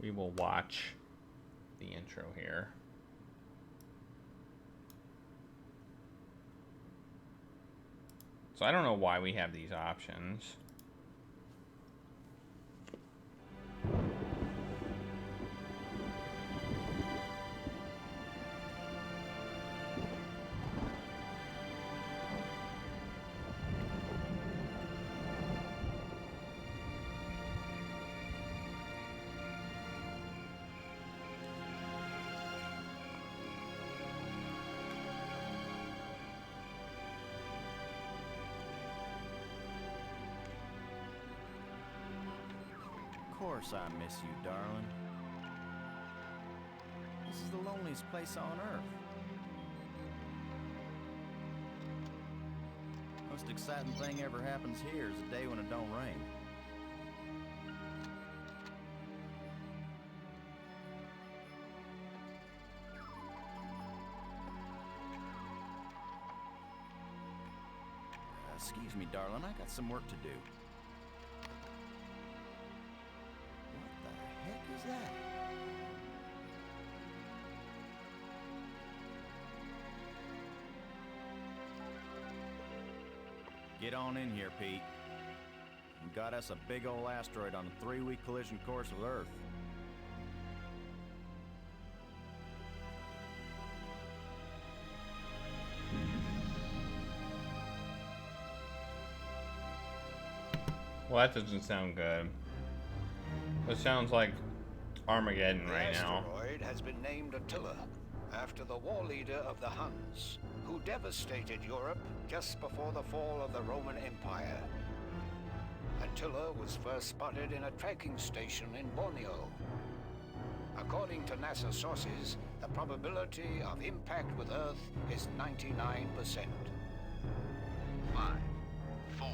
we will watch the intro here. So I don't know why we have these options. Of course I miss you, darling. This is the loneliest place on Earth. Most exciting thing ever happens here is the day when it don't rain. Excuse me, darling, I got some work to do. What the heck is that? Get on in here, Pete. You got us a big old asteroid on a 3-week collision course with Earth. Well, that doesn't sound good. It sounds like Armageddon right now. The asteroid has been named Attila, after the war leader of the Huns, who devastated Europe just before the fall of the Roman Empire. Attila was first spotted in a tracking station in Borneo. According to NASA sources, the probability of impact with Earth is 99%. 5, 4,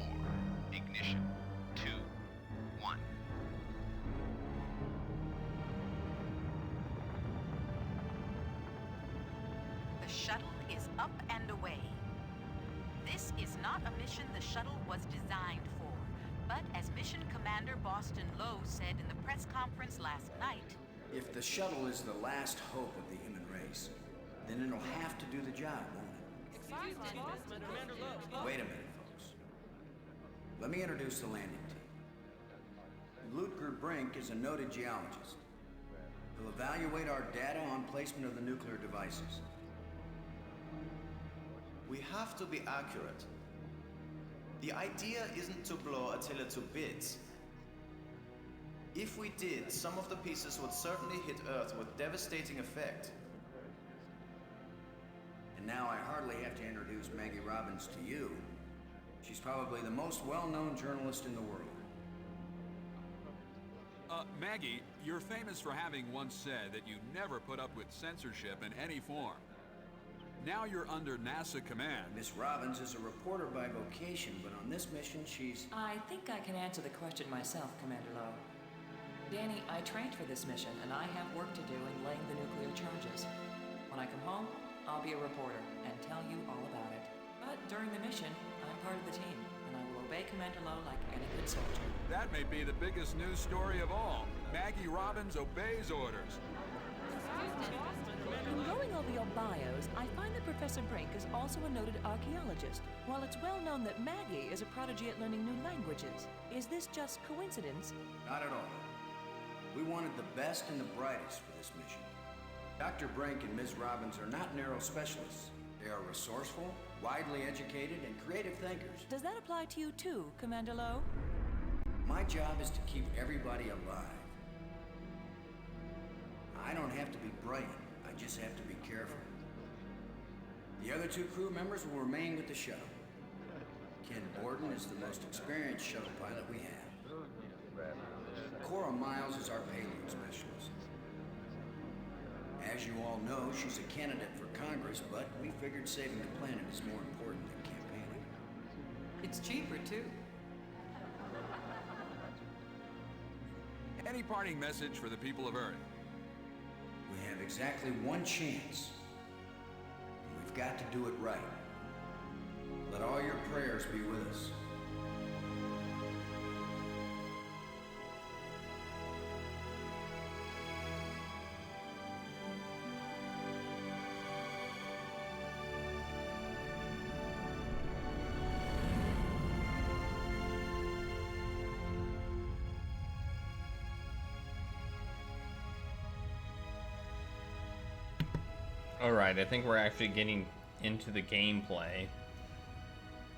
ignition, 2, 1. The shuttle is up and away. This is not a mission the shuttle was designed for, but as Mission Commander Boston Lowe said in the press conference last night, if the shuttle is the last hope of the human race, then it'll have to do the job, won't it? Wait a minute, folks. Let me introduce the landing team. Ludger Brink is a noted geologist. He'll evaluate our data on placement of the nuclear devices. We have to be accurate. The idea isn't to blow Attila to bits. If we did, some of the pieces would certainly hit Earth with devastating effect. And now I hardly have to introduce Maggie Robbins to you. She's probably the most well-known journalist in the world. Maggie, you're famous for having once said that you never put up with censorship in any form. Now you're under NASA command. Miss Robbins is a reporter by vocation, but on this mission she's... I think I can answer the question myself, Commander Lowe. Danny, I trained for this mission, and I have work to do in laying the nuclear charges. When I come home, I'll be a reporter and tell you all about it. But during the mission, I'm part of the team, and I will obey Commander Lowe like any good soldier. That may be the biggest news story of all. Maggie Robbins obeys orders. In going over your bios, I find that Professor Brink is also a noted archaeologist, while it's well known that Maggie is a prodigy at learning new languages. Is this just coincidence? Not at all. We wanted the best and the brightest for this mission. Dr. Brink and Ms. Robbins are not narrow specialists. They are resourceful, widely educated, and creative thinkers. Does that apply to you too, Commander Lowe? My job is to keep everybody alive. I don't have to be brilliant. I just have to be careful. The other 2 crew members will remain with the shuttle. Ken Borden is the most experienced shuttle pilot we have. Cora Miles is our payload specialist. As you all know, she's a candidate for Congress, but we figured saving the planet is more important than campaigning. It's cheaper, too. Any parting message for the people of Earth? We have exactly one chance. And we've got to do it right. Let all your prayers be with us. Alright, I think we're actually getting into the gameplay.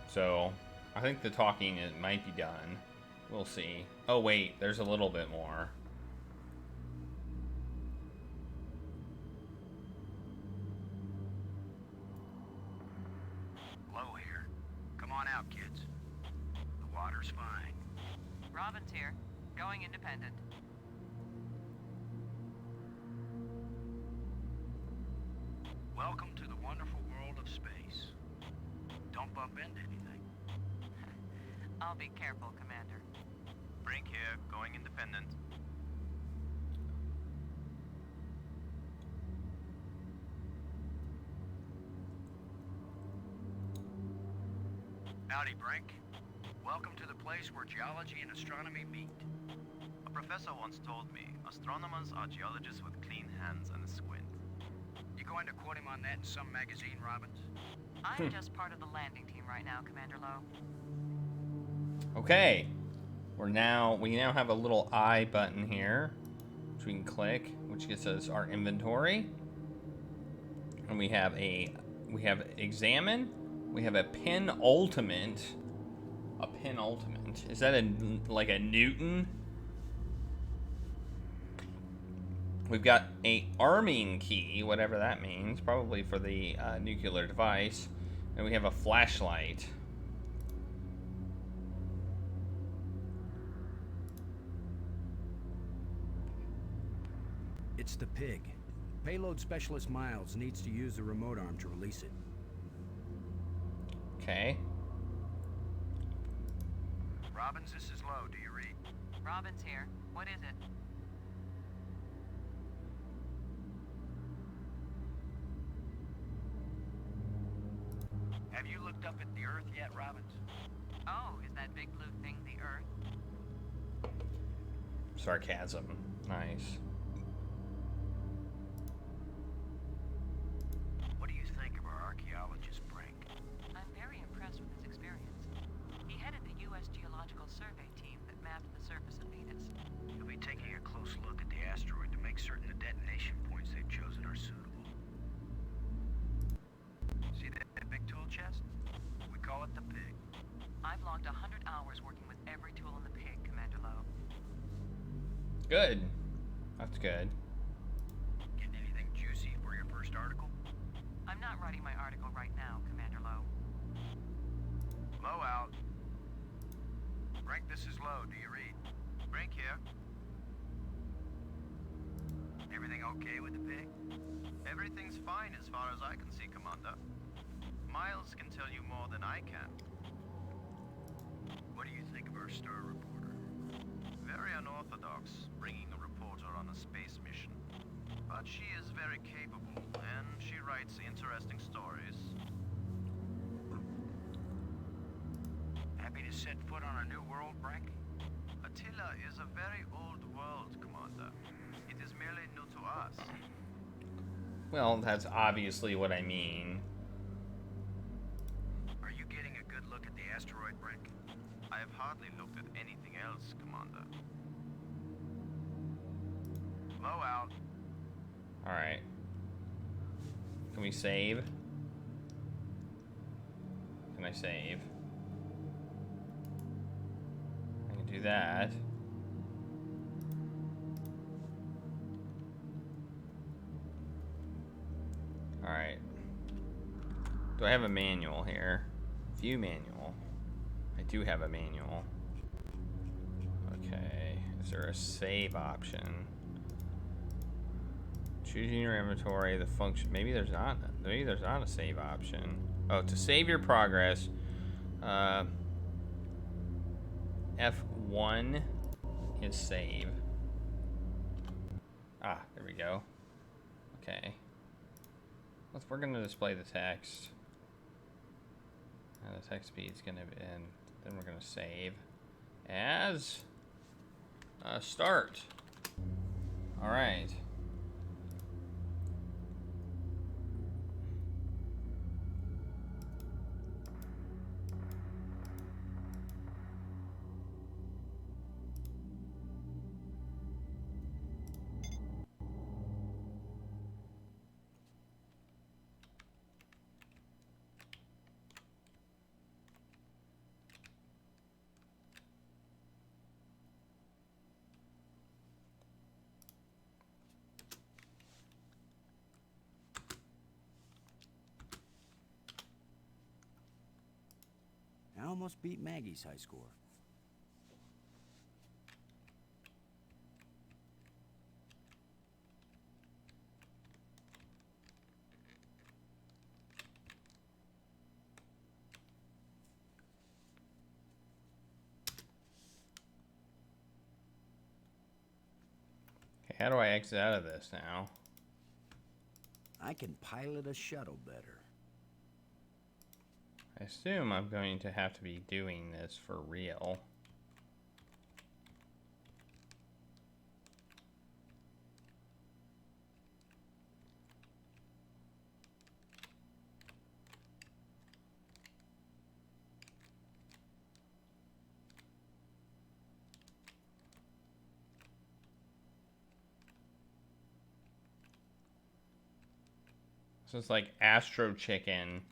So, I think the talking it might be done. We'll see. Oh wait, there's a little bit more. Low here. Come on out, kids. The water's fine. Robin's here. Going independent. Welcome to the wonderful world of space. Don't bump into anything. I'll be careful, Commander. Brink here, going independent. Howdy, Brink. Welcome to the place where geology and astronomy meet. A professor once told me, astronomers are geologists with clean hands and a squint. You going to quote him on that in some magazine, Robbins? I'm just part of the landing team right now, Commander Lowe. Okay. We now have a little I button here, which we can click, which gets us our inventory. And we have examine. We have a penultimate. A penultimate. Is that like a Newton? We've got a arming key, whatever that means, probably for the nuclear device. And we have a flashlight. It's the pig. Payload specialist Miles needs to use the remote arm to release it. Okay. Robbins, this is Lowe. Do you read? Robin's here. What is it? Have you looked up at the Earth yet, Robbins? Oh, is that big blue thing the Earth? Sarcasm. Nice. What do you think of our archaeologist, Brink? I'm very impressed with his experience. He headed the U.S. Geological Survey team that mapped the surface of Venus. He'll be taking a close look at the asteroid to make certain the detonation points they've chosen are suitable. See that big tool chest? We call it the pig. I've logged 100 hours working with every tool in the pig, Commander Lowe. Good. That's good. Getting anything juicy for your first article? I'm not writing my article right now, Commander Lowe. Low out. Brink, this is Lowe. Do you read? Brink here. Everything okay with the pig? Everything's fine as far as I can see, Commander. Miles can tell you more than I can. What do you think of our star reporter? Very unorthodox, bringing a reporter on a space mission. But she is very capable, and she writes interesting stories. Happy to set foot on a new world, Brink? Attila is a very old world, Commander. It is merely new to us. Well, that's obviously what I mean. Are you getting a good look at the asteroid, Brink? I have hardly looked at anything else, Commander. Low out. Alright. Can we save? Can I save? I can do that. Alright. Do I have a manual here? View manual. I do have a manual. Okay. Is there a save option? Choosing your inventory, the function. Maybe there's not a save option. Oh, to save your progress, F1 is save. Ah, there we go. Okay. We're gonna display the text. And the text speed's gonna be, and then we're gonna save as start. All right. almost beat Maggie's high score. Okay, how do I exit out of this now? I can pilot a shuttle better. I assume I'm going to have to be doing this for real. So it's like Astro Chicken.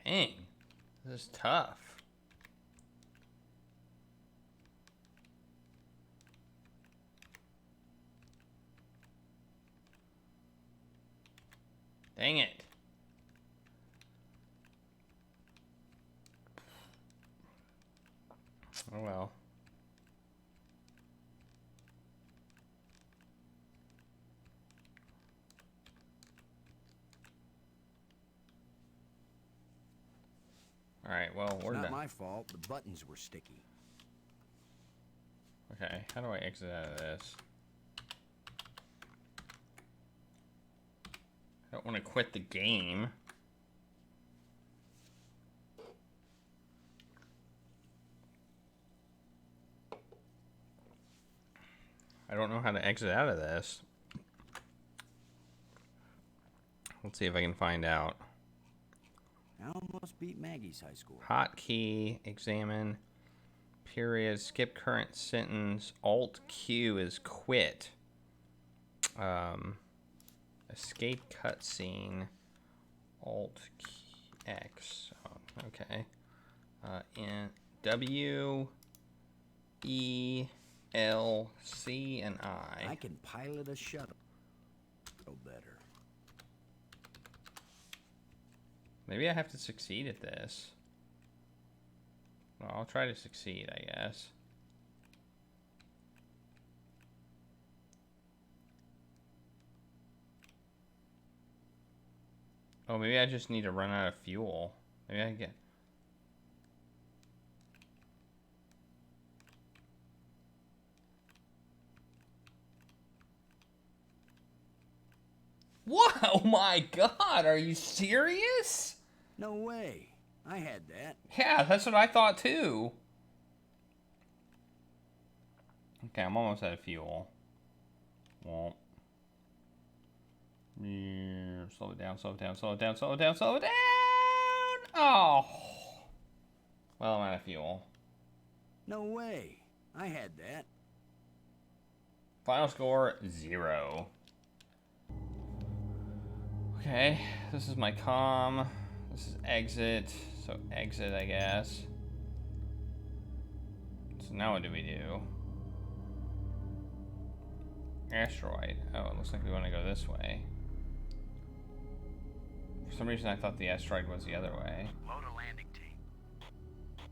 Dang, this is tough. Dang it. Oh well. Alright, well, we're Not done. my fault. The buttons were sticky. Okay, how do I exit out of this? I don't want to quit the game. I don't know how to exit out of this. Let's see if I can find out. I almost beat Maggie's high score. Hotkey, examine, period, skip current sentence, Alt Q is quit. Escape cutscene, Alt X. Oh, okay. In W, E, L, C, and I. I can pilot a shuttle better. Maybe I have to succeed at this. Well, I'll try to succeed, I guess. Oh, maybe I just need to run out of fuel. Maybe I can get... What? Oh my god, are you serious? No way. I had that. Yeah, that's what I thought too. Okay, I'm almost out of fuel. Well, slow it down, slow it down, slow it down, slow it down, slow it down. Oh. Well, I'm out of fuel. No way. I had that. Final score, 0. Okay, this is my comm. This is exit. So exit, I guess. So now what do we do? Asteroid. Oh, it looks like we want to go this way. For some reason I thought the asteroid was the other way. Load a landing team.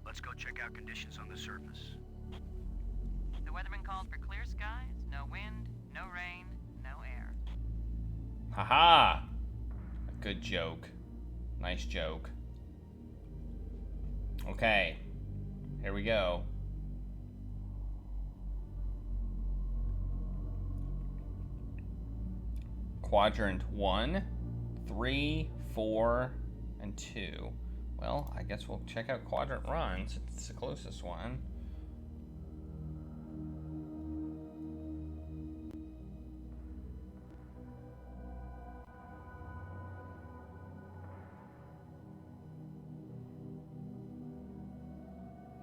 Let's go check out conditions on the surface. The weatherman called for clear skies, no wind, no rain, no air. Haha! A good joke. Nice joke. Okay. Here we go. Quadrant 1, 3, 4, and 2. Well, I guess we'll check out Quadrant 1 since it's the closest one.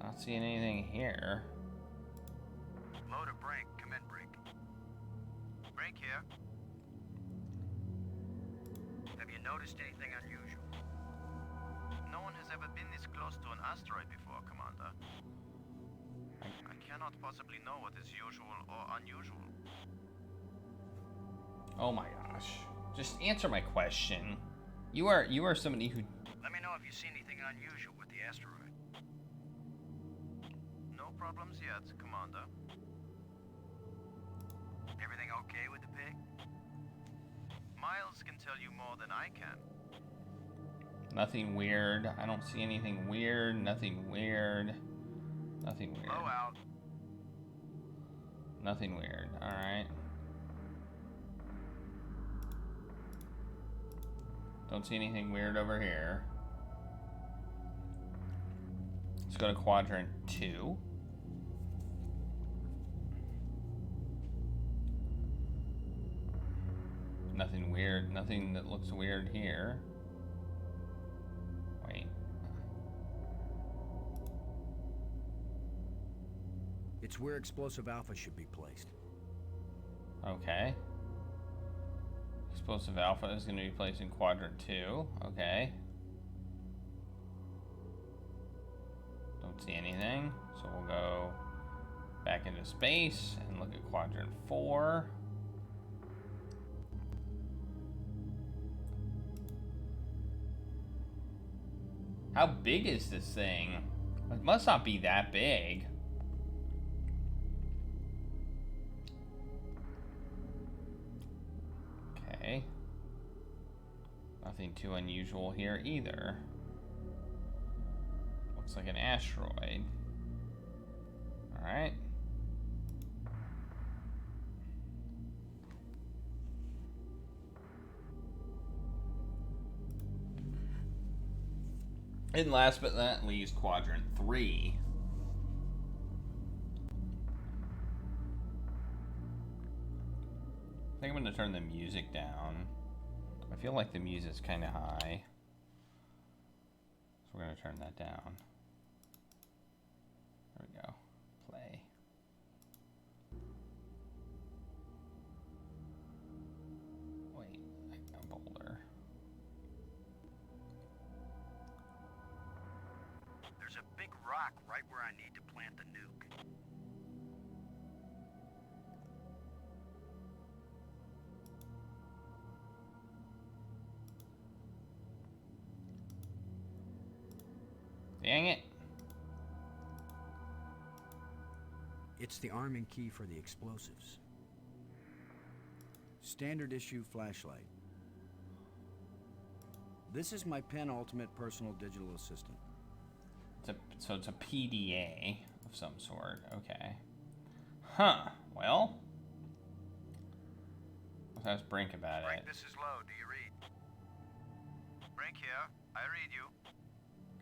Not seeing anything here. Load a brake. Come in, brake. Brake here. Have you noticed anything unusual? No one has ever been this close to an asteroid before, Commander. I cannot possibly know what is usual or unusual. Oh my gosh. Just answer my question. You are somebody who... Let me know if you see anything unusual with the asteroid. No problems yet, Commander. Everything okay with the pig? Miles can tell you more than I can. Nothing weird. I don't see anything weird. Nothing weird. Nothing weird. Blow out. Nothing weird. Alright. Don't see anything weird over here. Let's go to quadrant 2. Nothing weird. Nothing that looks weird here. Wait. It's where Explosive Alpha should be placed. Okay. Explosive Alpha is going to be placed in quadrant 2. Okay. Don't see anything. So we'll go back into space and look at quadrant 4. How big is this thing? It must not be that big. Okay. Nothing too unusual here either. Looks like an asteroid. Alright. And last but not least, quadrant 3. I think I'm going to turn the music down. I feel like the music's kind of high. So we're going to turn that down. There we go. Play. Wait, I got a boulder. There's a big rock right where I need to plant the nuke. Dang it. It's the arming key for the explosives. Standard issue flashlight. This is my penultimate personal digital assistant. So it's a PDA of some sort. Okay. Huh. Well. Let's ask Brink about Brink, it. this is Lowe. Do you read? Brink here. I read you.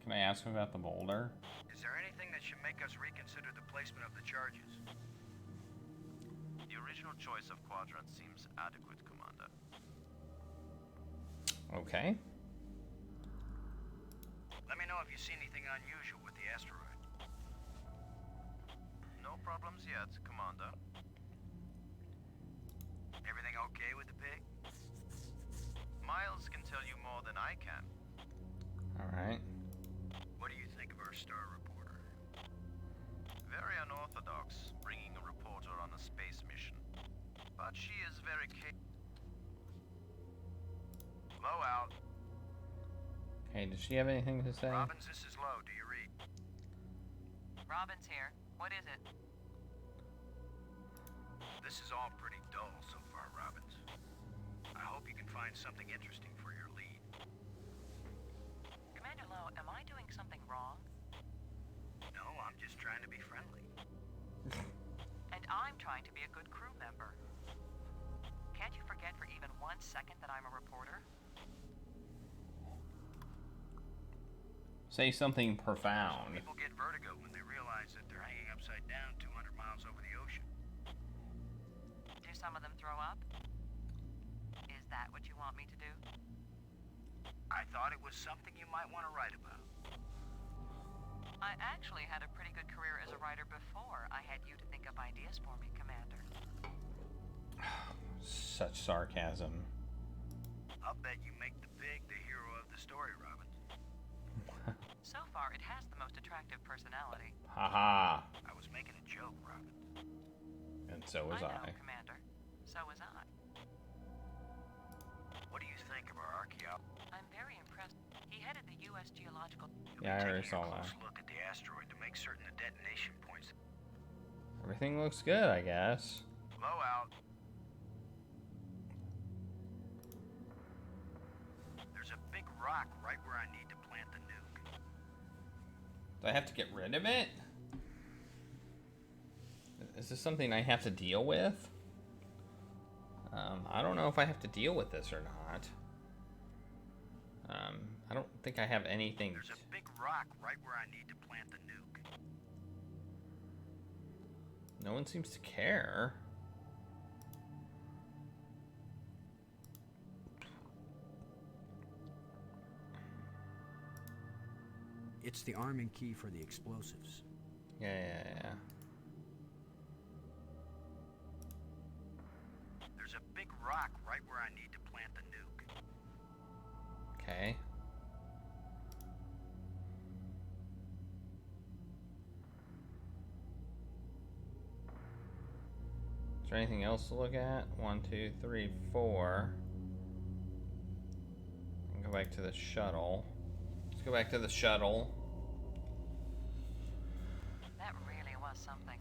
Can I ask him about the boulder? Is there anything that should make us reconsider the placement of the charges? The original choice of quadrant seems adequate, Commander. Okay. Let me know if you see anything unusual with the asteroid. No problems yet, Commander. Everything okay with the pig? Miles can tell you more than I can. Alright. What do you think of our star reporter? Very unorthodox, bringing a reporter on a space mission. But she is very Low out. Okay, does she have anything to say? Robbins, this is Lowe. Do you read? Robbins here. What is it? This is all pretty dull so far, Robbins. I hope you can find something interesting for your lead. Commander Lowe, am I doing something wrong? No, I'm just trying to be friendly. And I'm trying to be a good crew member. Can't you forget for even 1 second that I'm a reporter? Say something profound. People get vertigo when they realize that they're hanging upside down 200 miles over the ocean. Do some of them throw up? Is that what you want me to do? I thought it was something you might want to write about. I actually had a pretty good career as a writer before I had you to think up ideas for me, Commander. Such sarcasm. I'll bet you make the pig So far, it has the most attractive personality. Haha. I was making a joke, Robin. And so was I I. know, Commander. So was I. What do you think of our archaeologist? I'm very impressed. He headed the U.S. Geological... Yeah, I already saw that. Look at the asteroid to make certain the detonation points. Everything looks good, I guess. Blow out. There's a big rock right where I need to plant the nuke. Do I have to get rid of it? Is this something I have to deal with? I don't know if I have to deal with this or not. I don't think I have anything. There's a big rock right where I need to plant the nuke. No one seems to care. It's the arming key for the explosives. Yeah. There's a big rock right where I need to plant the nuke. Okay. Is there anything else to look at? 1, 2, 3, 4. And go back to the shuttle. Let's go back to the shuttle. That really was something.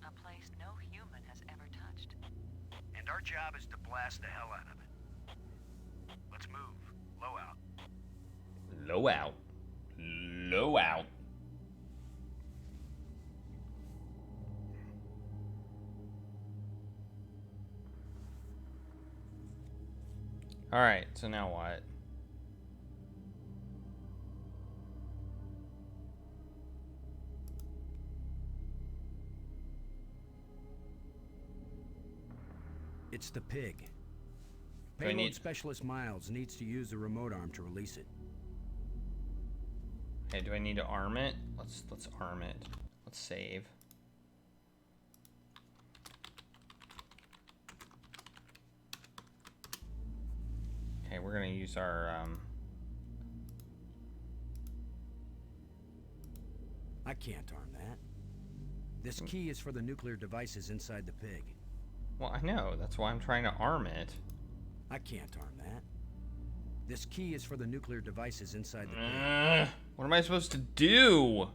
A place no human has ever touched. And our job is to blast the hell out of it. Let's move. Low out. Low out. Low out. Alright, so now what? It's the pig. Do I Payload need- Specialist Miles needs to use the remote arm to release it. Okay, do I need to arm it? Let's arm it. Let's save. Okay, we're gonna use our I can't arm that. This key is for the nuclear devices inside the pig. well, I know, that's why I'm trying to arm it. I can't arm that. This key is for the nuclear devices inside the pig. What am I supposed to do?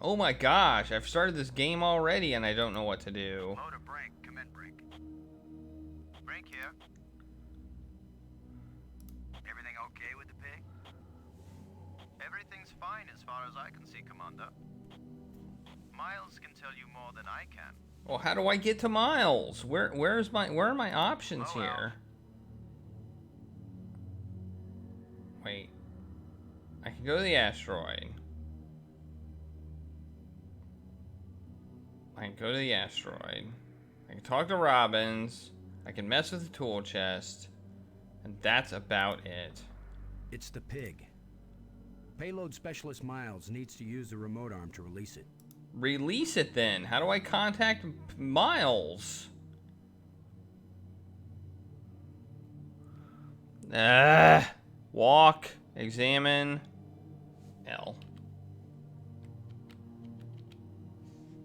Oh my gosh, I've started this game already and I don't know what to do. Load a brake. Come in, brake. Brake here. Everything okay with the pig? Everything's fine as far as I can see, Commander. Miles can tell you more than I can. Well, how do I get to Miles? Where are my options Blow out. here? Wait. I can go to the asteroid. I can go to the asteroid. I can talk to Robbins. I can mess with the tool chest. And that's about it. It's the pig. Payload Specialist Miles needs to use the remote arm to release it. Release it then. How do I contact Miles? Walk. Examine. L.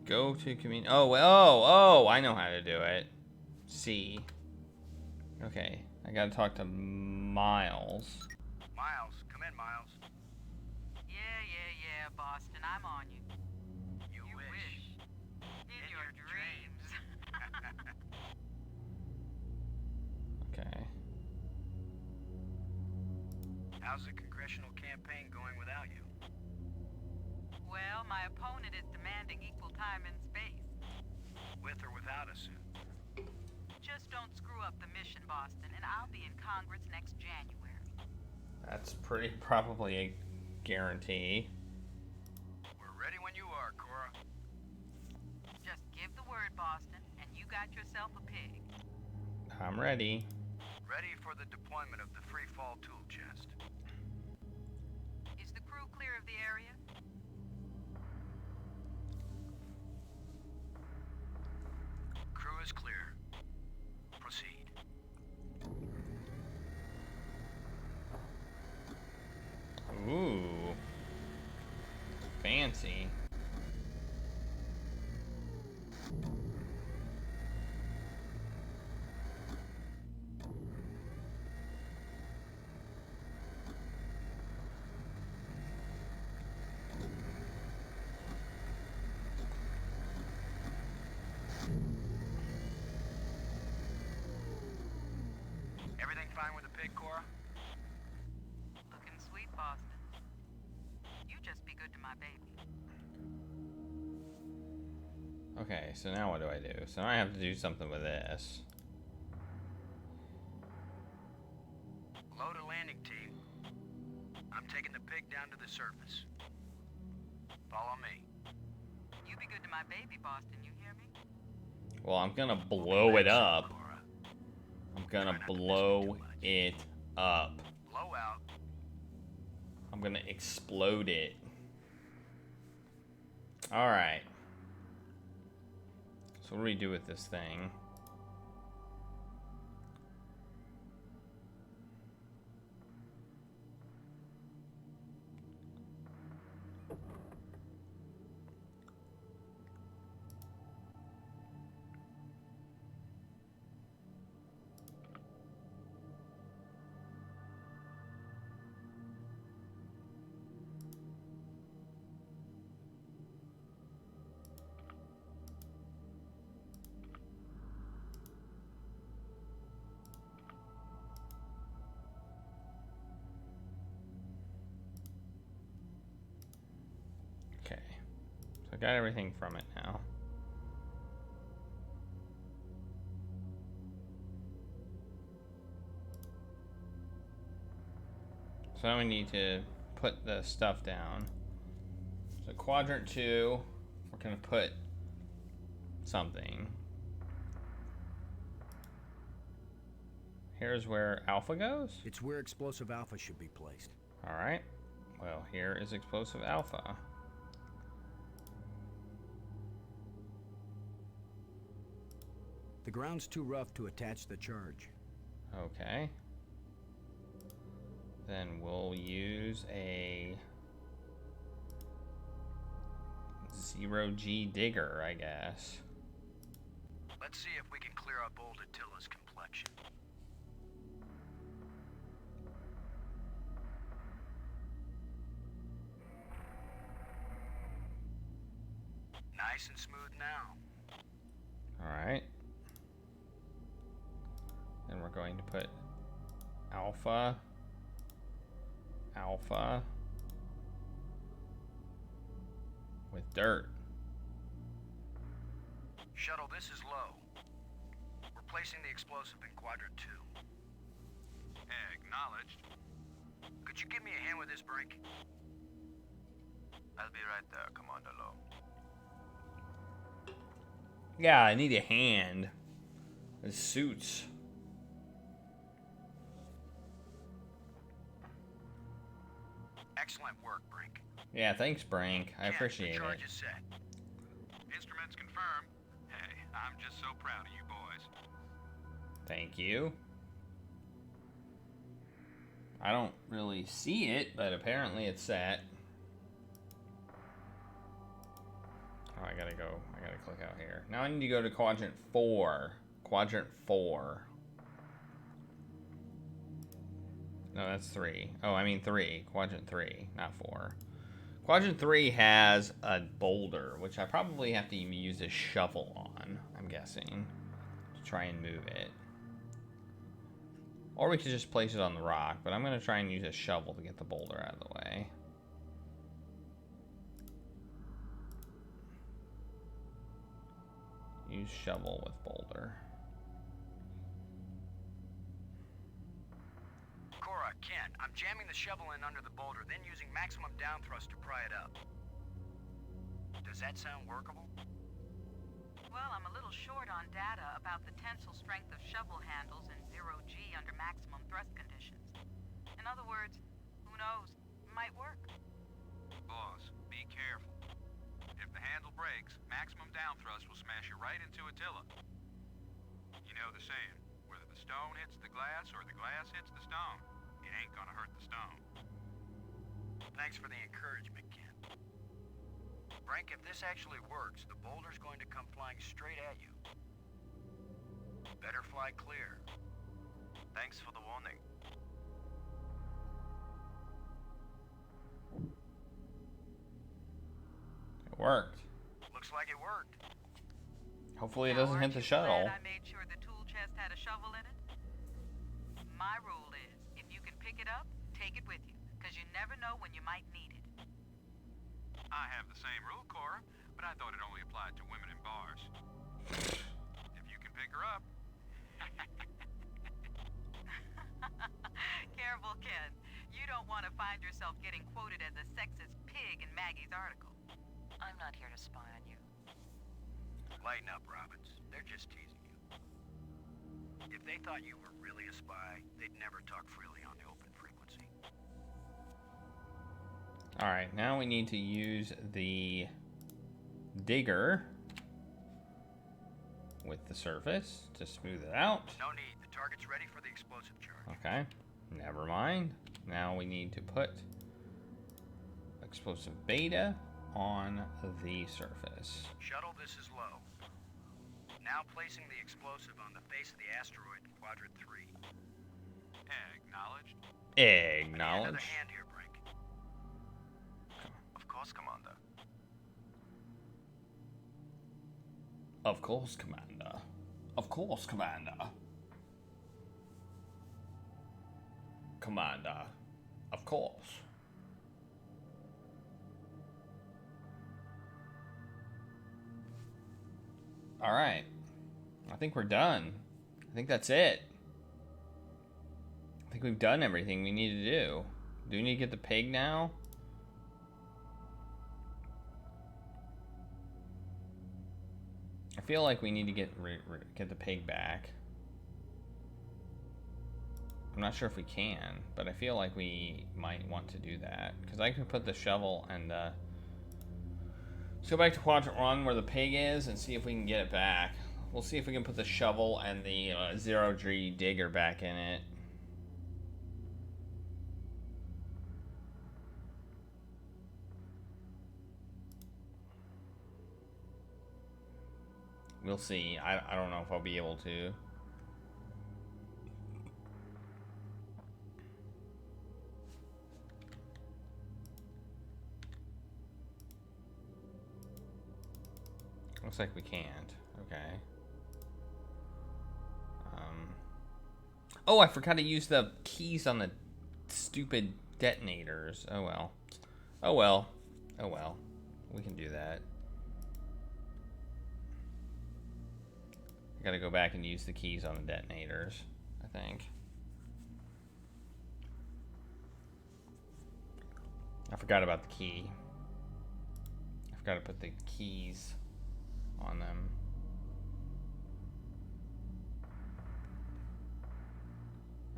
Go to community. Oh, I know how to do it. C. Okay, I gotta talk to Miles. Miles, come in, Miles. Yeah, Boston, I'm on you. You wish. In your dreams. Okay. How's the congressional campaign going without you? Well, my opponent is demanding equal time in space. With or without us? Just don't screw up the mission, Boston, and I'll be in Congress next January. That's probably a guarantee. We're ready when you are, Cora. Just give the word, Boston, and you got yourself a pig. I'm ready. Ready for the deployment of the free fall tool chest. Is the crew clear of the area? Crew is clear. Proceed. Ooh. Everything fine with the pig, Cora? Looking sweet, Boston. You just be good to my baby. Okay, so now what do I do? So now I have to do something with this. Load a landing team. I'm taking the pig down to the surface. Follow me. You be good to my baby, Boston, you hear me? Well, I'm gonna blow it up. I'm gonna blow it up. Blow out. I'm gonna explode it. Alright. So what do we do with this thing? Okay. So I got everything from it now. So now we need to put the stuff down. So quadrant 2, we're gonna put something. Here's where Alpha goes? It's where explosive Alpha should be placed. Alright. Well, here is explosive Alpha. The ground's too rough to attach the charge. Okay. Then we'll use a 0G digger, I guess. Let's see if we can clear up old Attila's complexion. Nice and smooth now. Alright. Then we're going to put Alpha. Alpha. With dirt. Shuttle, this is low. We're placing the explosive in quadrant 2. Acknowledged. Could you give me a hand with this, Brink? I'll be right there, Commander Lowe. Yeah, I need a hand. The suits. Excellent work, Brink. Yeah, thanks, Brink. I appreciate the charge it. is set. Instruments confirmed. Hey, I'm just so proud of you boys. Thank you. I don't really see it, but apparently it's set. Oh, I gotta click out here. Now I need to go to quadrant 4. Quadrant 4. No, that's 3. Oh, I mean 3. Quadrant 3, not 4. Quadrant 3 has a boulder, which I probably have to use a shovel on, I'm guessing, to try and move it. Or we could just place it on the rock, but I'm going to try and use a shovel to get the boulder out of the way. Use shovel with boulder. Cora, Ken, I'm jamming the shovel in under the boulder, then using maximum down thrust to pry it up. Does that sound workable? Well, I'm a little short on data about the tensile strength of shovel handles in 0G under maximum thrust conditions. In other words, who knows? Might work. Boss, be careful. If the handle breaks, maximum down thrust will smash you right into Attila. You know the saying, whether the stone hits the glass or the glass hits the stone, it ain't gonna hurt the stone. Thanks for the encouragement, Ken. Frank, if this actually works, the boulder's going to come flying flying straight at you. Better fly clear. Thanks for the warning. It worked. Looks like it worked. Hopefully it doesn't hit the shuttle. I made sure the tool chest had a shovel in it. My rule is, if you can pick it up, take it with you, because you never know when you might need it. I have the same rule, Cora, but I thought it only applied to women in bars. If you can pick her up. Careful, Ken. You don't want to find yourself getting quoted as a sexist pig in Maggie's article. I'm not here to spy on you. Lighten up, Robbins. They're just teasing you. If they thought you were really a spy, they'd never talk freely on the open frequency. Alright, now we need to use the digger with the surface to smooth it out. No need. The target's ready for the explosive charge. Okay, never mind. Now we need to put explosive beta on the surface. Shuttle, this is low. Now placing the explosive on the face of the asteroid in quadrant 3. Acknowledged. Acknowledge. Another hand here, Brink. Of course, Commander. Of course, Commander. Of course, Commander. Commander. Of course. Alright. I think we're done. I think that's it. I think we've done everything we need to do. Do we need to get the pig now? I feel like we need to get the pig back. I'm not sure if we can, but I feel like we might want to do that. Because I can put the shovel and... let's go back to Quadrant 1 where the pig is and see if we can get it back. We'll see if we can put the shovel and the zero-G digger back in it. We'll see. I don't know if I'll be able to. Looks like we can't. Okay. Oh, I forgot to use the keys on the stupid detonators. Oh well. Oh well. Oh well. We can do that. I gotta go back and use the keys on the detonators, I think. I forgot about the key. I forgot to put the keys on them.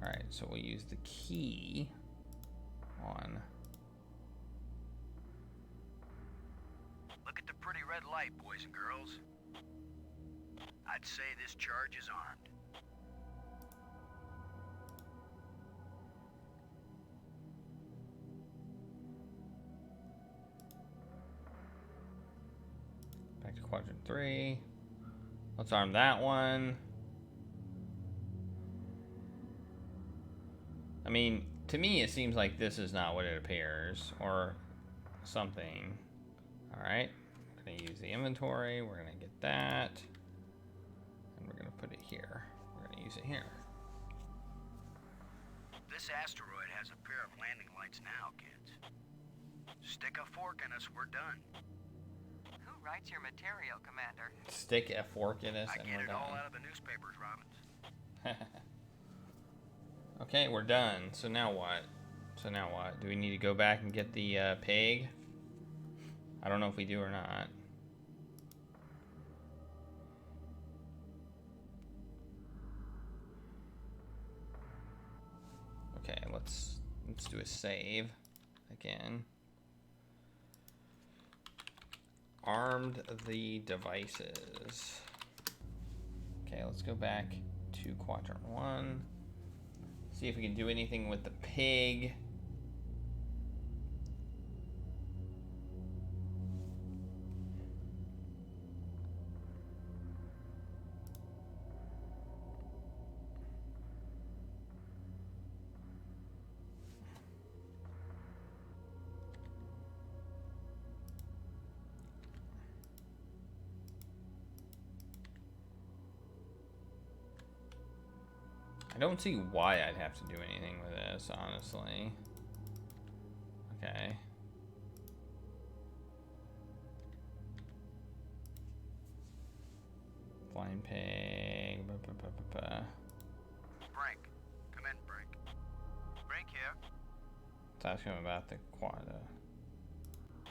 Alright, so we'll use the key on... Look at the pretty red light, boys and girls. I'd say this charge is armed. Back to Quadrant 3. Let's arm that one. I mean, to me it seems like this is not what it appears, or something. Alright, we're gonna use the inventory, we're gonna get that, and we're gonna put it here. We're gonna use it here. This asteroid has a pair of landing lights now, kids. Stick a fork in us, we're done. Who writes your material, Commander? Stick a fork in us I and get we're it all done. out of the newspapers, Robbins. Okay, we're done. So now what? So now what? Do we need to go back and get the pig? I don't know if we do or not. Okay, let's do a save again. Armed the devices. Okay, let's go back to Quadrant 1. See if we can do anything with the pig. I don't see why I'd have to do anything with this, honestly. Okay. Flying pig. Brink. Come in, Brink. Brink here. Let's ask him about the quad.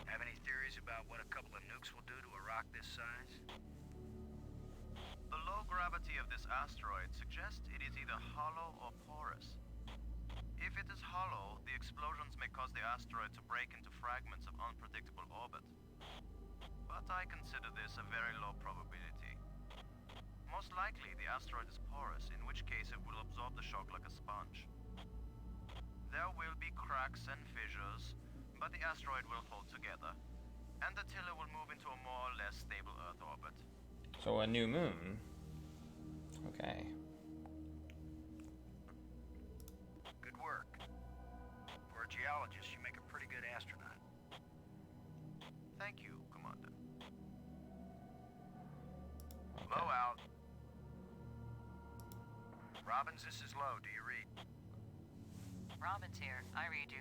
Have any theories about what a couple of nukes will do to a rock this size? The low gravity of this asteroid suggests it is either hollow or porous. If it is hollow, the explosions may cause the asteroid to break into fragments of unpredictable orbit. But I consider this a very low probability. Most likely, the asteroid is porous, in which case it will absorb the shock like a sponge. There will be cracks and fissures, but the asteroid will hold together, and Attila will move into a more or less stable Earth orbit. So a new moon. Okay. Good work. For a geologist, you make a pretty good astronaut. Thank you, Commander. Okay. Low out. Robbins, this is Low. Do you read? Robin's here. I read you.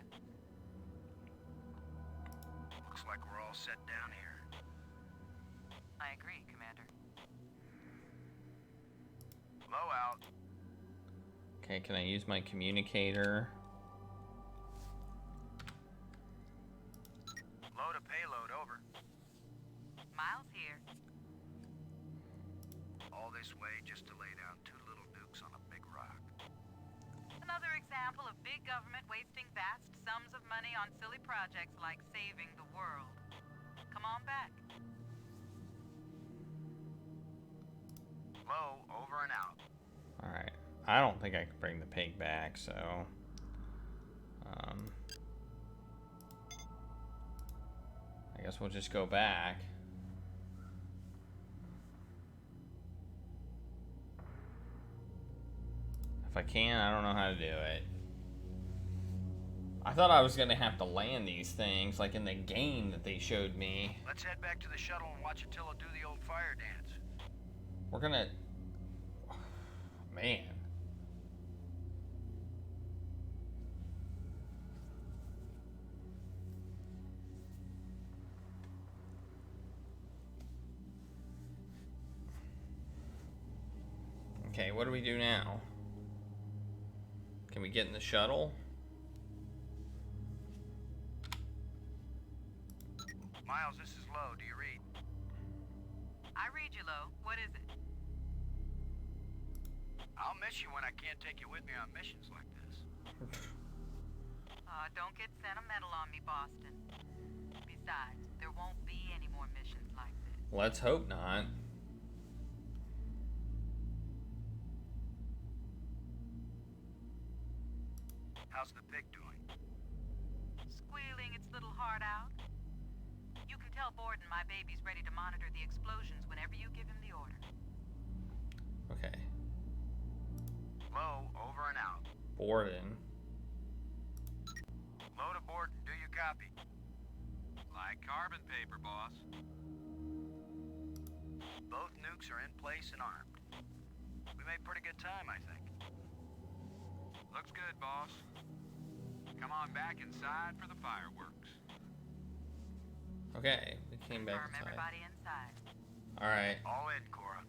Looks like we're all set down here. I agree, Commander. Low out. Okay, can I use my communicator? Load a payload, over. Miles here. All this way just to lay down 2 little nukes on a big rock. Another example of big government wasting vast sums of money on silly projects like saving the world. Come on back. Low, over and out. Alright. I don't think I can bring the pig back, so... I guess we'll just go back. If I can, I don't know how to do it. I thought I was gonna have to land these things, like in the game that they showed me. Let's head back to the shuttle and watch Attila do the old fire dance. We're gonna... Man. Okay, what do we do now? Can we get in the shuttle? Miles, this is Low. Do you read? I read you, Lo. What is it? I'll miss you when I can't take you with me on missions like this. Don't get sentimental on me, Boston. Besides, there won't be any more missions like this. Let's hope not. How's the pig doing? Squealing its little heart out. You can tell Borden my baby's ready to monitor the explosions whenever you give him the order. Okay. Low, over and out. Borden. Low to Borden, do you copy? Like carbon paper, boss. Both nukes are in place and armed. We made pretty good time, I think. Looks good, boss. Come on back inside for the fireworks. Okay, we came back Confirm inside. everybody inside. Alright. All in, Cora.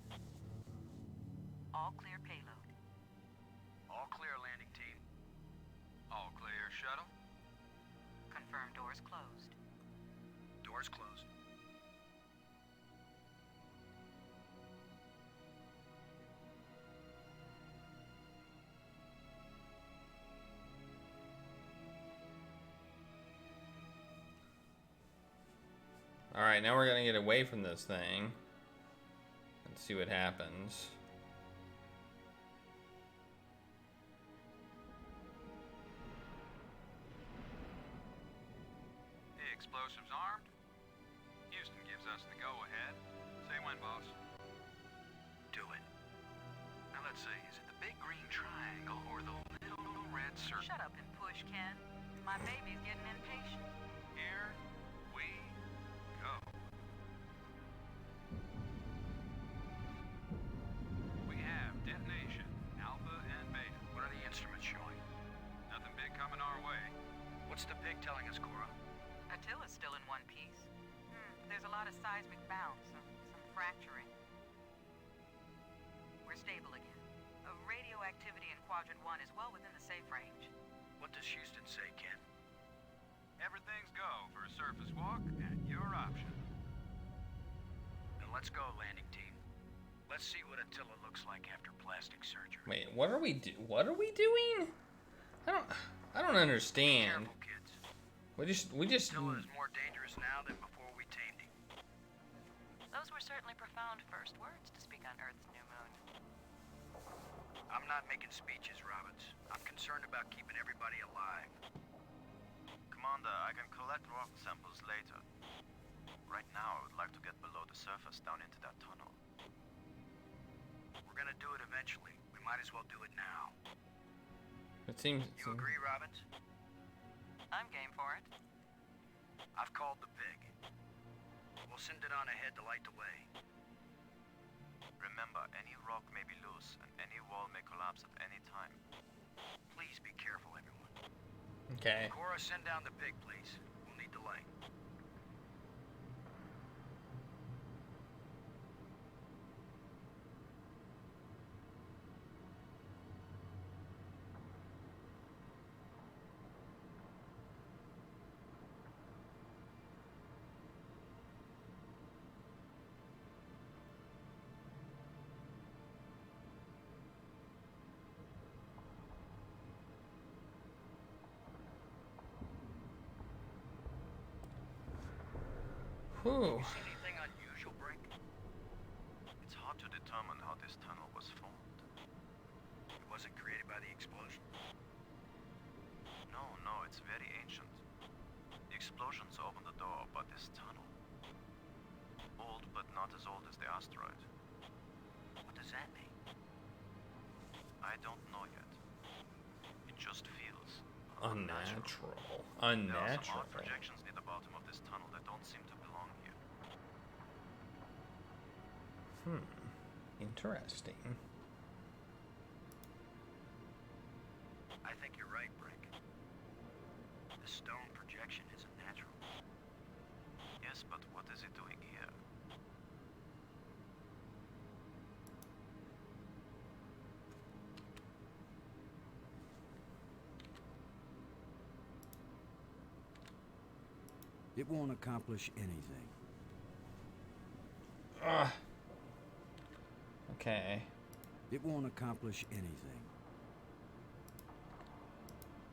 All clear payload. All clear, landing team. All clear, shuttle. Confirm doors closed. Doors closed. Alright, now we're gonna get away from this thing. Let's see what happens. The explosives armed. Houston gives us the go-ahead. Say when, boss. Do it. Now let's see, is it the big green triangle or the little red circle? Shut up and push, Ken. My baby's getting impatient. Here we go. We have detonation, Alpha and Beta. lot of seismic bounce, some fracturing. We're stable again. Radioactivity in Quadrant 1 is well within the safe range. What does Houston say, Ken? Everything's go for a surface walk at your option. Then let's go, landing team. Let's see what Attila looks like after plastic surgery. Wait, what are we doing? I don't understand. Careful, kids. We just Attila is more dangerous now than before we tamed him. Those were certainly profound first words to speak on Earth's new moon. I'm not making speeches, Roberts. I'm concerned about keeping everybody alive. Commander, I can collect rock samples later. Right now, I would like to get below the surface down into that tunnel. We're gonna do it eventually. We might as well do it now. It seems. You agree, Robbins? I'm game for it. I've called the pig. We'll send it on ahead to light the way. Remember, any rock may be loose, and any wall may collapse at any time. Please be careful, everyone. Okay. Cora, send down the pig, please. We'll need the light. Whew. See anything unusual, Brink? It's hard to determine how this tunnel was formed. It wasn't created by the explosion. No, it's very ancient. The explosions opened the door, but this tunnel... Old, but not as old as the asteroid. What does that mean? I don't know yet. It just feels... Unnatural. There are some Unnatural. odd projections near the bottom of this tunnel that don't seem to belong here. Interesting. I think you're right, Brink. The stone projection isn't natural. Yes, but what is it doing here? It won't accomplish anything. Okay. It won't accomplish anything.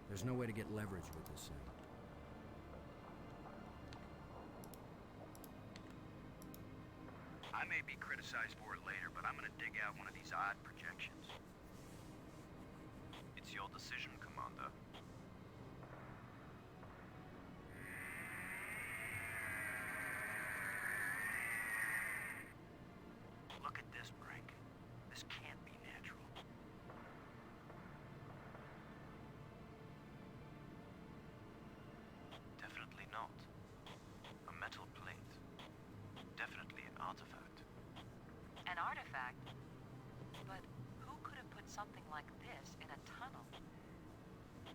There's no way to get leverage with this thing. I may be criticized for it later, but I'm gonna dig out one of these odd projections. It's your decision, Commander. Look at this, Brink. This can't be natural. Definitely not. A metal plate. Definitely an artifact. An artifact? But who could have put something like this in a tunnel?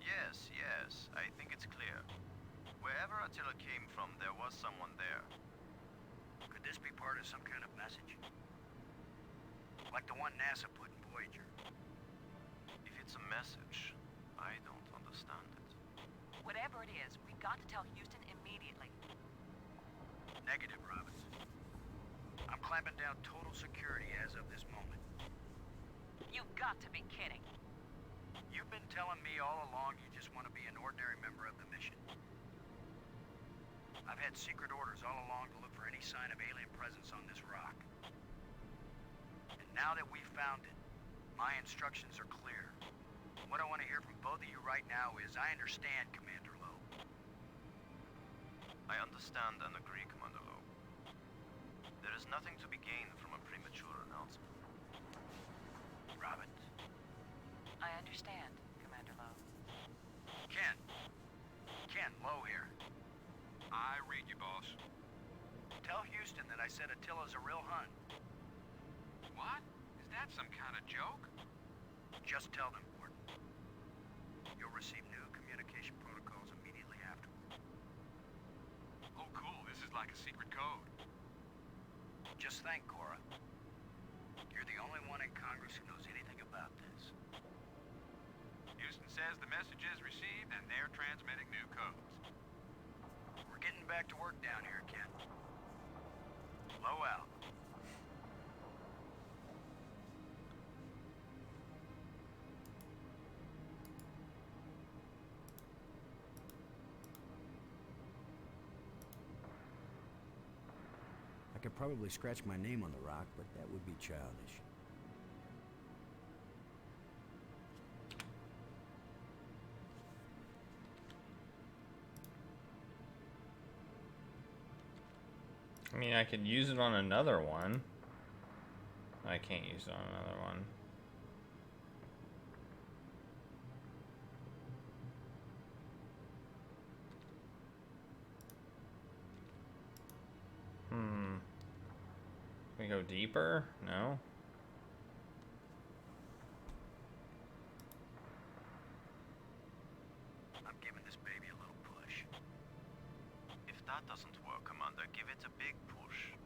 Yes, I think it's clear. Wherever Attila came from, there was someone there. Could this be part of some kind of message? Like the one NASA put in Voyager? If it's a message, I don't understand it. Whatever it is, we've got to tell Houston immediately. Negative, Robbins. I'm clamping down total security as of this moment. You've got to be kidding. You've been telling me all along you just want to be an ordinary member of the mission. I've had secret orders all along to look for any sign of alien presence on this rock. And now that we've found it, my instructions are clear. What I want to hear from both of you right now is, I understand, Commander Lowe. I understand and agree, Commander Lowe. There is nothing to be gained from a premature announcement. Robin? I understand, Commander Lowe. Ken, Lowe here. I read you, boss. Tell Houston that I said Attila's a real Hun. What? Is that some kind of joke? Just tell them, Gordon. You'll receive new communication protocols immediately afterward. Oh, cool. This is like a secret code. Just think, Cora. You're the only one in Congress who knows anything about this. Houston says the message is received and they're transmitting new codes. We're getting back to work down here, Ken. Low out. I could probably scratch my name on the rock, but that would be childish. I mean, I could use it on another one. I can't use it on another one. Can we go deeper? No. I'm giving this baby a little push. If that doesn't work, Commander, give it a big push.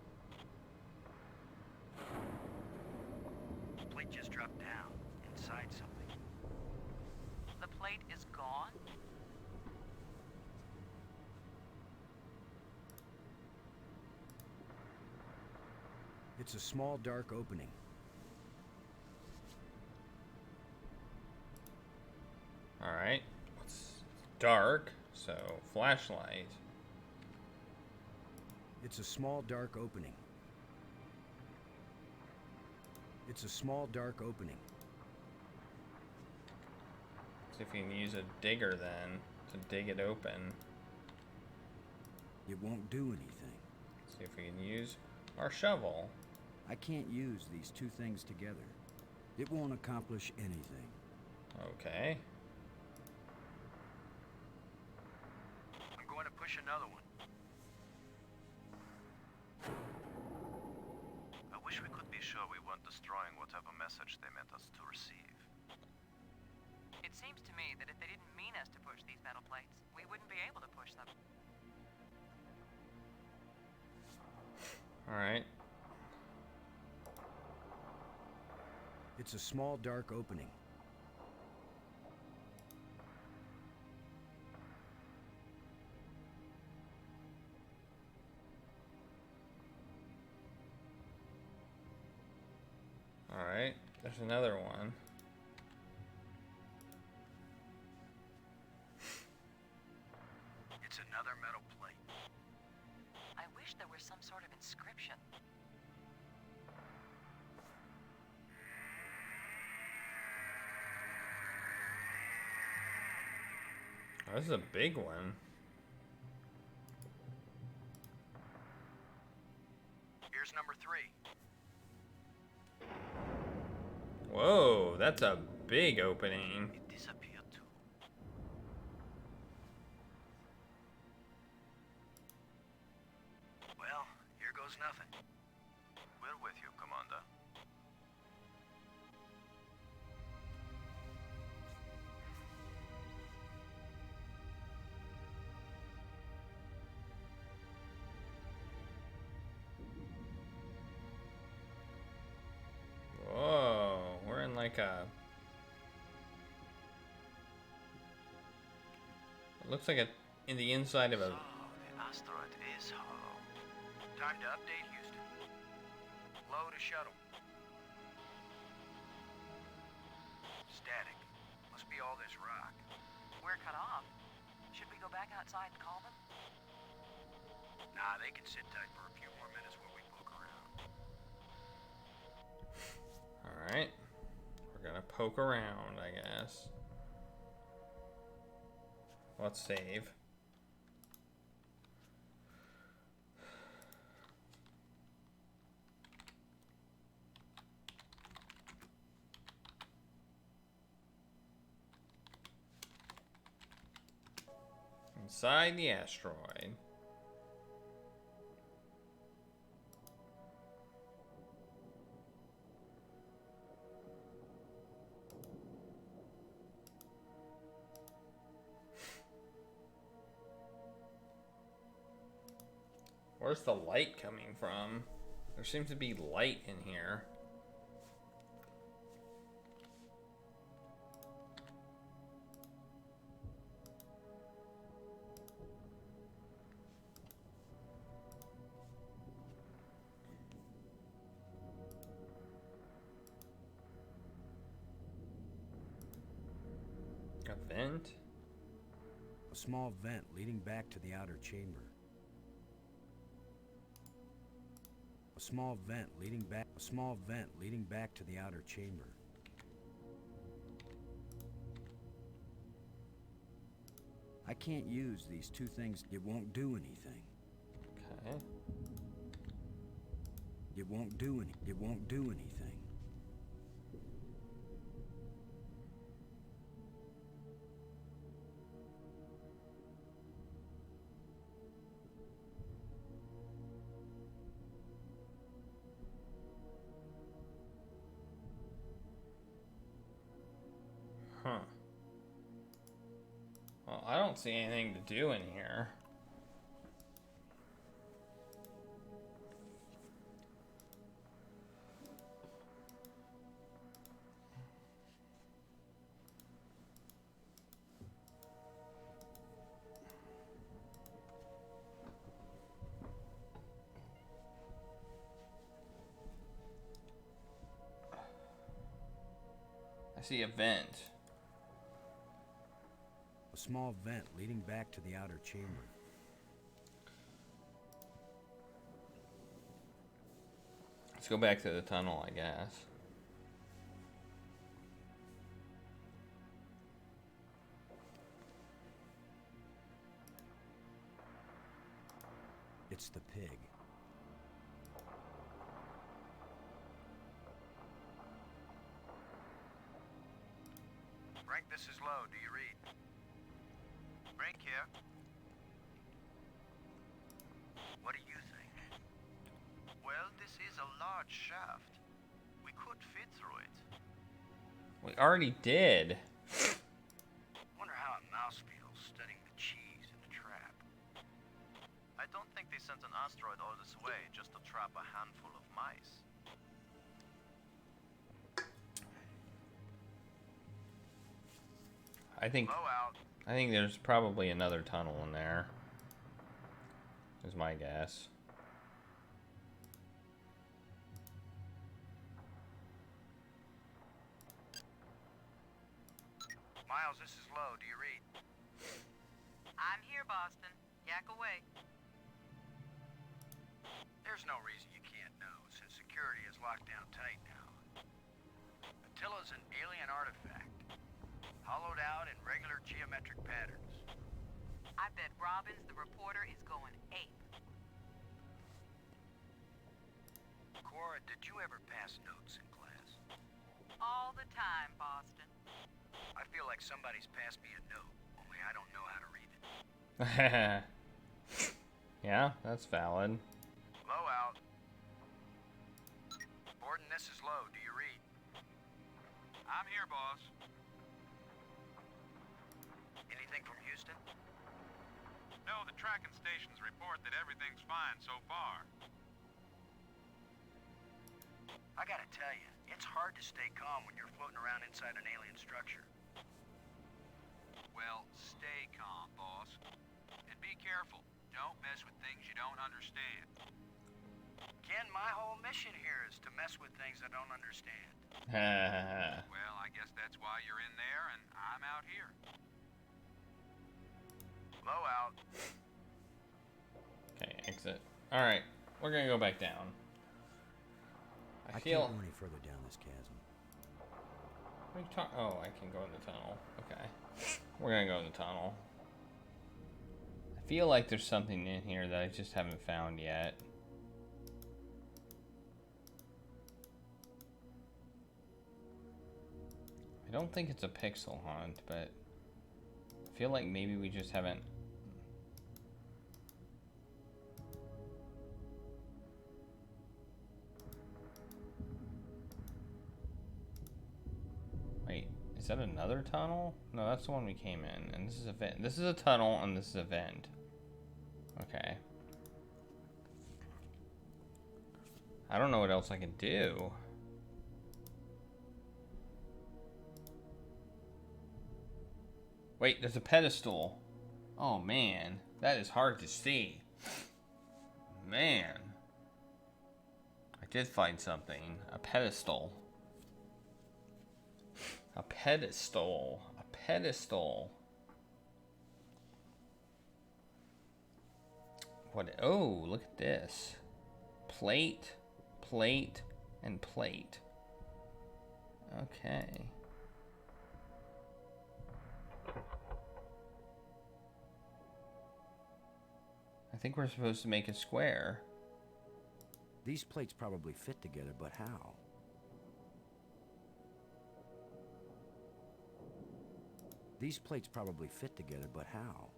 The plate just dropped down inside something. The plate is gone? It's a small, dark opening. Alright. It's dark, so flashlight. It's a small, dark opening. It's a small, dark opening. See if we can use a digger then to dig it open. It won't do anything. See if we can use our shovel. I can't use these two things together. It won't accomplish anything. Okay. I'm going to push another one. I wish we could be sure we weren't destroying whatever message they meant us to receive. It seems to me that if they didn't mean us to push these metal plates, we wouldn't be able to push them. Alright. It's a small, dark opening. Alright. There's another one. It's another metal plate. I wish there was some sort of inscription. Oh, this is a big one. Here's number 3. Whoa, that's a big opening. It disappeared too. Well, here goes nothing. We're with you, Commander. Whoa, we're in like a... It looks like a in the inside of a... So, the asteroid is hollow. Time to update Houston. Load a shuttle. Static. Must be all this rock. We're cut off. Should we go back outside and call them? Nah, they can sit tight for a few more minutes while we poke around. Alright. We're gonna poke around, I guess. Let's save. Inside the asteroid. Where's the light coming from? There seems to be light in here. A vent? A small vent leading back to the outer chamber. A small vent leading back to the outer chamber. I can't use these two things. It won't do anything. Okay. It won't do anything. Huh. Well, I don't see anything to do in here. I see a vent. A small vent leading back to the outer chamber. Let's go back to the tunnel, I guess. It's the pig. Brink, this is Lowe. Do you read? Brink here. What do you think? Well, this is a large shaft. We could fit through it. We already did. Wonder how a mouse feels studying the cheese in the trap. I don't think they sent an asteroid all this way just to trap a handful of mice. I think there's probably another tunnel in there. Is my guess. Miles, this is Lowe. Do you read? I'm here, Boston. Yak away. There's no reason you can't know, since security is locked down tight now. Attila's an alien artifact, hollowed out in regular geometric patterns. I bet Robbins, the reporter, is going ape. Cora, did you ever pass notes in class? All the time, Boston. I feel like somebody's passed me a note, only I don't know how to read it. Yeah, that's valid. Lowe out. Borden, this is Lowe. Do you read? I'm here, boss. Anything from Houston? No, the tracking stations report that everything's fine so far. I gotta tell you, it's hard to stay calm when you're floating around inside an alien structure. Well, stay calm, boss. And be careful. Don't mess with things you don't understand. Ken, my whole mission here is to mess with things I don't understand. Well, I guess that's why you're in there and I'm out here. Low out. Okay, exit. Alright, we're gonna go back down. I feel... can't go any further down this chasm. What are you talking? Oh, I can go in the tunnel. Okay. We're gonna go in the tunnel. I feel like there's something in here that I just haven't found yet. I don't think it's a pixel hunt, but I feel like maybe we just haven't... Wait, is that another tunnel? No, that's the one we came in, and this is a vent. This is a tunnel, and this is a vent. Okay. I don't know what else I can do. Wait, there's a pedestal. Oh man, that is hard to see. Man. I did find something. A pedestal. A pedestal. A pedestal. What? Oh, look at this. Plate, plate, and plate. Okay. I think we're supposed to make a square. These plates probably fit together, but how? These plates probably fit together, but how?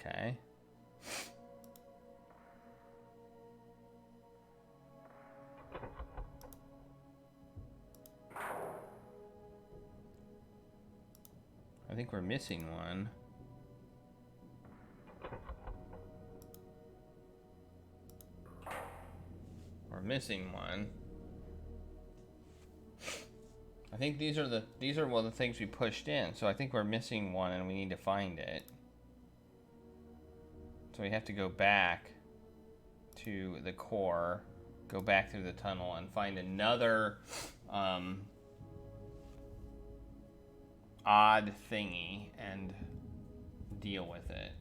Okay. I think we're missing one. We're missing one. I think these are one of the things we pushed in, so I think we're missing one and we need to find it. So we have to go back to the core, go back through the tunnel and find another odd thingy and deal with it.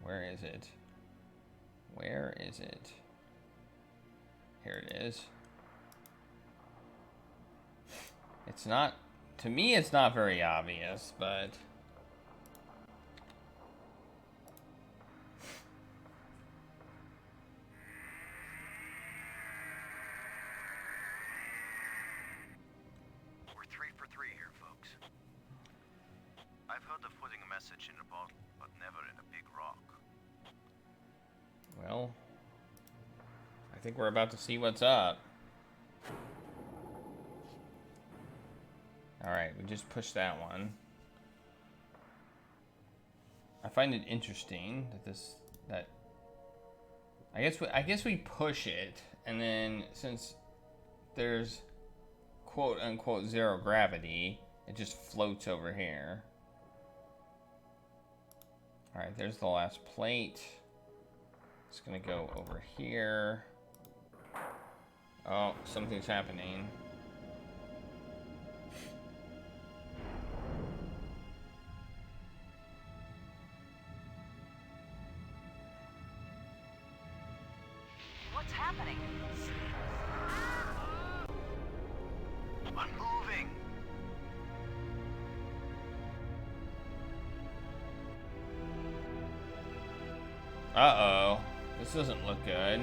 Where is it? Where is it? Here it is. It's not, to me it's not very obvious, but We're 3 for 3 here, folks. I've heard of putting a message in a bottle, but never in a big rock. well, I think we're about to see what's up. Alright, we just pushed that one. I find it interesting that I guess we push it, and then since there's quote unquote zero gravity, it just floats over here. Alright, there's the last plate. It's gonna go over here. Oh, something's happening. What's happening? I'm moving! Uh-oh. This doesn't look good.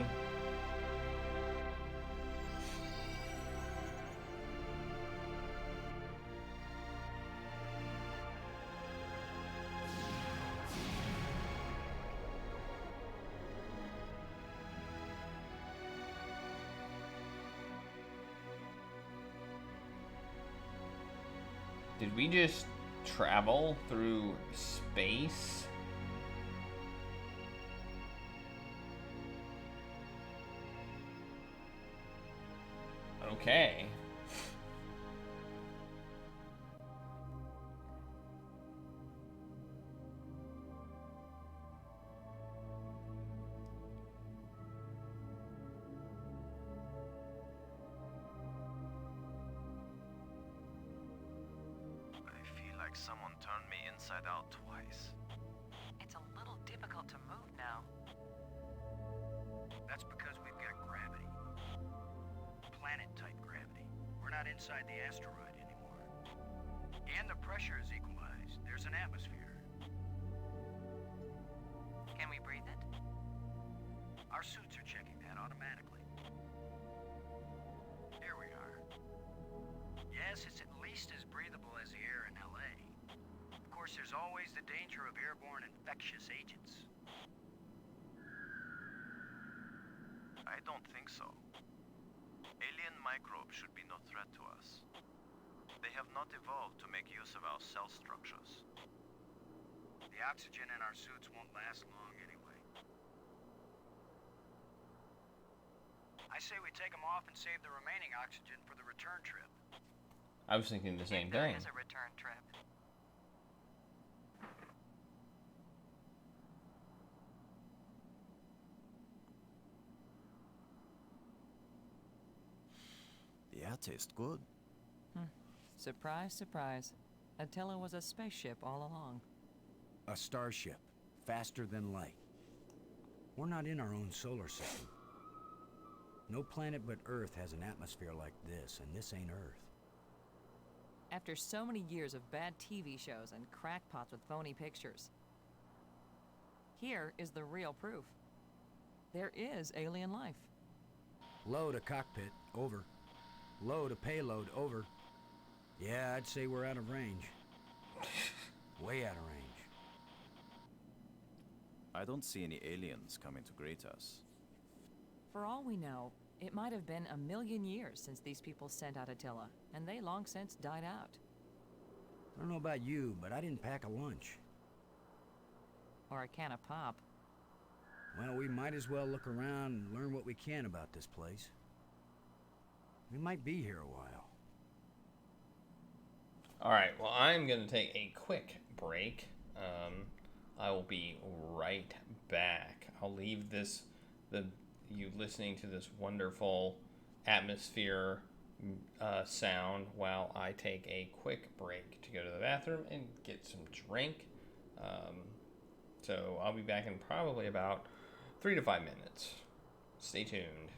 Did we just travel through space? Okay. Someone turned me inside out twice. It's a little difficult to move now. That's because we've got gravity. Planet-type gravity. We're not inside the asteroid anymore. And the pressure is equalized. There's an atmosphere. Can we breathe it? Our suits are checking that automatically. Here we are. Yes, it's at least as breathable as the air in LA. Of course, there's always the danger of airborne infectious agents. I don't think so. Alien microbes should be no threat to us. They have not evolved to make use of our cell structures. The oxygen in our suits won't last long anyway. I say we take them off and save the remaining oxygen for the return trip. I was thinking the same There thing. is a return trip. The air tastes good. Surprise, surprise. Attila was a spaceship all along. A starship, faster than light. We're not in our own solar system. No planet but Earth has an atmosphere like this, and this ain't Earth. After so many years of bad TV shows and crackpots with phony pictures, here is the real proof. There is alien life. Low to cockpit, over. Low to payload, over. Yeah, I'd say we're out of range. Way out of range. I don't see any aliens coming to greet us. For all we know, it might have been 1 million years since these people sent out Attila, and they long since died out. I don't know about you, but I didn't pack a lunch. Or a can of pop. Well, we might as well look around and learn what we can about this place. We might be here a while. Alright, well, I'm going to take a quick break. I will be right back. I'll leave you listening to this wonderful atmosphere sound while I take a quick break to go to the bathroom and get some drink. So I'll be back in probably about 3 to 5 minutes. Stay tuned.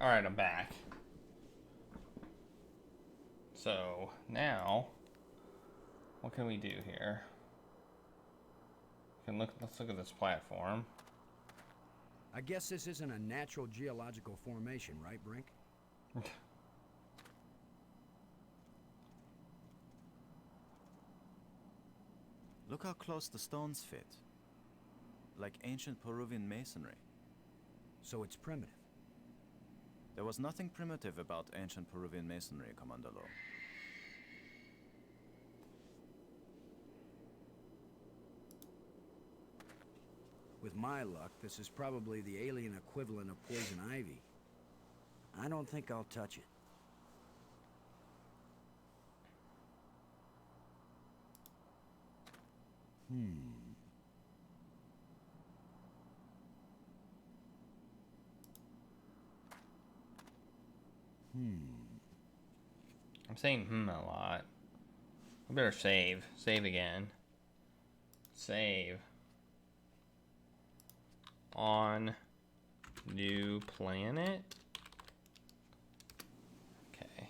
Alright, I'm back. So, now, what can we do here? Let's look at this platform. I guess this isn't a natural geological formation, right, Brink? Look how close the stones fit. Like ancient Peruvian masonry. So it's primitive. There was nothing primitive about ancient Peruvian masonry, Commander Lowe. With my luck, this is probably the alien equivalent of poison ivy. I don't think I'll touch it. I'm saying a lot. I better save. Save again. Save. On new planet. Okay.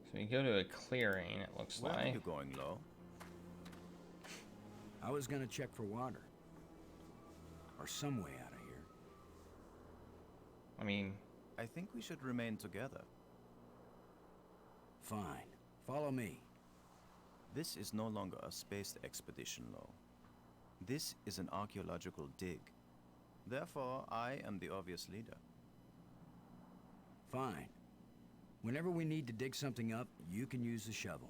So we go to a clearing, it looks Where like. are you going, Lowe? I was gonna check for water. Or some way out of here. I mean, I think we should remain together. Fine. Follow me. This is no longer a space expedition, Lowe. This is an archaeological dig. Therefore, I am the obvious leader. Fine. Whenever we need to dig something up, you can use the shovel.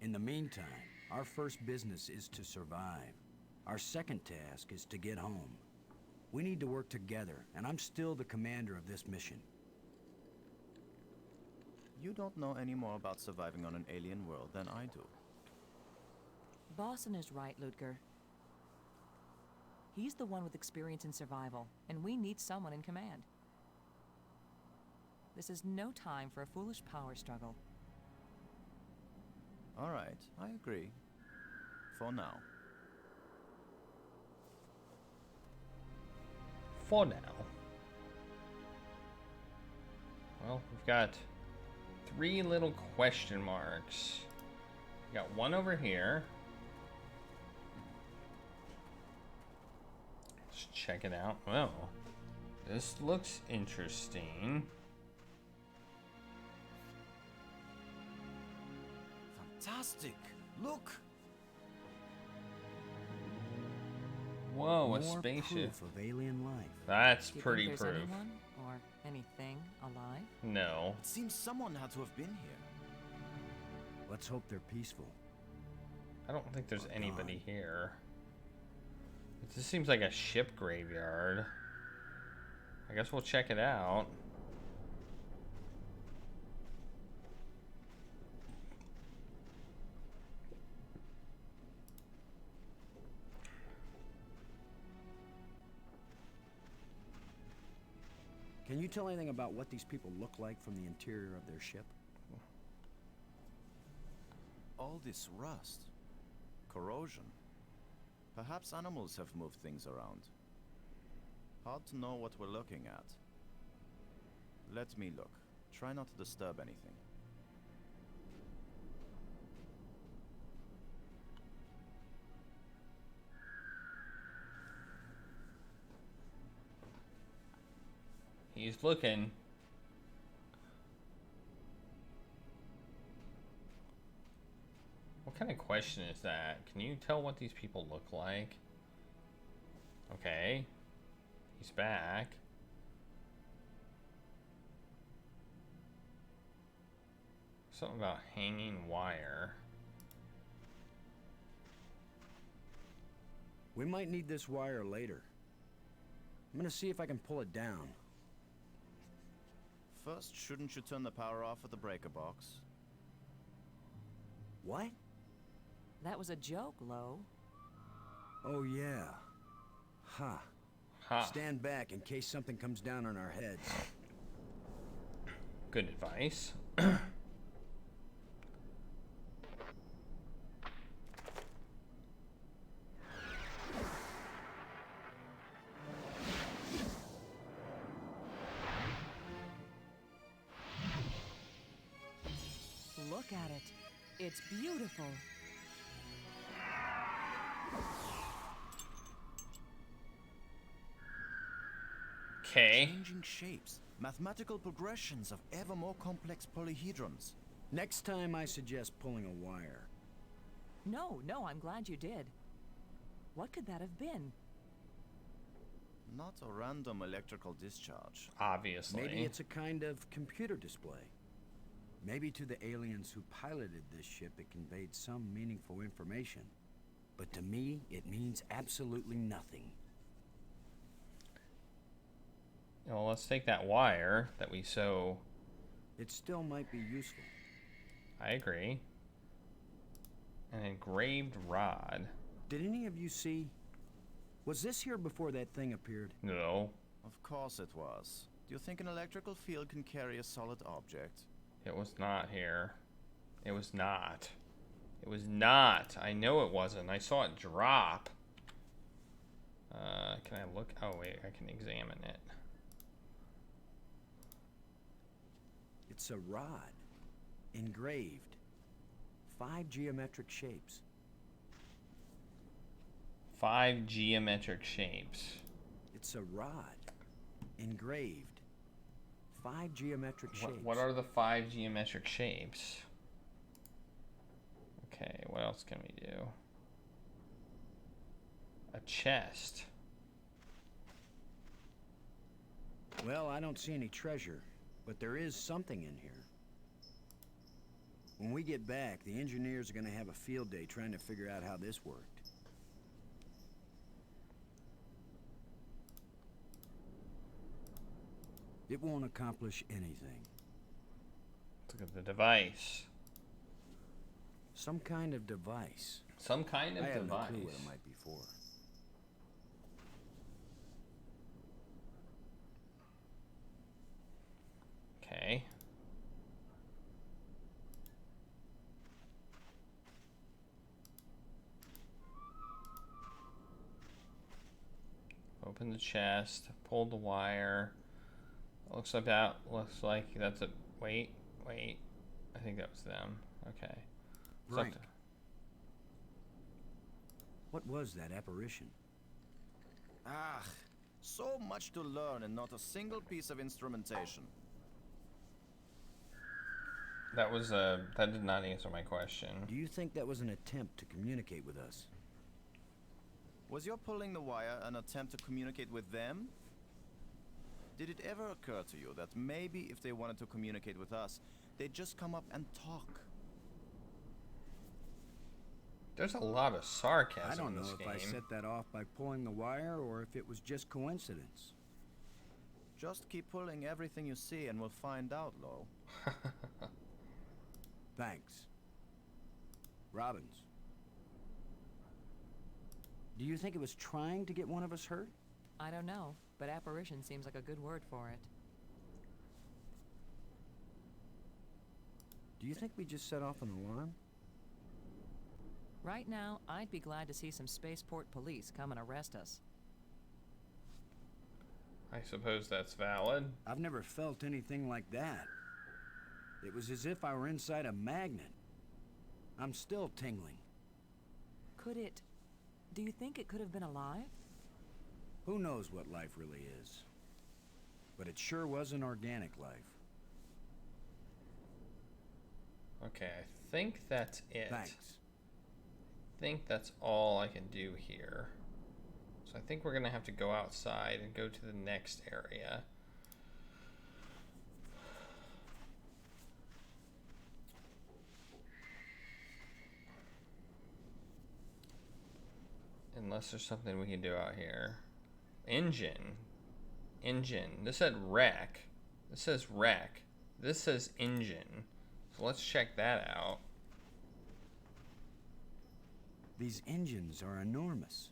In the meantime, our first business is to survive. Our second task is to get home. We need to work together, and I'm still the commander of this mission. You don't know any more about surviving on an alien world than I do. Boston is right, Ludger. He's the one with experience in survival, and we need someone in command. This is no time for a foolish power struggle. All right, I agree. For now. For now. Well, we've got 3 little question marks. We got one over here. Let's check it out. Well, this looks interesting. Fantastic! Look! Whoa, More a spaceship. proof of alien life. That's Do you pretty think there's proof. anyone or anything alive? No. It seems someone had to have been here. Let's hope they're peaceful. I don't think there's Or anybody gone. here. It just seems like a ship graveyard. I guess we'll check it out. Can you tell anything about what these people look like from the interior of their ship? All this rust. Corrosion. Perhaps animals have moved things around. Hard to know what we're looking at. Let me look. Try not to disturb anything. He's looking. What kind of question is that? Can you tell what these people look like? Okay. He's back. Something about hanging wire. We might need this wire later. I'm gonna see if I can pull it down. First, shouldn't you turn the power off at the breaker box? What? That was a joke, Lo. Oh, yeah. Ha. Ha. Stand back in case something comes down on our heads. Good advice. It's beautiful. Okay. Changing shapes, mathematical progressions of ever more complex polyhedrons. Next time I suggest pulling a wire. No, I'm glad you did. What could that have been? Not a random electrical discharge. Obviously. Maybe it's a kind of computer display. Maybe to the aliens who piloted this ship it conveyed some meaningful information. But to me, it means absolutely nothing. Well, let's take that wire that we so... It still might be useful. I agree. An engraved rod. Did any of you see? Was this here before that thing appeared? No. Of course it was. Do you think an electrical field can carry a solid object? It was not here. It was not. It was not. I know it wasn't. I saw it drop. Can I look? Oh, wait. I can examine it. It's a rod. Engraved. 5 geometric shapes. 5 geometric shapes. It's a rod. Engraved. 5 geometric shapes. What are the 5 geometric shapes? Okay, what else can we do? A chest. Well, I don't see any treasure, but there is something in here. When we get back, the engineers are going to have a field day trying to figure out how this worked. It won't accomplish anything. Look at the device. Some kind of device. Some kind of I have device. no clue what it might be for. Okay. Open the chest, pull the wire. Looks like that's a wait. I think that was them. Okay. Frank. What was that apparition? Ah, so much to learn and not a single piece of instrumentation. That was that did not answer my question. Do you think that was an attempt to communicate with us? Was your pulling the wire an attempt to communicate with them? Did it ever occur to you that maybe if they wanted to communicate with us, they'd just come up and talk? There's a lot of sarcasm I don't in know this if game. I set that off by pulling the wire or if it was just coincidence. Just keep pulling everything you see and we'll find out, Lo. Thanks. Robbins. Do you think it was trying to get one of us hurt? I don't know, but apparition seems like a good word for it. Do you think we just set off an alarm? Right now, I'd be glad to see some spaceport police come and arrest us. I suppose that's valid. I've never felt anything like that. It was as if I were inside a magnet. I'm still tingling. Do you think it could have been alive? Who knows what life really is? But it sure was an organic life. Okay, I think that's it. Thanks. I think that's all I can do here. So I think we're gonna have to go outside and go to the next area. Unless there's something we can do out here. Engine. This said wreck. This says wreck. This says engine. So let's check that out. These engines are enormous,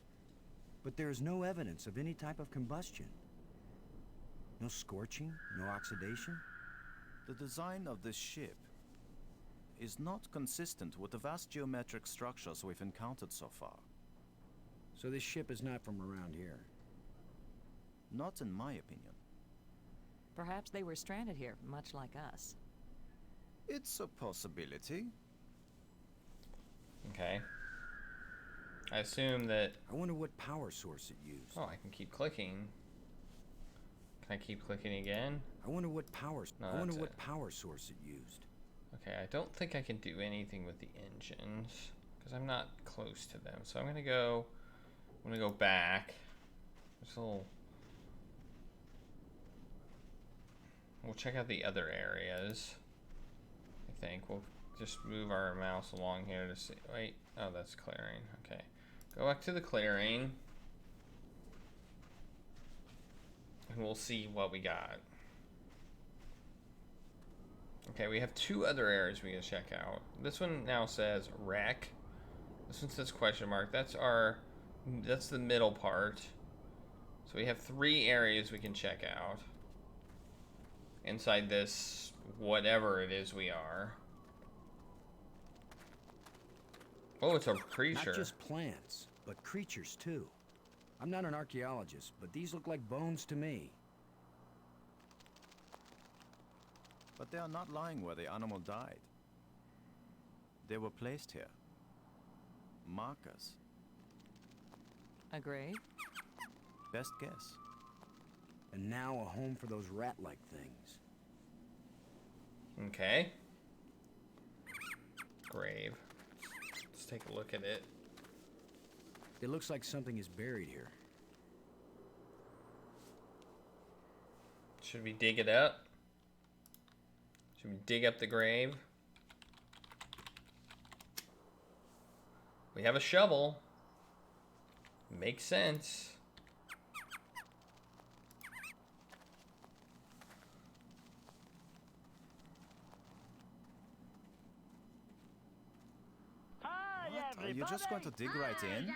but there's no evidence of any type of combustion. No scorching, no oxidation. The design of this ship is not consistent with the vast geometric structures we've encountered so far. So this ship is not from around here. Not in my opinion. Perhaps they were stranded here, much like us. It's a possibility. Okay. I assume that... I wonder what power source it used. Oh, I can keep clicking. Can I keep clicking again? I wonder what power... No, I wonder that's what it. power source it used. Okay, I don't think I can do anything with the engines because I'm not close to them. So I'm gonna go back. There's a little... We'll check out the other areas. I think we'll just move our mouse along here to see. Wait, oh, that's clearing. Okay, go back to the clearing, and we'll see what we got. Okay, we have two other areas we can check out. This one now says wreck. This one says question mark. That's the middle part. So we have 3 areas we can check out inside this whatever it is we are. Oh, it's a creature. Not just plants, but creatures too. I'm not an archaeologist, but these look like bones to me. But they are not lying where the animal died. They were placed here. Markers. A grave? Best guess. And now a home for those rat-like things. Okay. Grave. Let's take a look at it. It looks like something is buried here. Should we dig it up? Should we dig up the grave? We have a shovel. Makes sense. Are you just going to dig right in?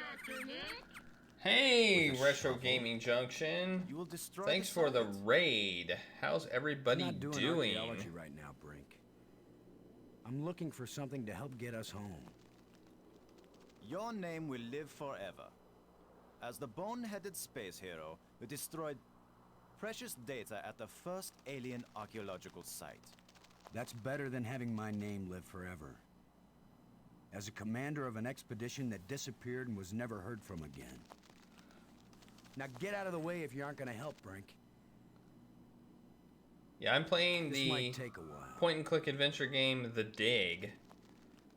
Hey, Retro Gaming Junction. You will destroy Thanks the for the site. raid. How's everybody I'm not doing doing? archaeology right now, Brink. I'm looking for something to help get us home. Your name will live forever. As the bone-headed space hero who destroyed precious data at the first alien archaeological site. That's better than having my name live forever. As a commander of an expedition that disappeared and was never heard from again. Now get out of the way if you aren't gonna help, Brink. Yeah, I'm playing This the might take a while. point-and-click adventure game, The Dig.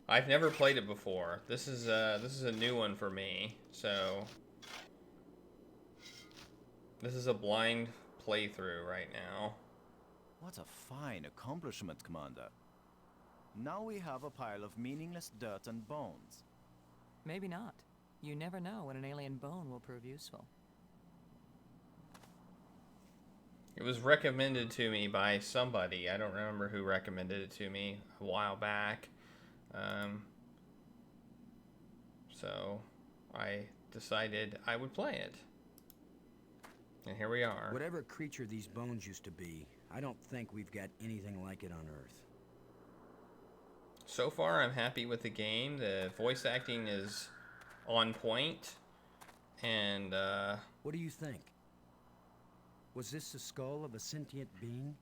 I've never played it before. This is a new one for me. So this is a blind playthrough right now. What a fine accomplishment, Commander. Now we have a pile of meaningless dirt and bones. Maybe not. You never know when an alien bone will prove useful. It was recommended to me by somebody. I don't remember who recommended it to me a while back. So I decided I would play it. And here we are. Whatever creature these bones used to be, I don't think we've got anything like it on Earth. So far, I'm happy with the game. The voice acting is on point. And, What do you think? Was this the skull of a sentient being?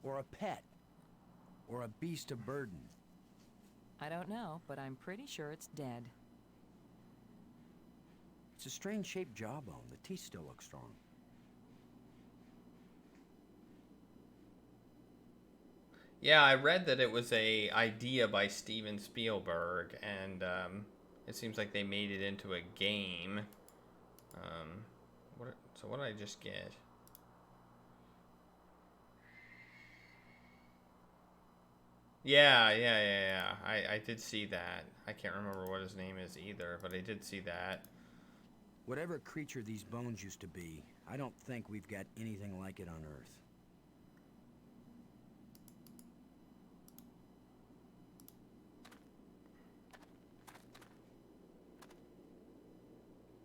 Or a pet? Or a beast of burden? I don't know, but I'm pretty sure it's dead. It's a strange-shaped jawbone. The teeth still look strong. yeah, I read that it was a idea by Steven Spielberg, and it seems like they made it into a game. So what did I just get? Yeah. I did see that. I can't remember what his name is either, but I did see that. Whatever creature these bones used to be, I don't think we've got anything like it on Earth.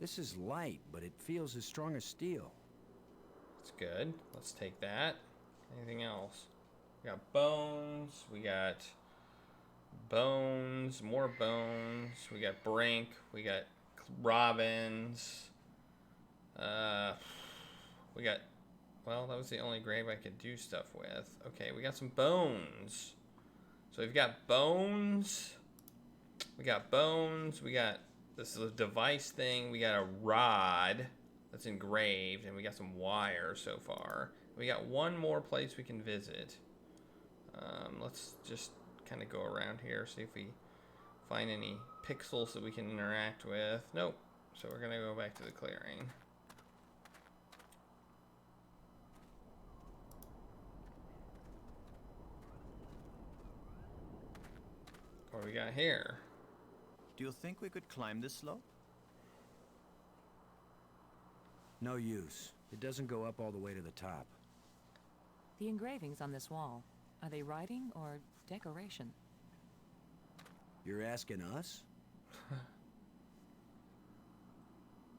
This is light, but it feels as strong as steel. It's good. Let's take that. Anything else? We got bones. We got bones. More bones. We got Brink. We got Robbins. We got... Well, that was the only grave I could do stuff with. Okay, we got some bones. So we've got bones. We got bones. We got this is a device thing. We got a rod that's engraved, and we got some wire so far. We got one more place we can visit. Let's just kind of go around here, see if we find any pixels that we can interact with. Nope. So we're gonna go back to the clearing. What do we got here? Do you think we could climb this slope? No use. It doesn't go up all the way to the top. The engravings on this wall, are they writing or decoration? You're asking us?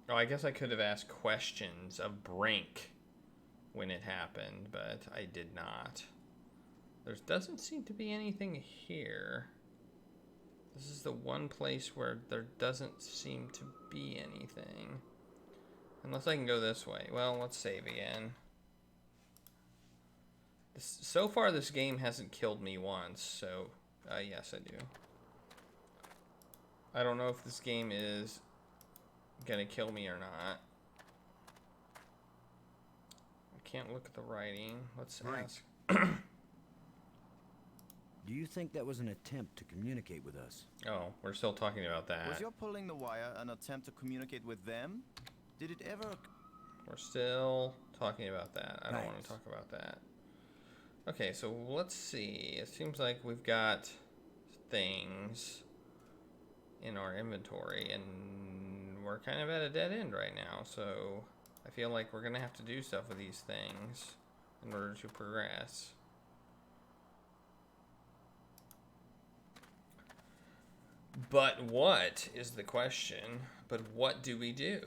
Oh, I guess I could have asked questions of Brink when it happened, but I did not. There doesn't seem to be anything here. This is the one place where there doesn't seem to be anything. Unless I can go this way. Well, let's save again. So far, this game hasn't killed me once, so yes, I do. I don't know if this game is gonna kill me or not. I can't look at the writing. Let's ask. Do you think that was an attempt to communicate with us? Oh, we're still talking about that. Was your pulling the wire an attempt to communicate with them? Did it ever... We're still talking about that. I don't want to talk about that. Okay, so let's see. It seems like we've got things in our inventory, and we're kind of at a dead end right now. So I feel like we're going to have to do stuff with these things in order to progress. But what is the question? But what do we do?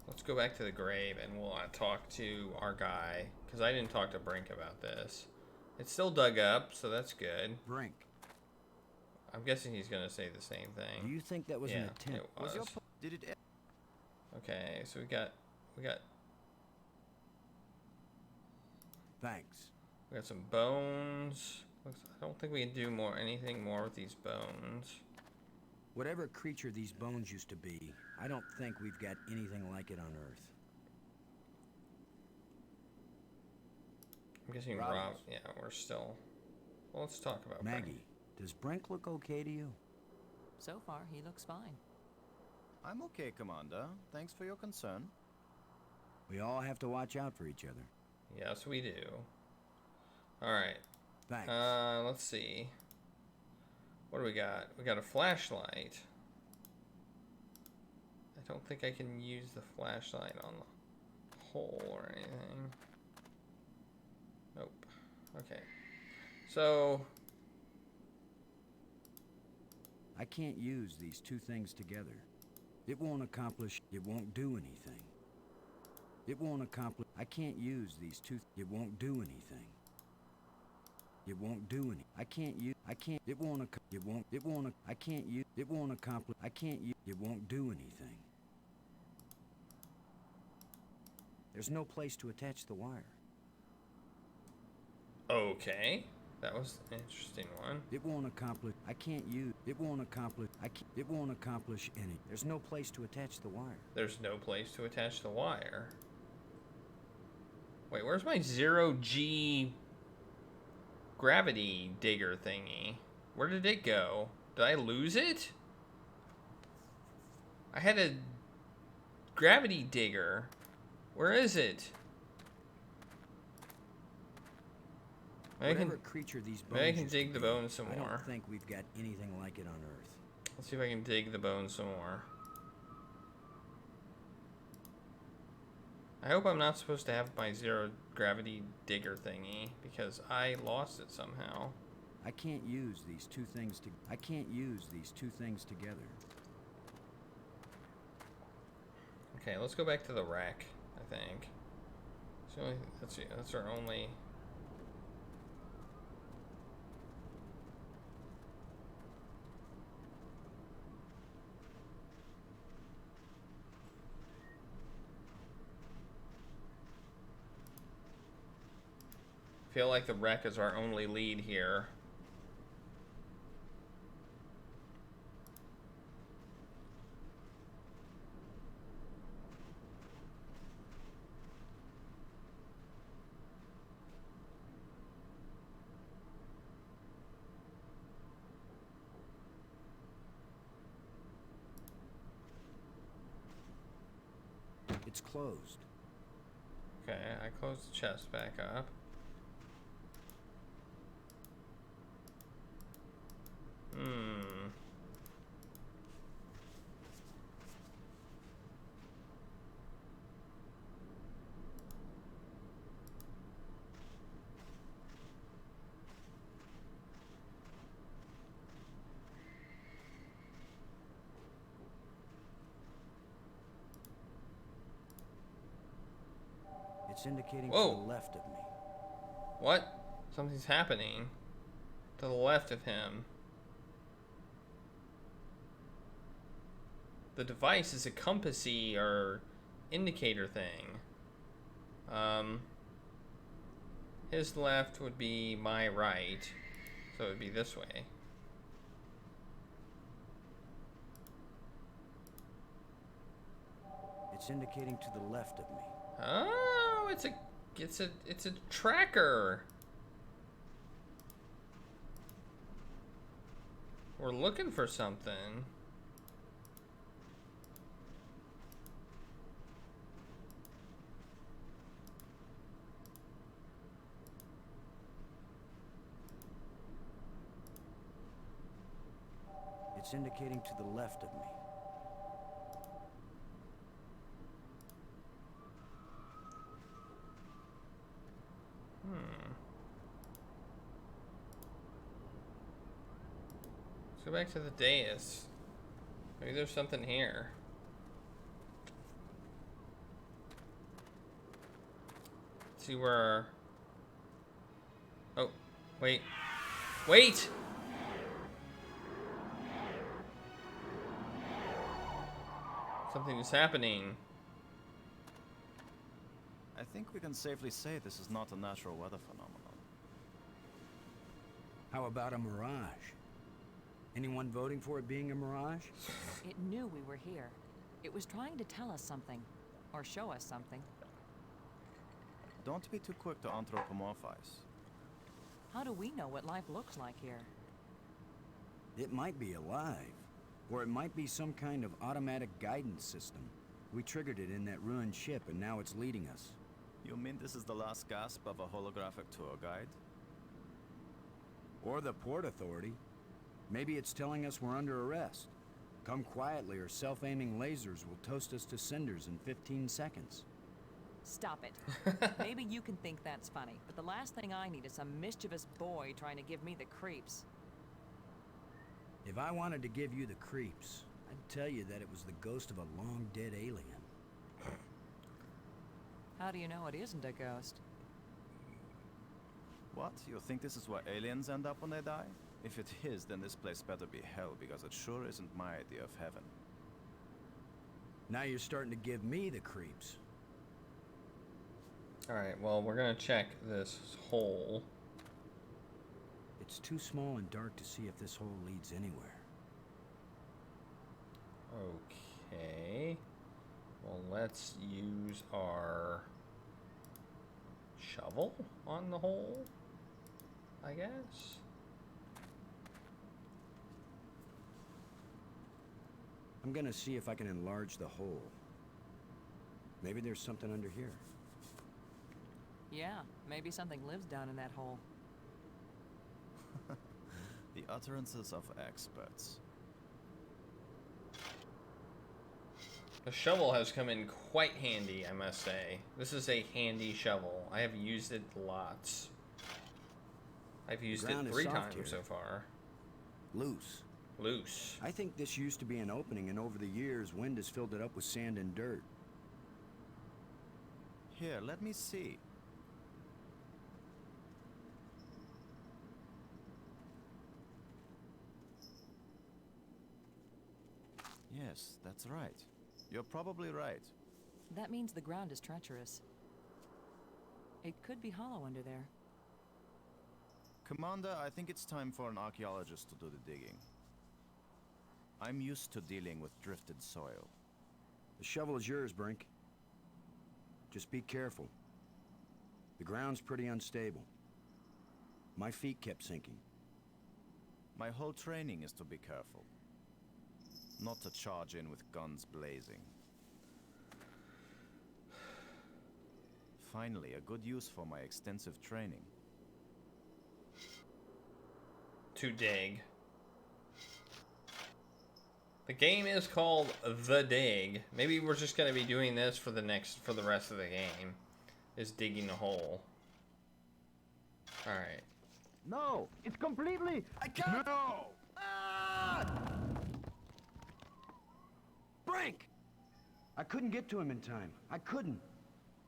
Let's go back to the grave and we'll talk to our guy, because I didn't talk to Brink about this. It's still dug up, so that's good. Brink. I'm guessing he's going to say the same thing. Do you think that was an attempt? It was. Did it... Okay, so we got... Thanks. We got some bones. I don't think we can do anything more with these bones. Whatever creature these bones used to be, I don't think we've got anything like it on Earth. I'm guessing Rob. Yeah, we're still. Well, let's talk about Maggie. Brink. Does Brink look okay to you? So far, he looks fine. I'm okay, Commander. Thanks for your concern. We all have to watch out for each other. Yes, we do. All right. Thanks. Let's see. What do we got? We got a flashlight. I don't think I can use the flashlight on the hole or anything. Nope. Okay. So... I can't use these two things together. It won't accomplish... It won't do anything. It won't accomplish... I can't use these two... It won't do anything. It won't do any... I can't use... I can't... It won't... It won't... It won't... I can't use... It won't accomplish... I can't use... It won't do anything. There's no place to attach the wire. Okay. That was an interesting one. It won't accomplish... I can't use... It won't accomplish... I can't... It won't accomplish any... There's no place to attach the wire. There's no place to attach the wire. Wait, where's my 0G gravity digger thingy? Where did it go? Did I lose it? I had a gravity digger. Where is it? Whatever creature these bones maybe I can used dig to the be, bones some I more. don't think we've got anything like it on Earth. Let's see if I can dig the bones some more. I hope I'm not supposed to have my zero gravity digger thingy, because I lost it somehow. I can't use these two things to... I can't use these two things together. Okay, let's go back to the rack, I think. So that's our only... Feel like the wreck is our only lead here. It's closed. Okay, I close the chest back up. It's indicating Whoa. to the left of me. What? Something's happening to the left of him. The device is a compassy or indicator thing. His left would be my right, so it would be this way. It's indicating to the left of me. Oh, it's a tracker. We're looking for something. It's indicating to the left of me. Let's go back to the dais. Maybe there's something here. Let's see where... Oh, wait. Wait! Something is happening. I think we can safely say this is not a natural weather phenomenon. How about a mirage? Anyone voting for it being a mirage? It knew we were here. It was trying to tell us something. Or show us something. Don't be too quick to anthropomorphize. How do we know what life looks like here? It might be alive. Or it might be some kind of automatic guidance system. We triggered it in that ruined ship and now it's leading us. You mean this is the last gasp of a holographic tour guide? Or the Port Authority. Maybe it's telling us we're under arrest. Come quietly or self-aiming lasers will toast us to cinders in 15 seconds. Stop it. Maybe you can think that's funny, but the last thing I need is some mischievous boy trying to give me the creeps. If I wanted to give you the creeps, I'd tell you that it was the ghost of a long-dead alien. How do you know it isn't a ghost? What? You think this is where aliens end up when they die? If it is, then this place better be hell, because it sure isn't my idea of heaven. Now you're starting to give me the creeps. Alright, well, we're gonna check this hole. It's too small and dark to see if this hole leads anywhere. Okay. Well, let's use our shovel on the hole, I guess. I'm gonna see if I can enlarge the hole. Maybe there's something under here. Yeah, maybe something lives down in that hole. The utterances of experts. The shovel has come in quite handy, I must say. This is a handy shovel. I have used it lots. I've used it 3 times so far. Loose. Loose. I think this used to be an opening, and over the years, wind has filled it up with sand and dirt. Here, let me see. Yes, that's right. You're probably right. That means the ground is treacherous. It could be hollow under there. Commander, I think it's time for an archaeologist to do the digging. I'm used to dealing with drifted soil. The shovel is yours, Brink. Just be careful. The ground's pretty unstable. My feet kept sinking. My whole training is to be careful. Not to charge in with guns blazing. finally a good use for my extensive training. To dig. The game is called The Dig. Maybe we're just gonna be doing this for the rest of the game. Is digging a hole. Alright. No, it's completely. I can't. No. Ah! Brink! I couldn't get to him in time. I couldn't.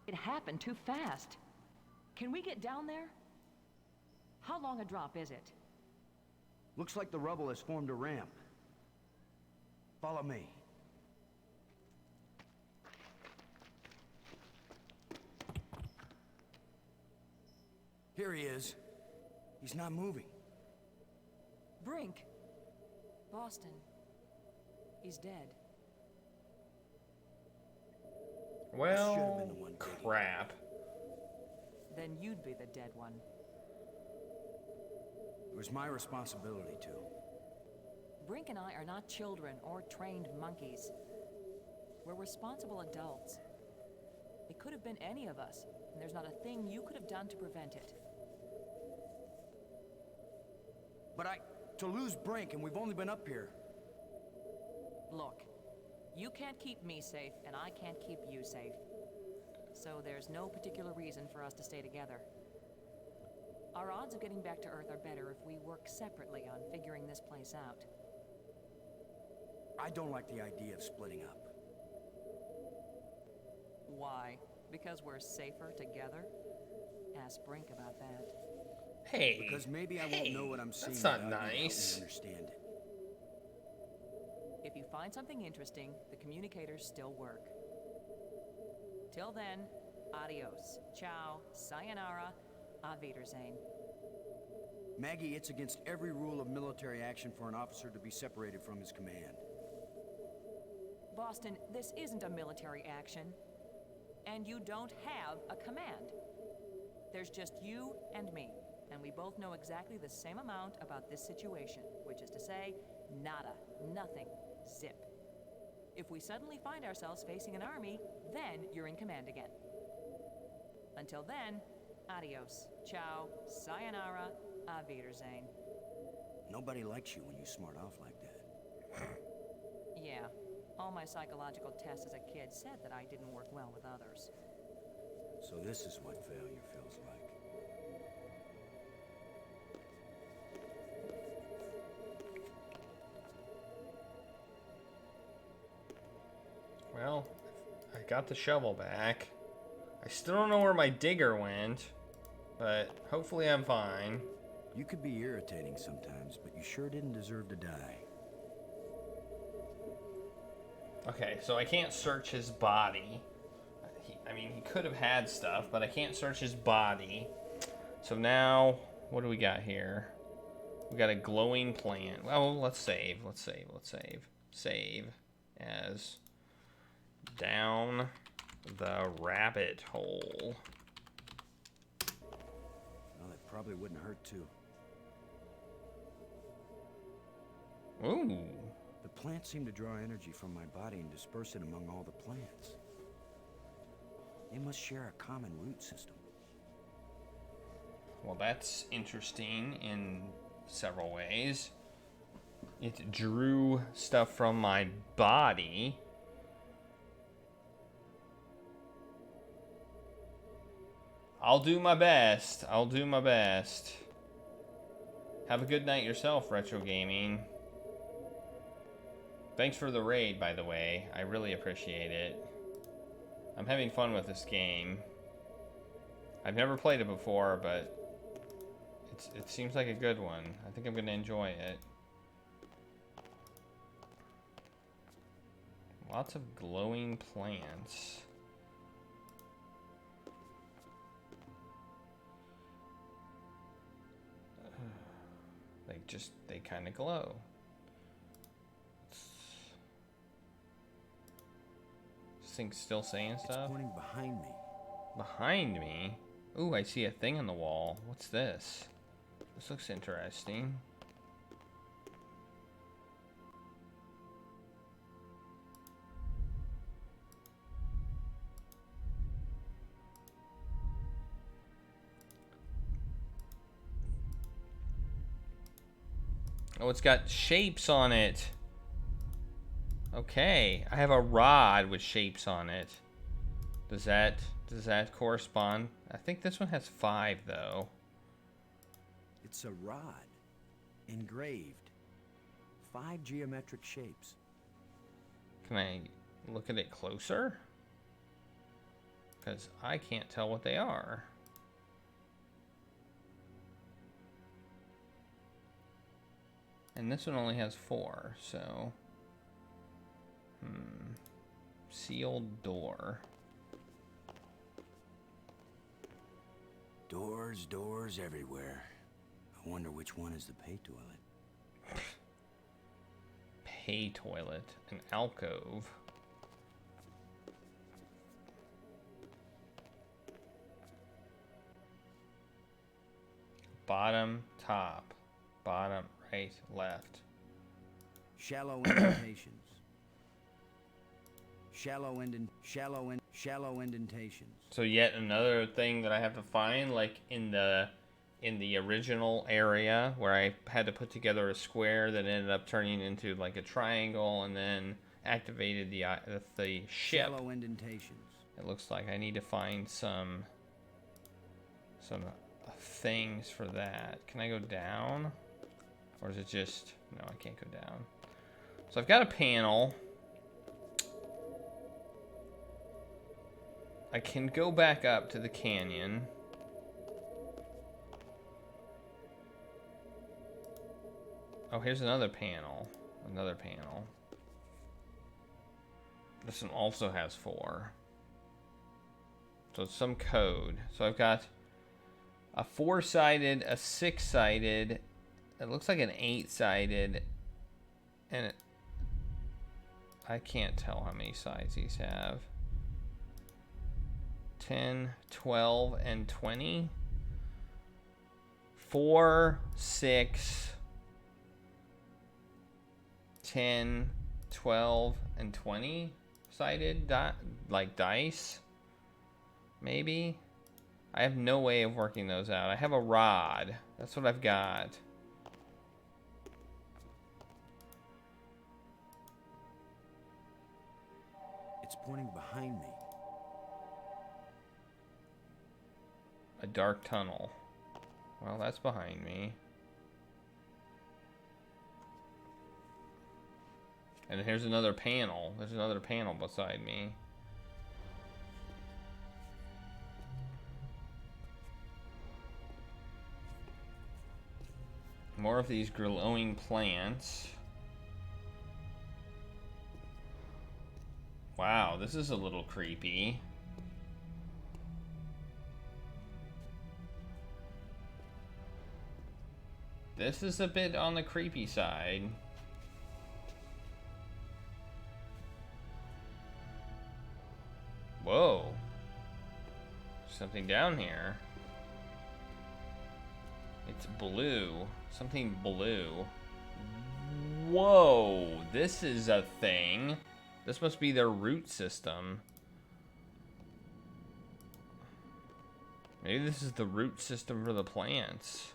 It happened too fast. Can we get down there? How long a drop is it? Looks like the rubble has formed a ramp. Follow me. Here he is. He's not moving. Brink. Boston. He's dead. Well, crap. Then you'd be the dead one. It was my responsibility to. Brink and I are not children or trained monkeys. We're responsible adults. It could have been any of us, and there's not a thing you could have done to prevent it. But to lose Brink, and we've only been up here. Look, you can't keep me safe, and I can't keep you safe. So there's no particular reason for us to stay together. Our odds of getting back to Earth are better if we work separately on figuring this place out. I don't like the idea of splitting up. Why? Because we're safer together? Ask Brink about that. Hey. Because maybe I won't know what I'm seeing. That's not without you nice. helping me understand it. If you find something interesting, the communicators still work. Till then, adios, ciao, sayonara, auf Wiedersehen. Maggie, it's against every rule of military action for an officer to be separated from his command. Boston, this isn't a military action. And you don't have a command. There's just you and me. And we both know exactly the same amount about this situation, which is to say, nada, nothing, zip. If we suddenly find ourselves facing an army, then you're in command again. Until then, adios, ciao, sayonara, auf Wiedersehen. Nobody likes you when you smart off like that. Yeah, all my psychological tests as a kid said that I didn't work well with others. So this is what failure feels like. Well, I got the shovel back. I still don't know where my digger went, but hopefully I'm fine. You could be irritating sometimes, but you sure didn't deserve to die. Okay, so I can't search his body. I mean, he could have had stuff, but I can't search his body. So now, what do we got here? We got a glowing plant. Well, let's save. Let's save. Let's save. Save as down the rabbit hole. Well, it probably wouldn't hurt to. Ooh. The plants seem to draw energy from my body and disperse it among all the plants. They must share a common root system. Well, that's interesting in several ways. It drew stuff from my body. I'll do my best. I'll do my best. Have a good night yourself, Retro Gaming. Thanks for the raid, by the way. I really appreciate it. I'm having fun with this game. I've never played it before, but it seems like a good one. I think I'm going to enjoy it. Lots of glowing plants. They kind of glow. This thing's still saying stuff? It's pointing behind me. Behind me? Ooh, I see a thing on the wall. What's this? This looks interesting. Oh, it's got shapes on it. Okay, I have a rod with shapes on it. Does that correspond? I think this one has 5 though. It's a rod, engraved. 5 geometric shapes. Can I look at it closer? Because I can't tell what they are. And this one only has 4, so... Sealed door. Doors everywhere. I wonder which one is the pay toilet. Pay toilet. An alcove. Bottom, top. Bottom, right, left. Shallow indentations. Shallow indentations. So yet another thing that I have to find, like in the original area where I had to put together a square that ended up turning into like a triangle and then activated the ship. Shallow indentations. It looks like I need to find some things for that. Can I go down? Or is it just... No, I can't go down. So I've got a panel. I can go back up to the canyon. Oh, here's another panel. Another panel. This one also has 4. So it's some code. So I've got a 4-sided, a 6-sided, it looks like an 8-sided, and I can't tell how many sides these have. 10, 12, and 20. 4, 6, 10, 12, and 20 sided like dice. Maybe. I have no way of working those out. I have a rod. That's what I've got. It's pointing behind me. A dark tunnel. Well, that's behind me. And here's another panel. There's another panel beside me. More of these glowing plants. Wow, this is a little creepy. This is a bit on the creepy side. Whoa. Something down here. It's blue. Something blue. Whoa. This is a thing. This must be their root system. Maybe this is the root system for the plants.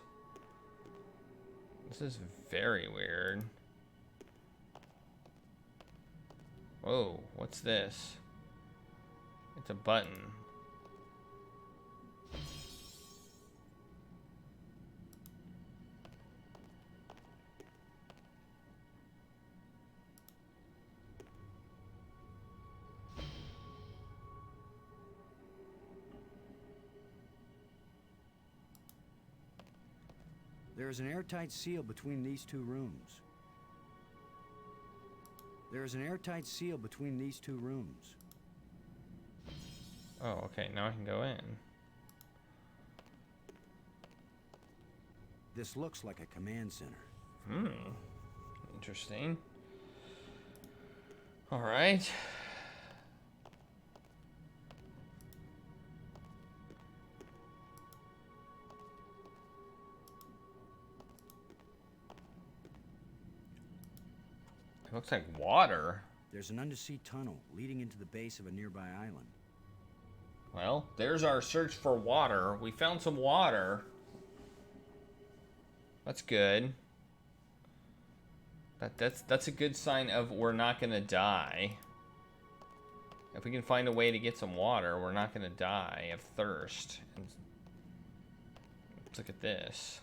This is very weird. Whoa, what's this? It's a button. There is an airtight seal between these 2 rooms. There is an airtight seal between these 2 rooms. Oh, okay, now I can go in. This looks like a command center. Interesting. All right. It looks like water. There's an undersea tunnel leading into the base of a nearby island. Well, there's our search for water. We found some water. That's good. That's a good sign of we're not gonna die. If we can find a way to get some water, we're not gonna die of thirst. And let's look at this.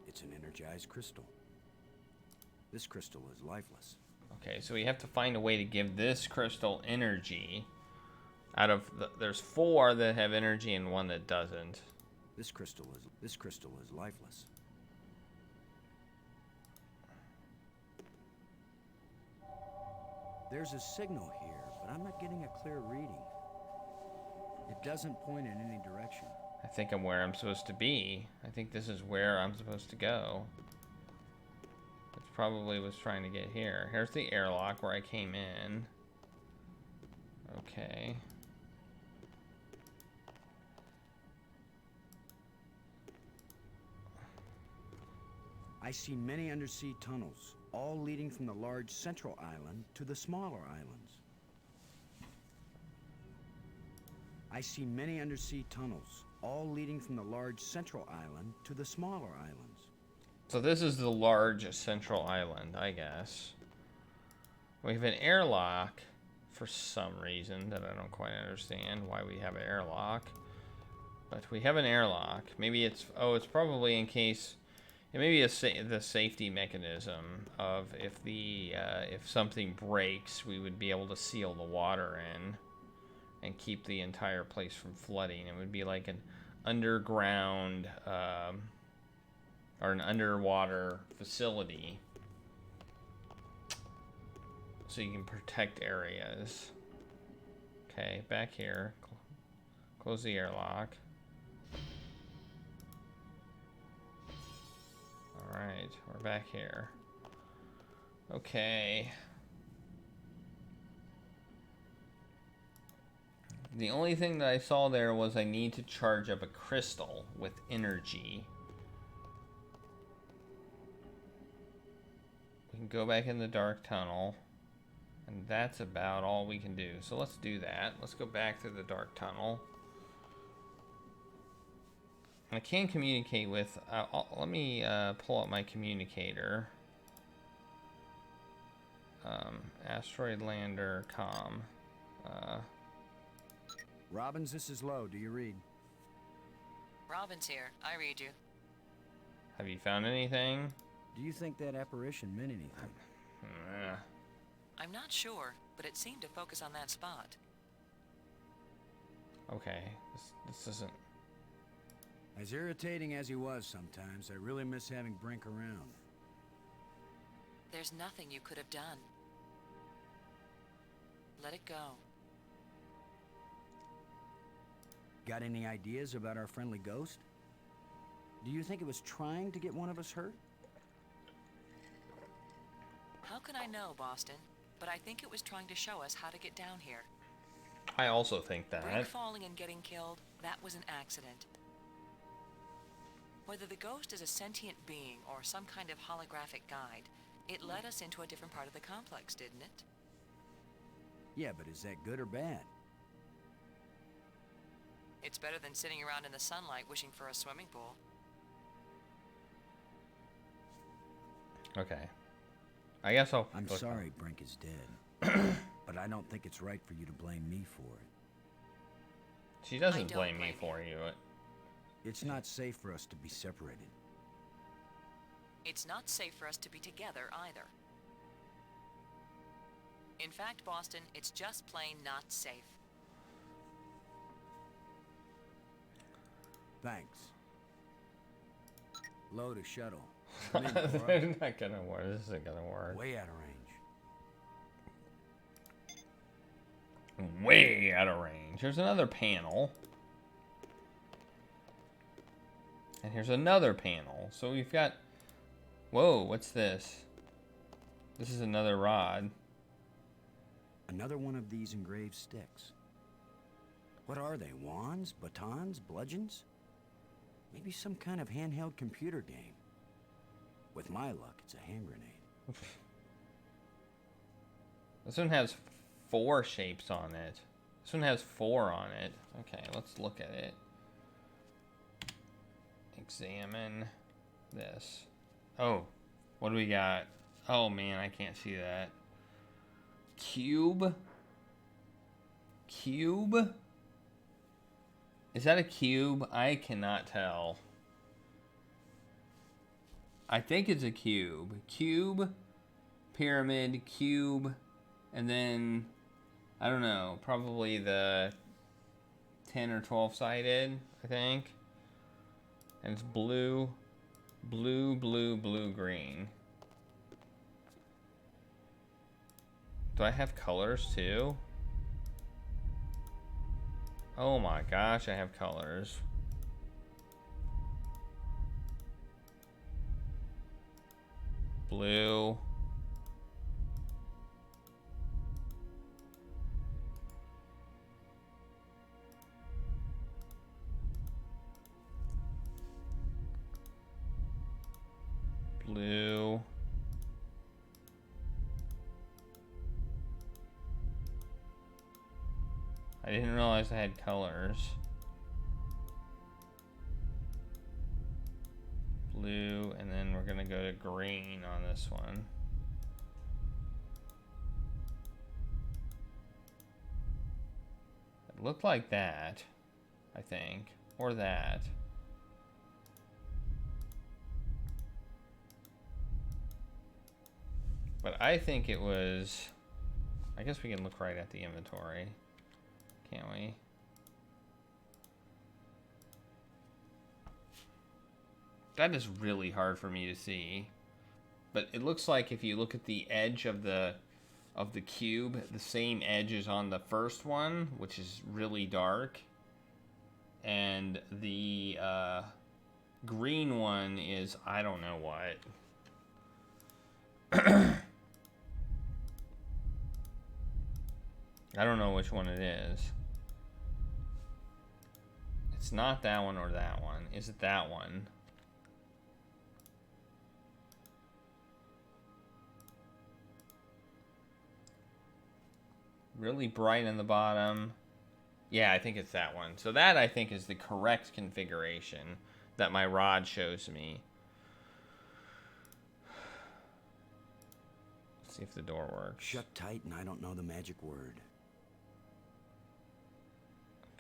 It's an energized crystal. This crystal is lifeless. Okay, so we have to find a way to give this crystal energy. Out of there's 4 that have energy and 1 that doesn't. This crystal is lifeless. There's a signal here, but I'm not getting a clear reading. It doesn't point in any direction. I think I'm where I'm supposed to be. I think this is where I'm supposed to go. It's probably was trying to get here. Here's the airlock where I came in. Okay. I see many undersea tunnels, all leading from the large central island to the smaller islands. I see many undersea tunnels, all leading from the large central island to the smaller islands. So this is the large central island, I guess. We have an airlock for some reason that I don't quite understand why we have an airlock. But we have an airlock. Maybe it's, oh, it's probably in case, it may be the safety mechanism of if something breaks, we would be able to seal the water in and keep the entire place from flooding. It would be like an underground or an underwater facility, so you can protect areas. Okay, back here. Close the airlock. Alright, we're back here. Okay. The only thing that I saw there was I need to charge up a crystal with energy. We can go back in the dark tunnel. And that's about all we can do. So let's do that. Let's go back through the dark tunnel. I can communicate with, let me pull up my communicator. Asteroid lander comm. Robbins, this is Lowe. Do you read? Robin's here. I read you. Have you found anything? Do you think that apparition meant anything? I'm not sure, but it seemed to focus on that spot. Okay, this isn't... As irritating as he was sometimes, I really miss having Brink around. There's nothing you could have done. Let it go. Got any ideas about our friendly ghost? Do you think it was trying to get one of us hurt? How can I know, Boston? But I think it was trying to show us how to get down here. I also think that. Brink falling and getting killed, that was an accident. Whether the ghost is a sentient being or some kind of holographic guide, it led us into a different part of the complex, didn't it? Yeah, but is that good or bad? It's better than sitting around in the sunlight wishing for a swimming pool. Okay. I guess I'll... I'm sorry Brink is dead. But I don't think it's right for you to blame me for it. She doesn't blame me for you. It's not safe for us to be separated. It's not safe for us to be together either. In fact, Boston, it's just plain not safe. Thanks. Load a shuttle. They're not gonna work. This isn't gonna work. Way out of range. Way out of range. Here's another panel. And here's another panel. So we've got... Whoa, what's this? This is another rod. Another one of these engraved sticks. What are they? Wands? Batons? Bludgeons? Maybe some kind of handheld computer game. With my luck, it's a hand grenade. This one has 4 shapes on it. This one has 4 on it. Okay, let's look at it. examine this. Oh, what do we got? Oh man, I can't see that. Cube? Cube? Is that a cube? I cannot tell. I think it's a cube. Cube, pyramid, cube, and then, I don't know, probably the 10 or 12 sided, I think. And it's blue, blue, blue, blue, green. Do I have colors too? Oh my gosh, I have colors. Blue. Blue. I didn't realize I had colors. Blue, and then we're gonna go to green on this one. It looked like that, I think, or that. But I think it was, I guess we can look right at the inventory, can't we? That is really hard for me to see. But it looks like if you look at the edge of the cube, the same edge is on the first one, which is really dark. And the green one is, I don't know what. I don't know which one it is. It's not that one or that one. Is it that one? Really bright in the bottom. Yeah, I think it's that one. So that, I think, is the correct configuration that my rod shows me. Let's see if the door works. Shut tight and I don't know the magic word.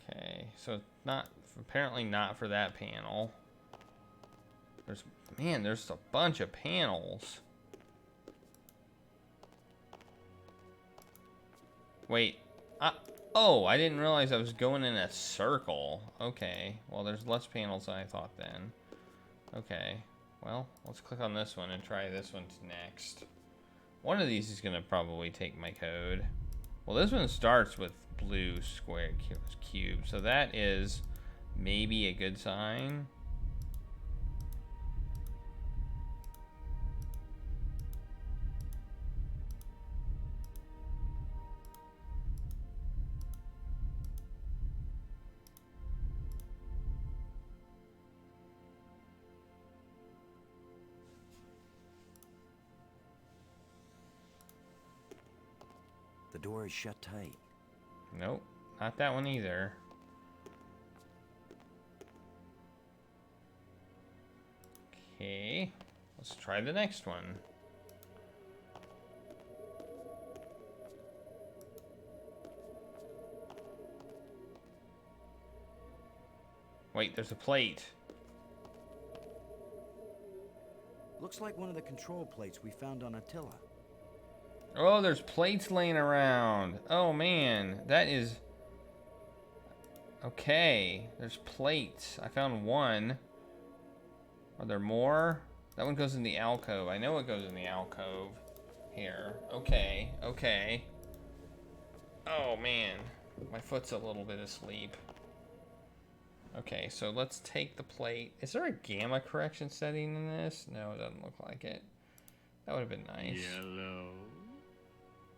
Okay, so not, apparently not for that panel. There's a bunch of panels. Wait, oh, I didn't realize I was going in a circle. Okay, well, there's less panels than I thought then. Okay, well, let's click on this one and try this one next. One of these is gonna probably take my code. Well, this one starts with blue square cube, so that is maybe a good sign. The door is shut tight. Nope, not that one either. Okay, let's try the next one. Wait, there's a plate. Looks like one of the control plates we found on Attila. Oh, there's plates laying around. Oh man, that is... Okay, there's plates. I found one. Are there more? That one goes in the alcove. I know it goes in the alcove here. Okay, okay. Oh man, my foot's a little bit asleep. Okay, so let's take the plate. Is there a gamma correction setting in this? No, it doesn't look like it. That would have been nice. Yellow.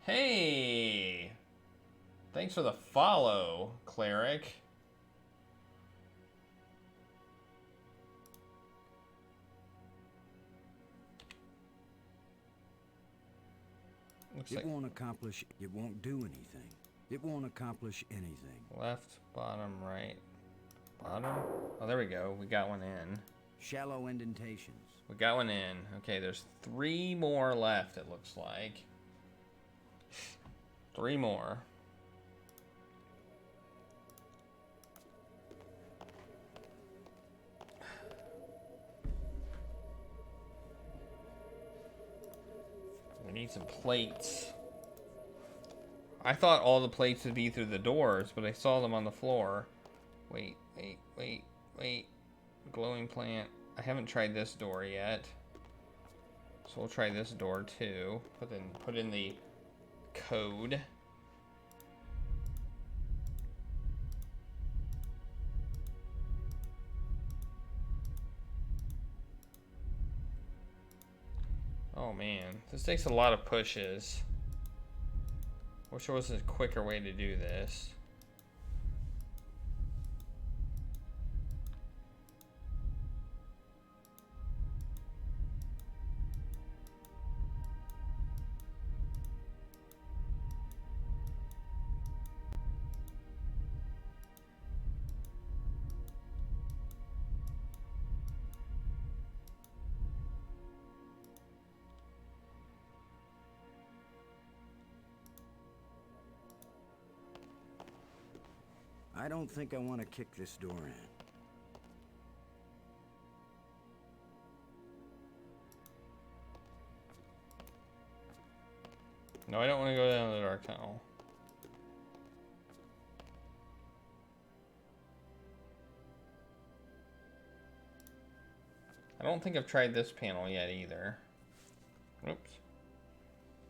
Hey! Thanks for the follow, Cleric. Looks It like won't accomplish, it won't do anything. It won't accomplish anything. left, bottom, right. Bottom? Oh, there we go. We got one in. Shallow indentations. We got one in. Okay, there's 3 more left, it looks like. 3 more. We need some plates. I thought all the plates would be through the doors, but I saw them on the floor. Wait. Glowing plant. I haven't tried this door yet. So we'll try this door too. Put in the code. Oh man, this takes a lot of pushes. Wish there was a quicker way to do this. I don't think I want to kick this door in. No, I don't want to go down the dark tunnel. I don't think I've tried this panel yet either. Oops.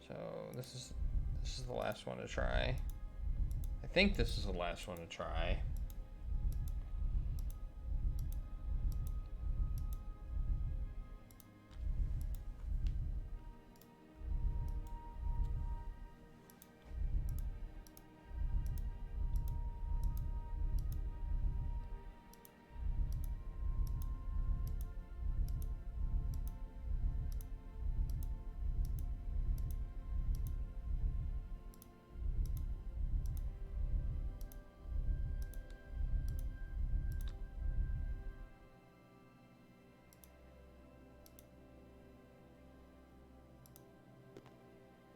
So this is the last one to try. I think this is the last one to try.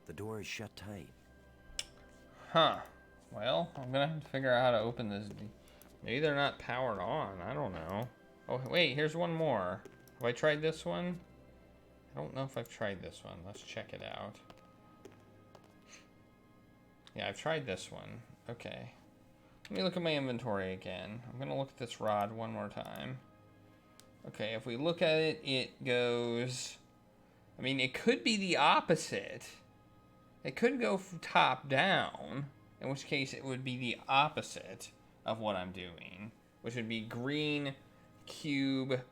The door is shut tight. Huh. Well, I'm gonna have to figure out how to open this. Maybe they're not powered on. I don't know. Oh, wait, here's one more. Have I tried this one? I don't know if I've tried this one. Let's check it out. Yeah, I've tried this one. Okay. Let me look at my inventory again. I'm gonna look at this rod one more time. Okay, if we look at it, it goes... I mean, it could be the opposite. It could go from top down, in which case it would be the opposite of what I'm doing, which would be green, cube,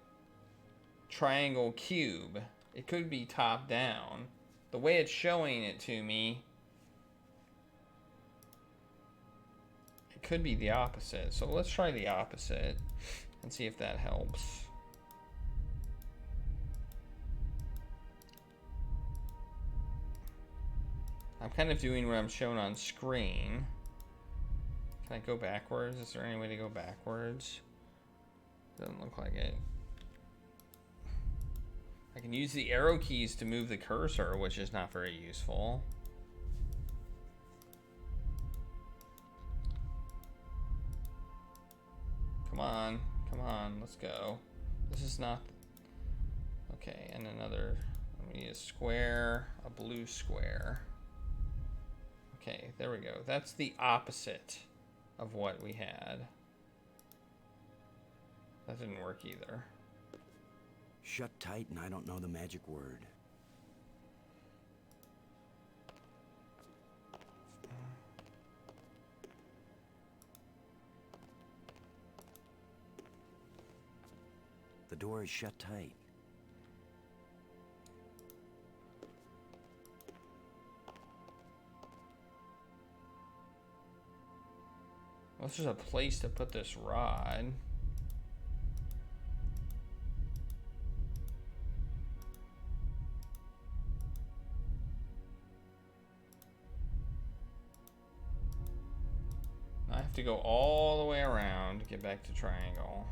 triangle, cube. It could be top down. The way it's showing it to me, it could be the opposite. So let's try the opposite and see if that helps. I'm kind of doing what I'm shown on screen. Can I go backwards? Is there any way to go backwards? Doesn't look like it. I can use the arrow keys to move the cursor, which is not very useful. Come on, let's go. This is not... Okay, and another... We need a square, a blue square. Okay, there we go. That's the opposite of what we had. That didn't work either. Shut tight and I don't know the magic word. The door is shut tight. Well, this is a place to put this rod. I have to go all the way around to get back to triangle.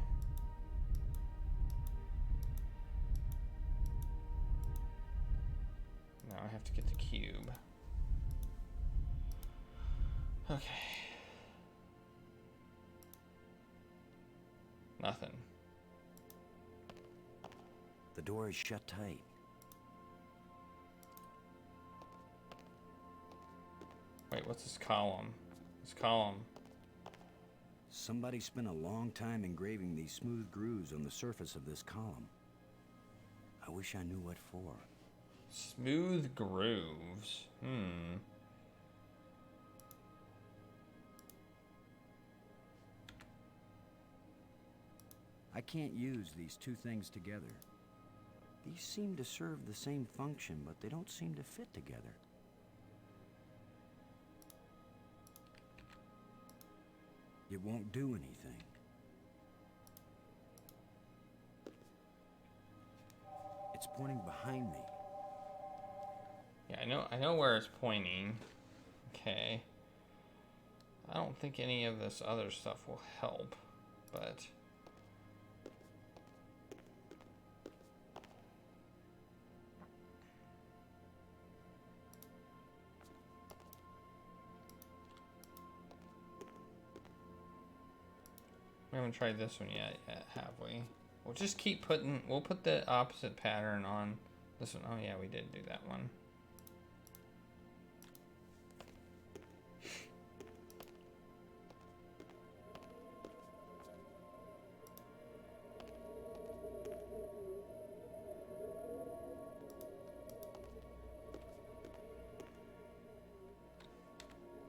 have to get the cube. Okay. Nothing. The door is shut tight. Wait, what's this column? This column. Somebody spent a long time engraving these smooth grooves on the surface of this column. I wish I knew what for. Smooth grooves. I can't use these two things together. These seem to serve the same function, but they don't seem to fit together. It won't do anything. It's pointing behind me. Yeah, I know where it's pointing. Okay. I don't think any of this other stuff will help, but we haven't tried this one yet, have we? We'll just keep putting, we'll put the opposite pattern on this one. Oh yeah, we did do that one.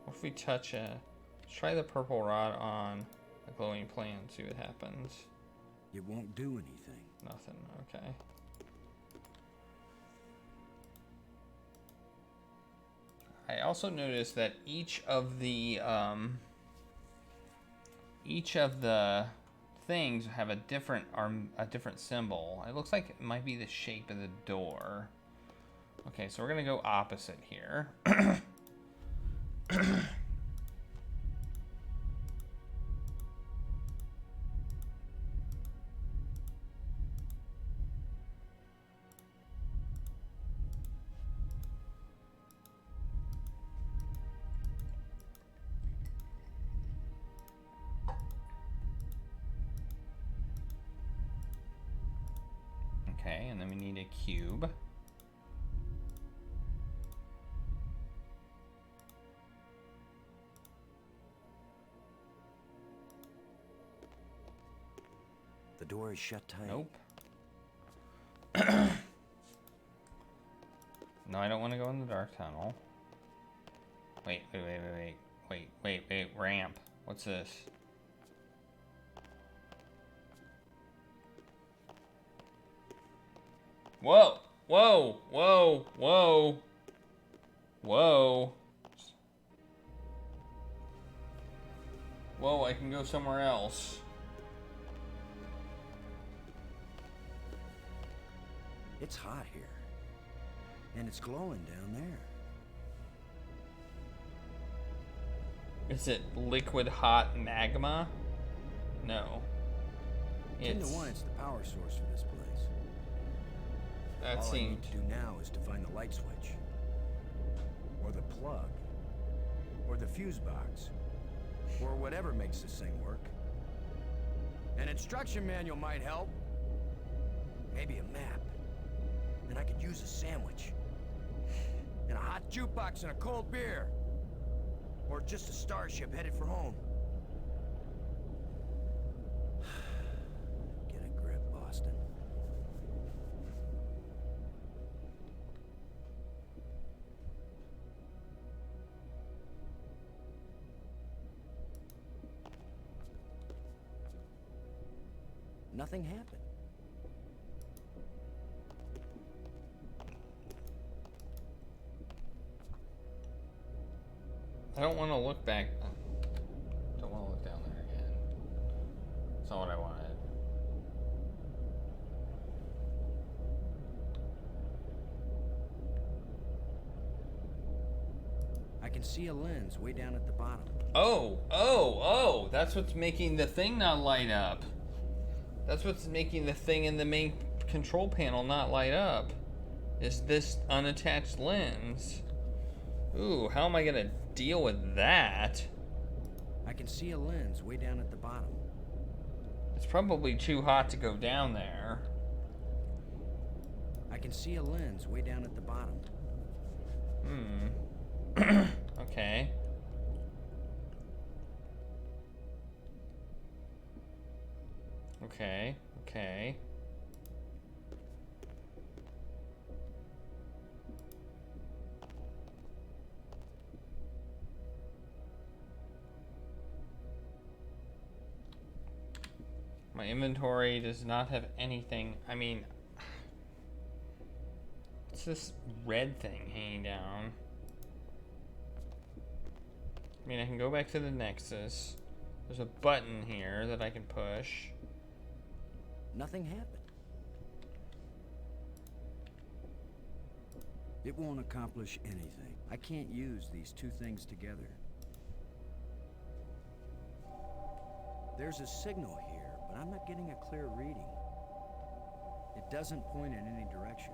What if we touch let's try the purple rod on a glowing plant, see what happens. It won't do anything. Nothing, okay. I also noticed that each of the things have a different symbol. It looks like it might be the shape of the door. Okay, so we're gonna go opposite here. Okay, and then we need a cube. The door is shut tight. Nope. No, I don't want to go in the dark tunnel. Wait, ramp. What's this? Whoa, whoa, whoa, whoa, whoa. Whoa, I can go somewhere else. It's hot here. And it's glowing down there. Is it liquid hot magma? No. 10 to 1, it's the power source for this place. That All seemed... I need to do now is to find the light switch. Or the plug. Or the fuse box. Or whatever makes this thing work. An instruction manual might help. Maybe a map. Then I could use a sandwich. And a hot jukebox and a cold beer. Or just a starship headed for home. Get a grip, Boston. Nothing happened. I don't want to look back. Don't want to look down there again. It's not what I wanted. I can see a lens way down at the bottom. Oh, that's what's making the thing not light up. That's what's making the thing in the main control panel not light up. is this unattached lens. Ooh, how am I gonna deal with that? I can see a lens way down at the bottom. It's probably too hot to go down there. I can see a lens way down at the bottom. Okay. Okay. My inventory does not have anything. I mean, what's this red thing hanging down? I mean, I can go back to the Nexus. There's a button here that I can push. Nothing happened. It won't accomplish anything. I can't use these two things together. There's a signal here, but I'm not getting a clear reading. It doesn't point in any direction.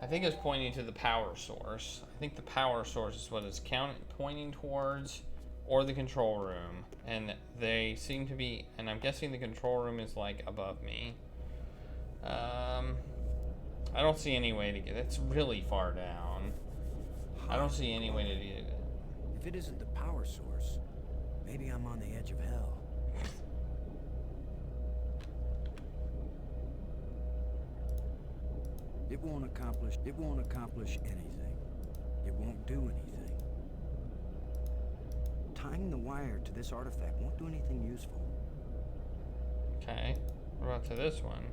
I think it's pointing to the power source. I think the power source is what it's pointing towards, or the control room. And they seem to be, and I'm guessing the control room is like above me. I don't see any way to get, it's really far down. I don't see any way to do it. If it isn't the power source, maybe I'm on the edge of hell. It won't accomplish anything. It won't do anything. Tying the wire to this artifact won't do anything useful. Okay. What about to this one?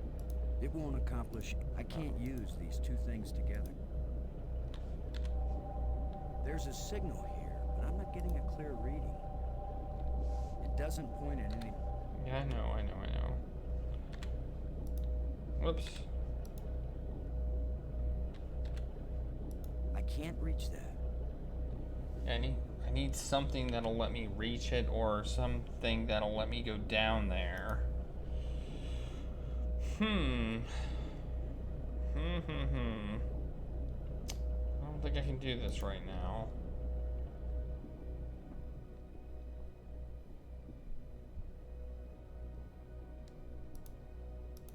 It won't accomplish. I can't use these two things together. There's a signal here, but I'm not getting a clear reading. It doesn't point in any. Yeah, I know. Whoops. I can't reach that. Yeah, I need something that'll let me reach it, or something that'll let me go down there. I don't think I can do this right now.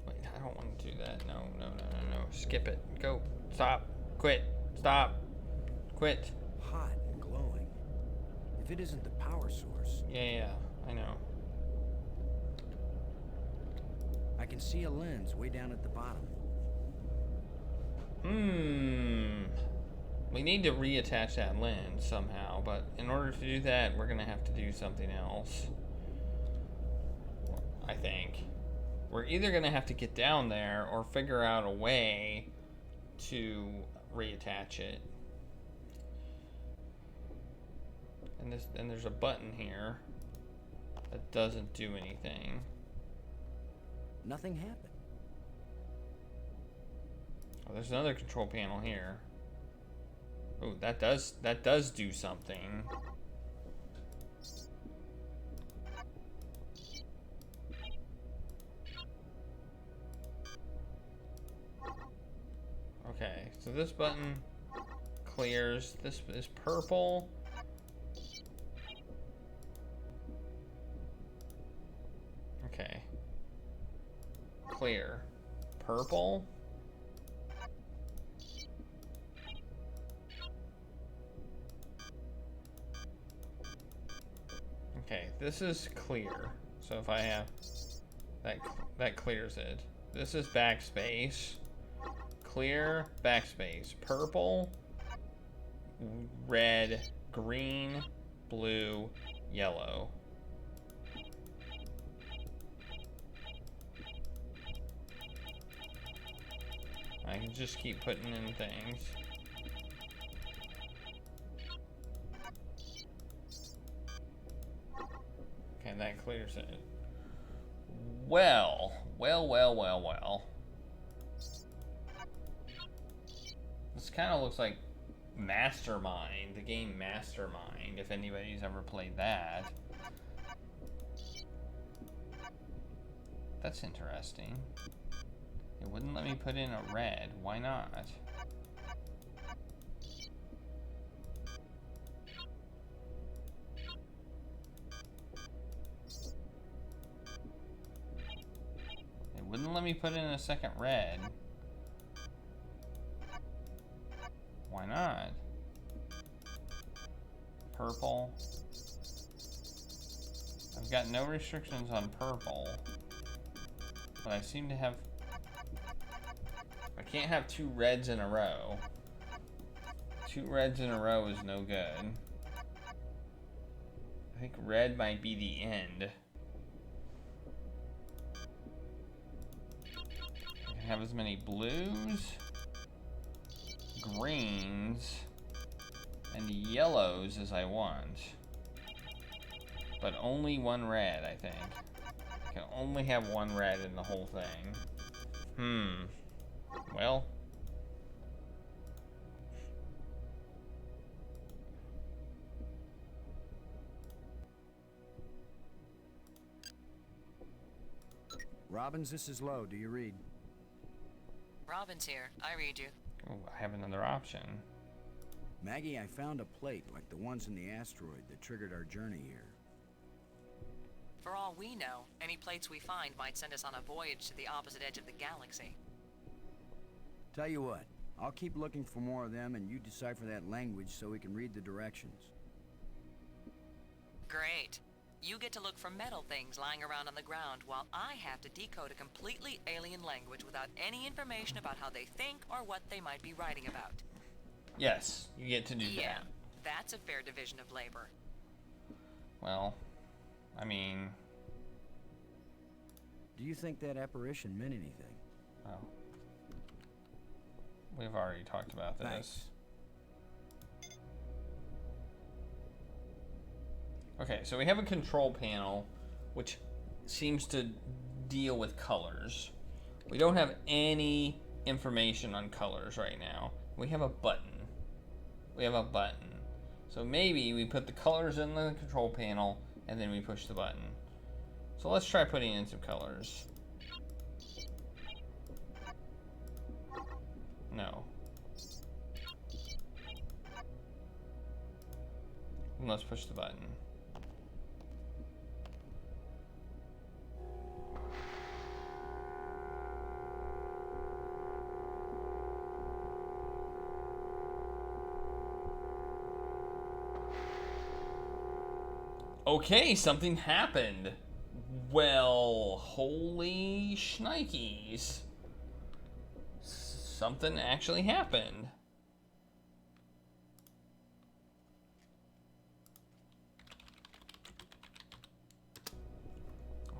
Wait, I don't want to do that. No. Skip it. Go. Stop. Quit. Stop. Quit. Hot and glowing. If it isn't the power source. Yeah, I know. I can see a lens way down at the bottom. We need to reattach that lens somehow, but in order to do that, we're gonna have to do something else. I think. We're either gonna have to get down there or figure out a way to reattach it. And there's a button here that doesn't do anything. Nothing happened. Oh, there's another control panel here. Oh, that does do something. Okay, so this button clears. This is purple. Okay. Clear. Purple. Okay, this is clear. So if I have that clears it. This is backspace. Clear, backspace. Purple, red, green, blue, yellow. I can just keep putting in things. Okay, that clears it. Well. This kind of looks like Mastermind, the game Mastermind, if anybody's ever played that. That's interesting. It wouldn't let me put in a red. Why not? wouldn't let me put in a second red. Why not? Purple. I've got no restrictions on purple. But I seem to have... I can't have 2 reds in a row. 2 reds in a row is no good. I think red might be the end. I can have as many blues, greens, and yellows as I want. But only 1 red, I think. I can only have 1 red in the whole thing. Well. Robbins, this is Lowe. Do you read? Robin's here. I read you. Oh, I have another option. Maggie, I found a plate like the ones in the asteroid that triggered our journey here. For all we know, any plates we find might send us on a voyage to the opposite edge of the galaxy. Tell you what, I'll keep looking for more of them and you decipher that language so we can read the directions. Great. You get to look for metal things lying around on the ground while I have to decode a completely alien language without any information about how they think or what they might be writing about. Yes, you get to do Yeah, that. that's a fair division of labor. Well, I mean... Do you think that apparition meant anything? Oh. We've already talked about this. Thanks. Okay, so we have a control panel which seems to deal with colors. We don't have any information on colors right now. We have a button. So maybe we put the colors in the control panel and then we push the button. So let's try putting in some colors. No. And let's push the button. Okay, something happened. Well, holy shnikes. Something actually happened.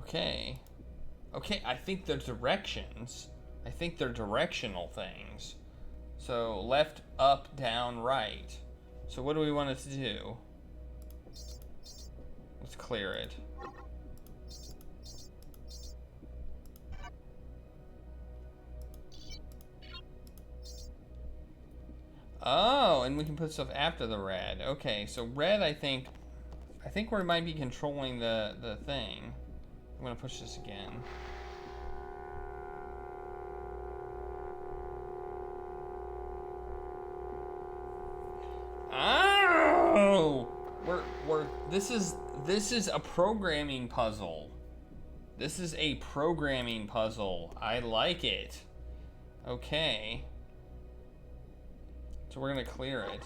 Okay. Okay, I think they're directions. I think they're directional things. So, left, up, down, right. So what do we want it to do? Let's clear it. Oh, and we can put stuff after the red. Okay, so red, I think we might be controlling the thing. I'm gonna push this again. Oh! This is a programming puzzle. This is a programming puzzle. I like it. Okay. So we're gonna clear it.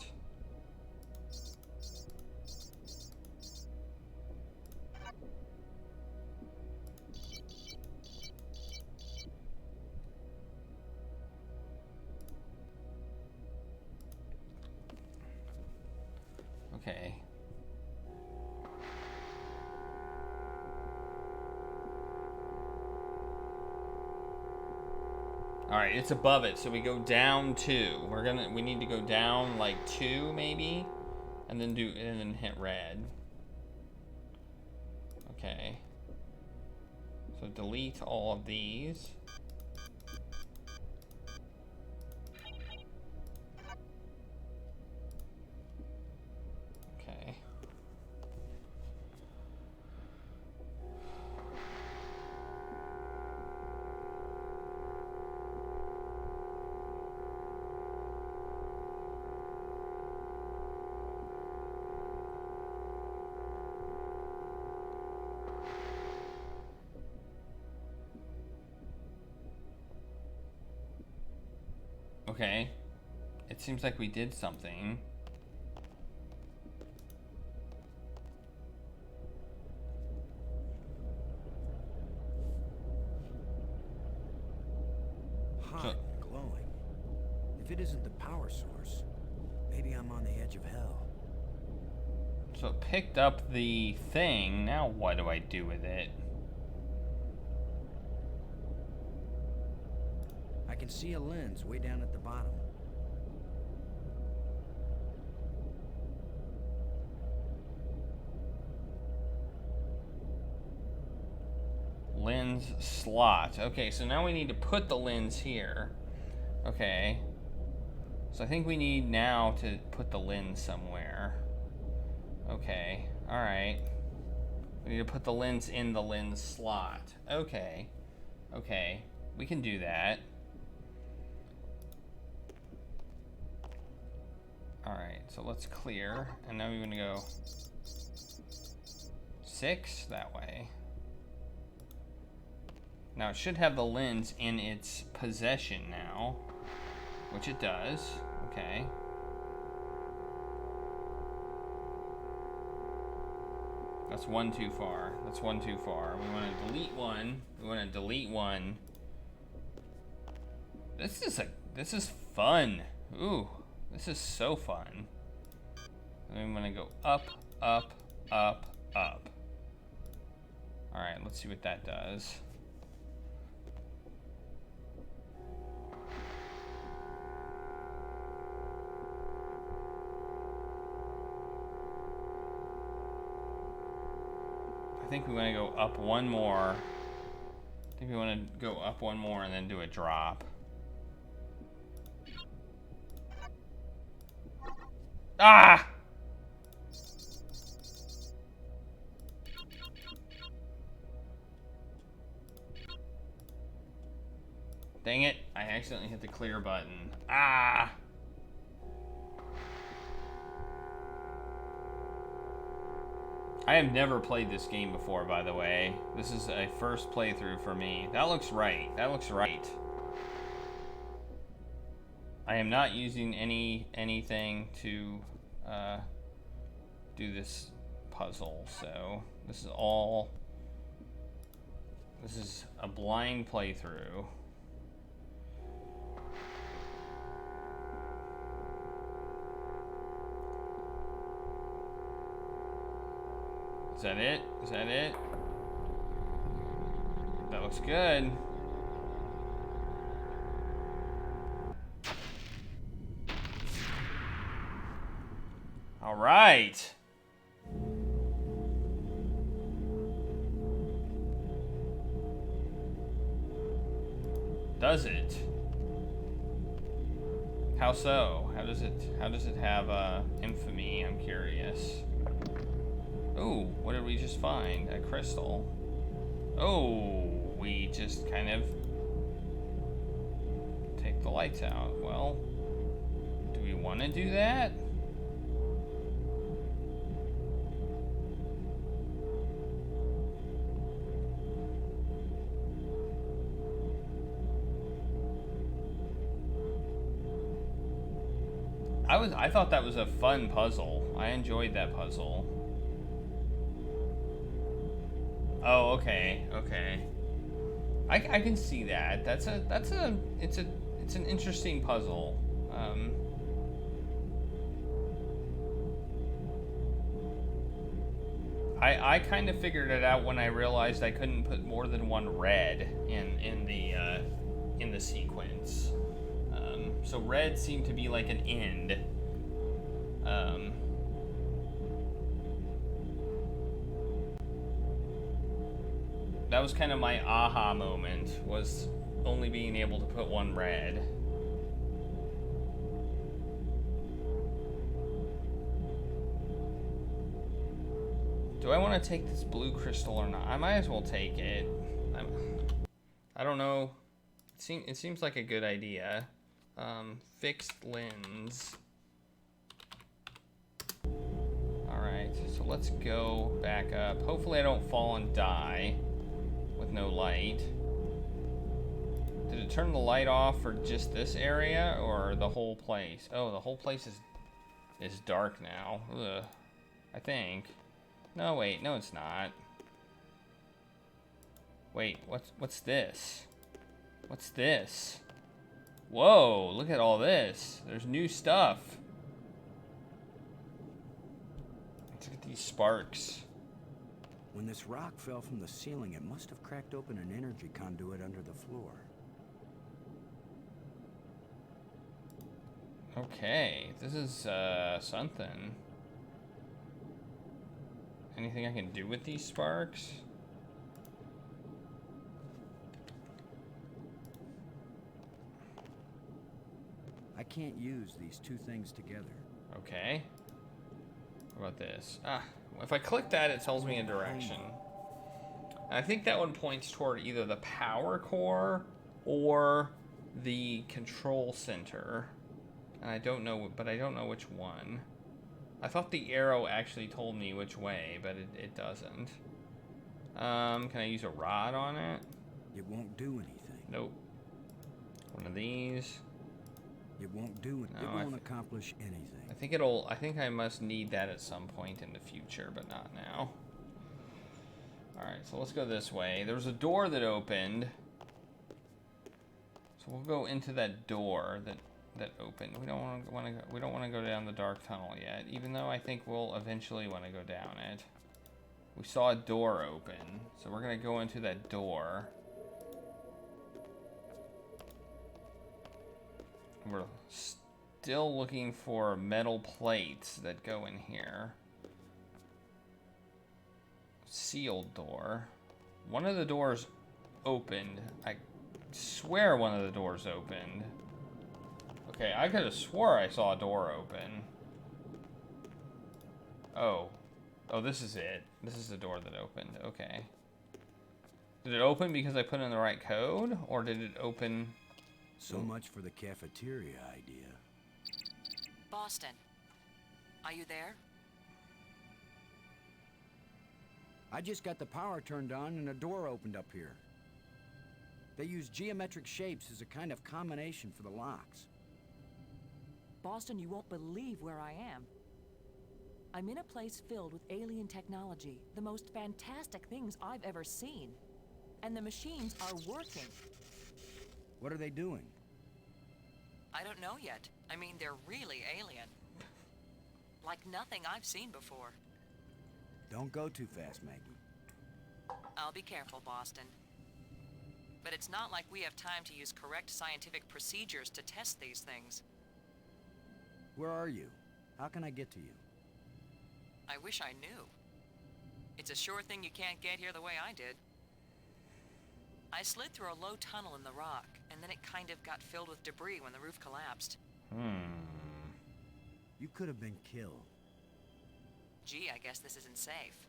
Okay. Alright, it's above it, so we go down 2. We need to go down like 2 maybe, and then hit red. Okay. So delete all of these. Okay. Okay. It seems like we did something. Hot and glowing. If it isn't the power source, maybe I'm on the edge of hell. So it picked up the thing. Now what do I do with it? I can see a lens way down at the bottom. Lens slot. Okay, so now we need to put the lens here. Okay. So I think we need now to put the lens somewhere. Okay, alright. We need to put the lens in the lens slot. Okay. Okay, we can do that. Alright, so let's clear. And now we're gonna go 6 that way. Now it should have the lens in its possession now, which it does. Okay. That's one too far. That's one too far. We want to delete one. We want to delete one. This is fun. Ooh, this is so fun. And we want to go up, up, up, up. All right, let's see what that does. I think we want to go up one more. I think we want to go up one more and then do a drop. Ah! Dang it, I accidentally hit the clear button. Ah! I have never played this game before, by the way. This is a first playthrough for me. That looks right. That looks right. I am not using anything to do this puzzle, so this is a blind playthrough. Is that it? Is that it? That looks good. All right. Does it? How so? How does it have infamy? I'm curious. Oh, what did we just find? A crystal. Oh, we just kind of take the lights out. Well, do we want to do that? I thought that was a fun puzzle. I enjoyed that puzzle. Oh, okay, okay. I can see that. It's an interesting puzzle. I kind of figured it out when I realized I couldn't put more than one red in the sequence. So red seemed to be like an end. That was kind of my aha moment, was only being able to put one red. Do I want to take this blue crystal or not? I might as well take it. I don't know. It seems like a good idea. Fixed lens. Alright, so let's go back up. Hopefully I don't fall and die with no light. it turn the light off for just this area or the whole place? Oh, the whole place is dark now. Ugh. I think. No, wait, no it's not. Wait, what's this? What's this? Whoa, look at all this. There's new stuff. Let's look at these sparks. When this rock fell from the ceiling, it must have cracked open an energy conduit under the floor. Okay, this is something. Anything I can do with these sparks? I can't use these two things together. Okay. What about this? Ah, if I click that, it tells me a direction. And I think that one points toward either the power core or the control center. And I don't know, but I don't know which one. I thought the arrow actually told me which way, but it doesn't. Can I use a rod on it? It won't do anything. Nope. One of these. It won't do it. No, it won't accomplish anything. I think I must need that at some point in the future, but not now. Alright, so let's go this way. There was a door that opened. So we'll go into that door that opened. We don't want to go down the dark tunnel yet, even though I think we'll eventually want to go down it. We saw a door open, so we're gonna go into that door. We're still looking for metal plates that go in here. Sealed door. One of the doors opened. I swear one of the doors opened. Okay, I could have swore I saw a door open. Oh. Oh, this is it. This is the door that opened. Okay. Did it open because I put in the right code? Or did it open... So much for the cafeteria idea. Boston, are you there? I just got the power turned on and a door opened up here. They use geometric shapes as a kind of combination for the locks. Boston, you won't believe where I am. I'm in a place filled with alien technology, the most fantastic things I've ever seen. And the machines are working. What are they doing? I don't know yet. I mean, they're really alien. Like nothing I've seen before. Don't go too fast, Maggie. I'll be careful, Boston. But it's not like we have time to use correct scientific procedures to test these things. Where are you? How can I get to you? I wish I knew. It's a sure thing you can't get here the way I did. I slid through a low tunnel in the rock, and then it kind of got filled with debris when the roof collapsed. You could have been killed. Gee, I guess this isn't safe.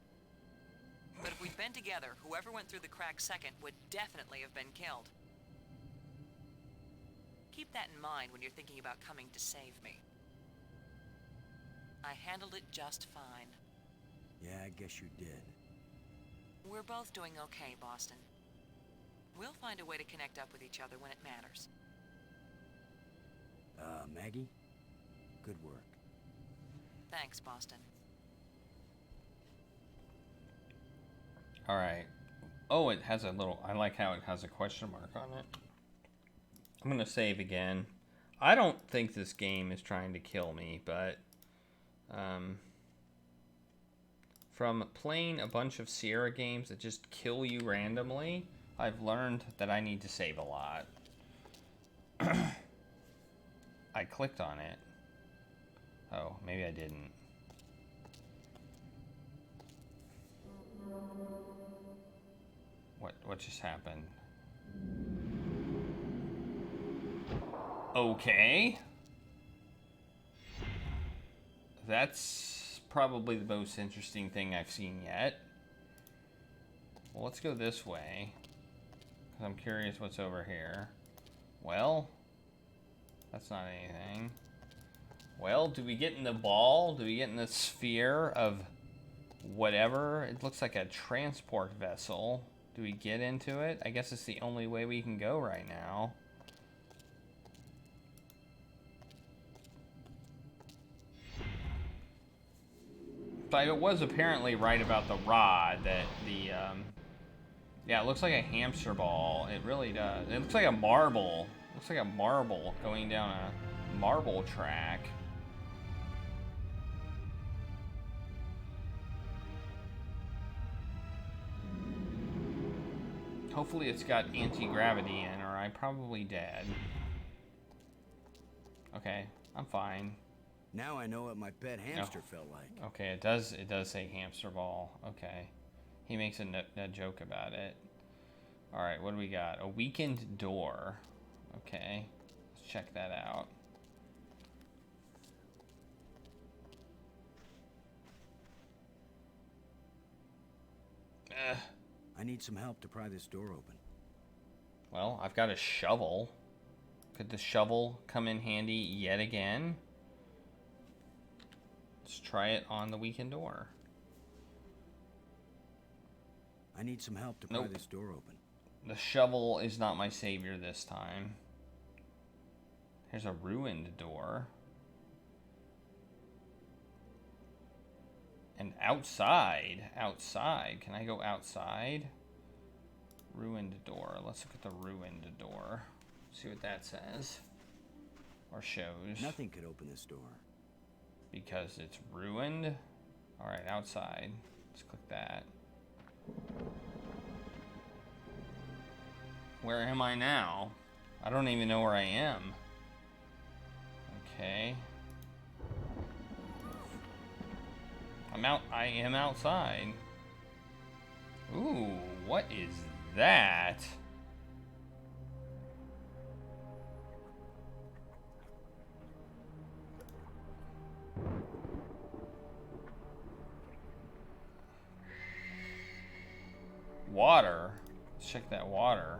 But if we'd been together, whoever went through the crack second would definitely have been killed. Keep that in mind when you're thinking about coming to save me. I handled it just fine. Yeah, I guess you did. We're both doing okay, Boston. We'll find a way to connect up with each other when it matters. Maggie? Good work. Thanks, Boston. Alright. Oh, it has a little... I like how it has a question mark on it. I'm going to save again. I don't think this game is trying to kill me, but... from playing a bunch of Sierra games that just kill you randomly, I've learned that I need to save a lot. I clicked on it. Oh, maybe I didn't. What just happened? Okay. That's probably the most interesting thing I've seen yet. Well, let's go this way, because I'm curious what's over here. Well, that's not anything. Well, do we get in the ball? Do we get in the sphere of whatever? It looks like a transport vessel. Do we get into it? I guess it's the only way we can go right now. So I was apparently right about the rod, that the, yeah, it looks like a hamster ball. It really does. It looks like a marble. It looks like a marble going down a marble track. Hopefully it's got anti-gravity in, or I'm probably dead. Okay, I'm fine. Now I know what my pet hamster felt like. Okay, it does say hamster ball. Okay. He makes a joke about it. Alright, what do we got? A weakened door. Okay. Let's check that out. I need some help to pry this door open. Well, I've got a shovel. Could the shovel come in handy yet again? Let's try it on the weakened door. I need some help to pry this door open. The shovel is not my savior this time. Here's a ruined door. And outside. Can I go outside? Ruined door. Let's look at the ruined door. See what that says. Or shows. Nothing could open this door. Because it's ruined? Alright, outside. Let's click that. Where am I now? I don't even know where I am. Okay. I am outside. Ooh, what is that? Water. Let's check that water.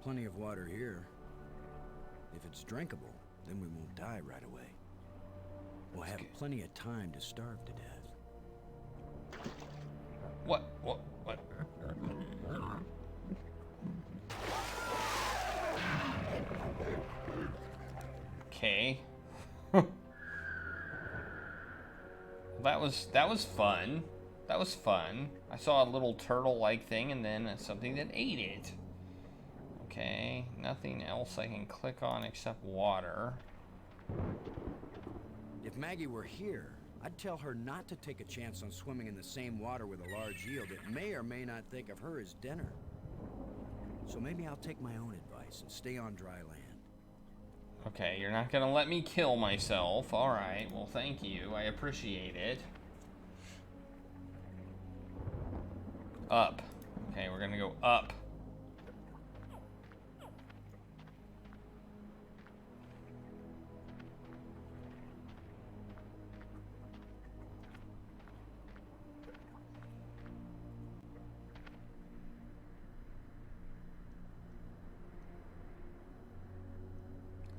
Plenty of water here. If it's drinkable, then we won't die right away. We'll have plenty of time to starve to death. What? Okay. That was fun. That was fun. I saw a little turtle-like thing and then something that ate it. Okay, nothing else I can click on except water. If Maggie were here, I'd tell her not to take a chance on swimming in the same water with a large eel that may or may not think of her as dinner. So maybe I'll take my own advice and stay on dry land. Okay, you're not gonna let me kill myself. Alright, well thank you. I appreciate it. Up. Okay, we're gonna go up.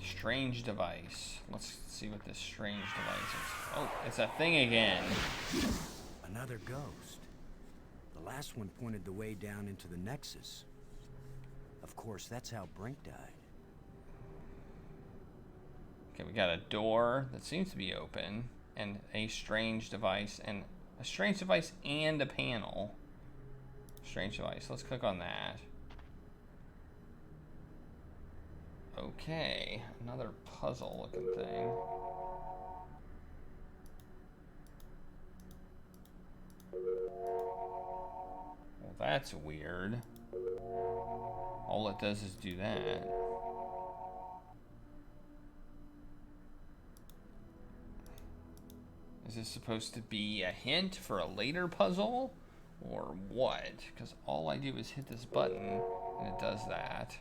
Strange device. Let's see what this strange device is. Oh, it's a thing again. Another ghost. The last one pointed the way down into the Nexus. Of course, that's how Brink died. Okay, we got a door that seems to be open, and a strange device, and a panel. Strange device. Let's click on that. Okay, another puzzle looking thing. Well, that's weird. All it does is do that. Is this supposed to be a hint for a later puzzle? Or what? Because all I do is hit this button and it does that.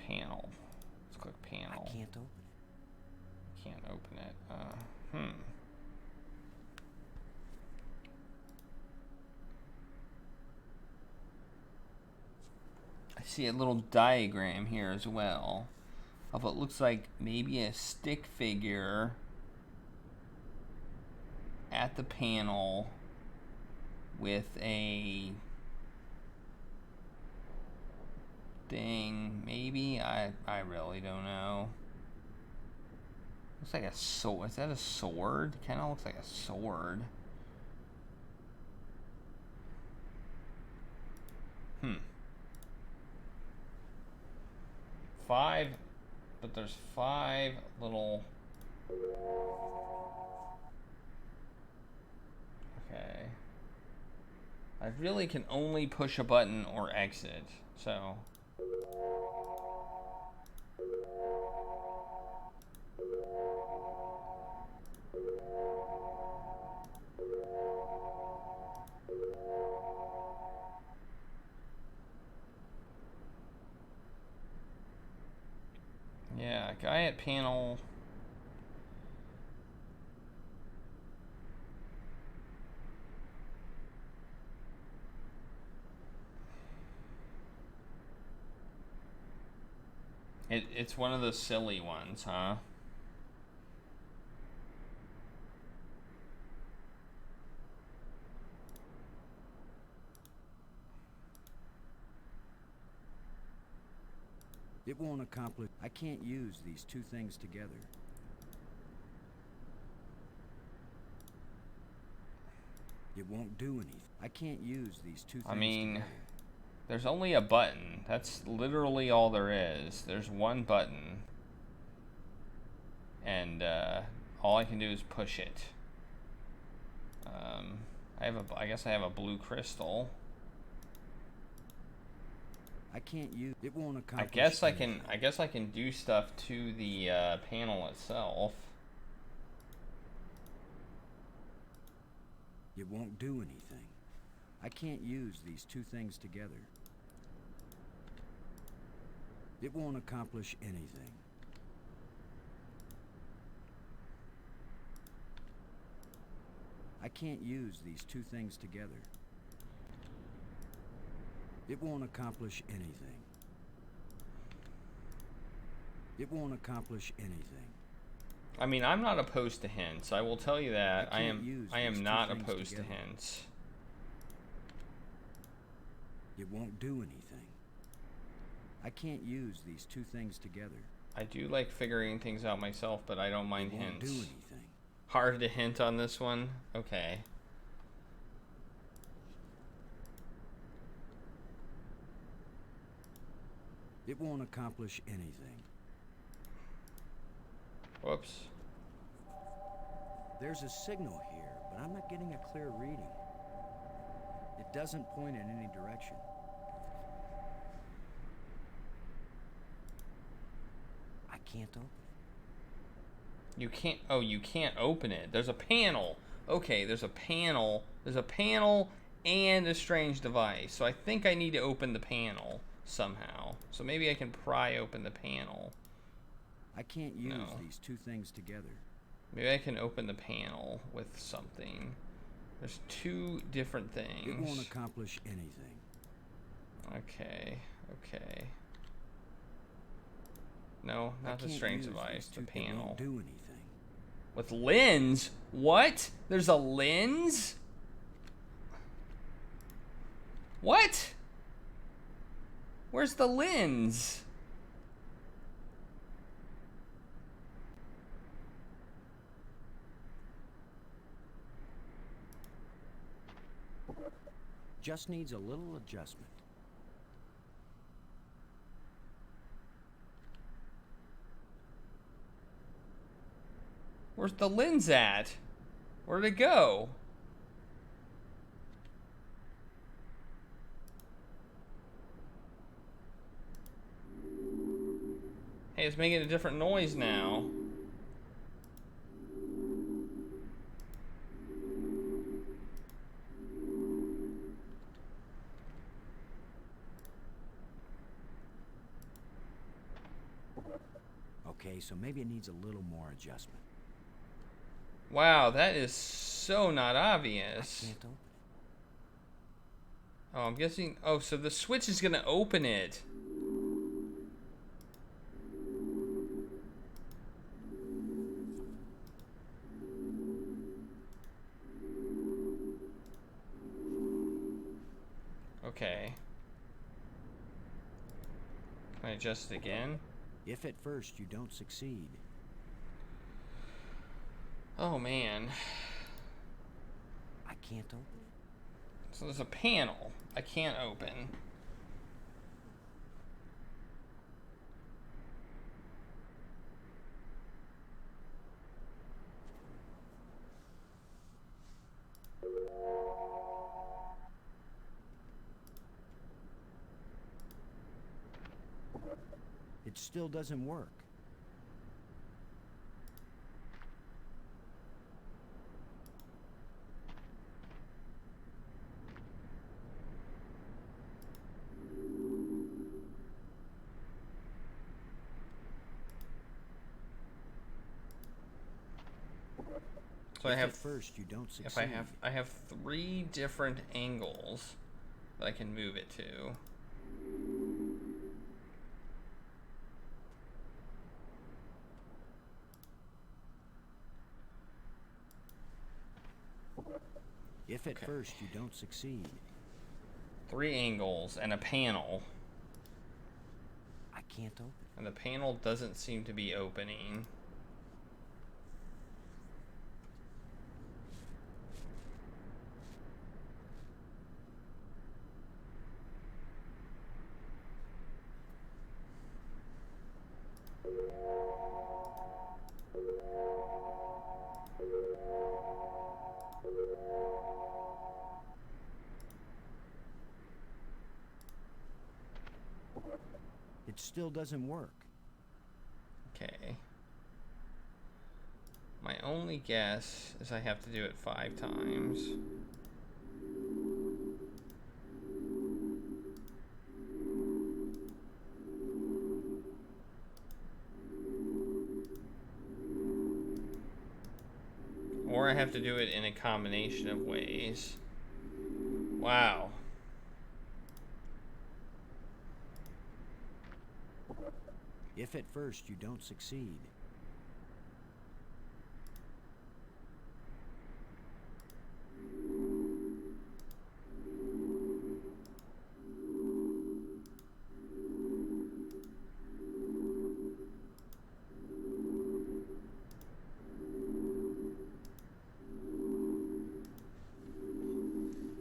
Panel. Let's click panel. I can't open it. Can't open it. I see a little diagram here as well of what looks like maybe a stick figure at the panel with a thing. Maybe I really don't know. Looks like a sword. Is that a sword? Kind of looks like a sword. 5, but there's 5 little. Okay. I really can only push a button or exit, so. Yeah, guy at panel. It's one of the silly ones, huh? It won't accomplish. I can't use these two things together. It won't do anything. I can't use these two things together. There's only a button. That's literally all there is. There's one button. And all I can do is push it. I guess I have a blue crystal. I can't use. It won't accomplish. I guess I can do stuff to the panel itself. It won't do anything. I can't use these two things together. It won't accomplish anything. I can't use these two things together. It won't accomplish anything. It won't accomplish anything. I mean, I'm not opposed to hints. I will tell you that. I am not opposed to hints. It won't do anything. I can't use these two things together. I do like figuring things out myself, but I don't mind hints. It won't do anything. Hard to hint on this one? Okay. It won't accomplish anything. Whoops. There's a signal here, but I'm not getting a clear reading. It doesn't point in any direction. I can't open it. You can't. Oh, you can't open it. There's a panel. Okay, there's a panel. There's a panel and a strange device. So I think I need to open the panel somehow. So maybe I can pry open the panel. I can't use these two things together. Maybe I can open the panel with something. There's two different things. It won't accomplish anything. Okay, okay. No, not the strange device, the panel. It won't do anything. With lens? What? There's a lens? What? Where's the lens? Just needs a little adjustment. Where's the lens at? Where'd it go? Hey, it's making a different noise now. Okay, so maybe it needs a little more adjustment. Wow, that is so not obvious. I can't open it. Oh, I'm guessing. Oh, so the switch is gonna open it. Okay. Can I adjust it again? If at first you don't succeed. Oh man. I can't open it. So there's a panel I can't open. It still doesn't work. So I have At first you don't succeed. if I have 3 different angles that I can move it to. If at first you don't succeed. 3 angles and a panel. I can't open. And the panel doesn't seem to be opening. It still doesn't work. Okay. My only guess is I have to do it 5 times. Or I have to do it in a combination of ways. Wow. If at first you don't succeed.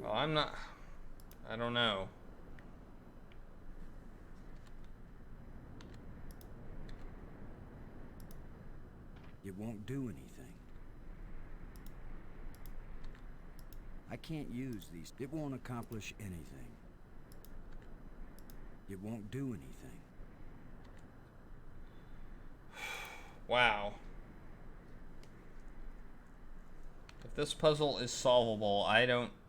Well, I don't know. It won't do anything. I can't use these. It won't accomplish anything. It won't do anything. Wow. If this puzzle is solvable,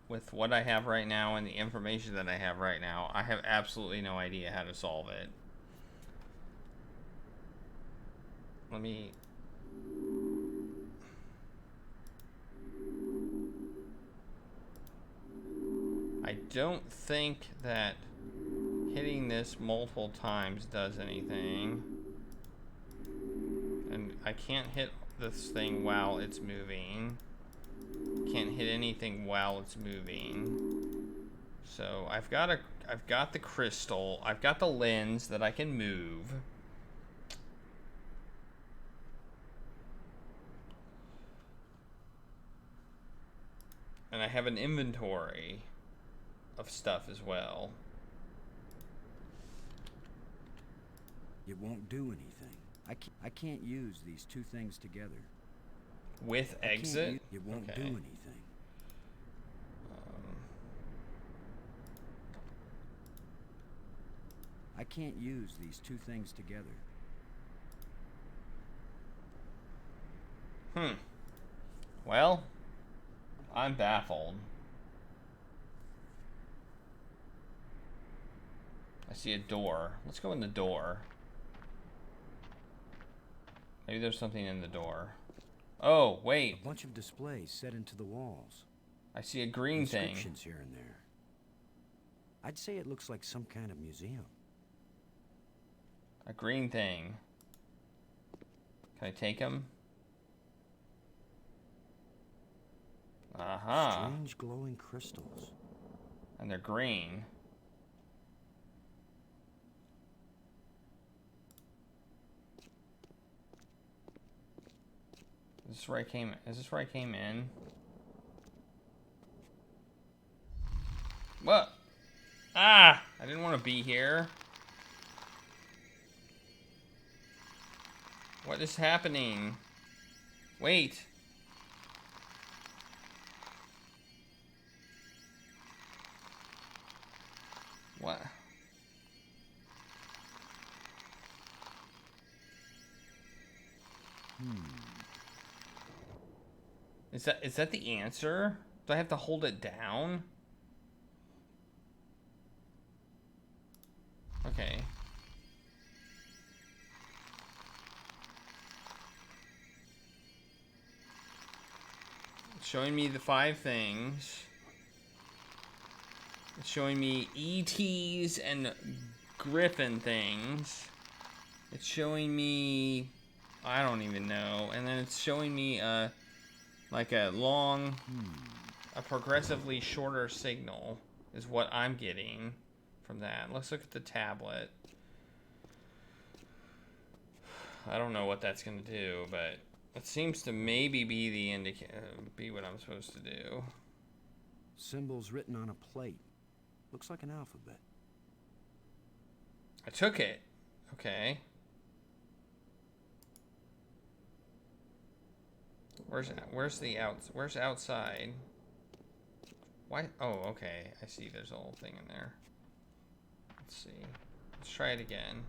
with what I have right now and the information that I have right now, I have absolutely no idea how to solve it. Let me... I don't think that hitting this multiple times does anything. And I can't hit this thing while it's moving. Can't hit anything while it's moving. So I've got the crystal. I've got the lens that I can move. And I have an inventory of stuff as well. It won't do anything. I can't use these 2 things together. With exit? It won't do anything. I can't use these 2 things together. Well, I'm baffled. I see a door. Let's go in the door. Maybe there's something in the door. Oh, wait. A bunch of displays set into the walls. I see a green thing. Inscriptions here and there. I'd say it looks like some kind of museum. A green thing. Can I take him? Strange glowing crystals. And they're green. this where I came? Is this where I came in? What? Ah! I didn't want to be here. What is happening? Wait. What? Is that the answer? Do I have to hold it down? Okay. It's showing me the 5 things. It's showing me ETs and Griffin things. It's showing me, I don't even know. And then it's showing me like a long, a progressively shorter signal is what I'm getting from that. Let's look at the tablet. I don't know what that's gonna do, but it seems to maybe be the be what I'm supposed to do. Symbols written on a plate. Looks like an alphabet. I took it. Okay. Where's outside? Why? Oh, okay. I see. There's a whole thing in there. Let's see. Let's try it again.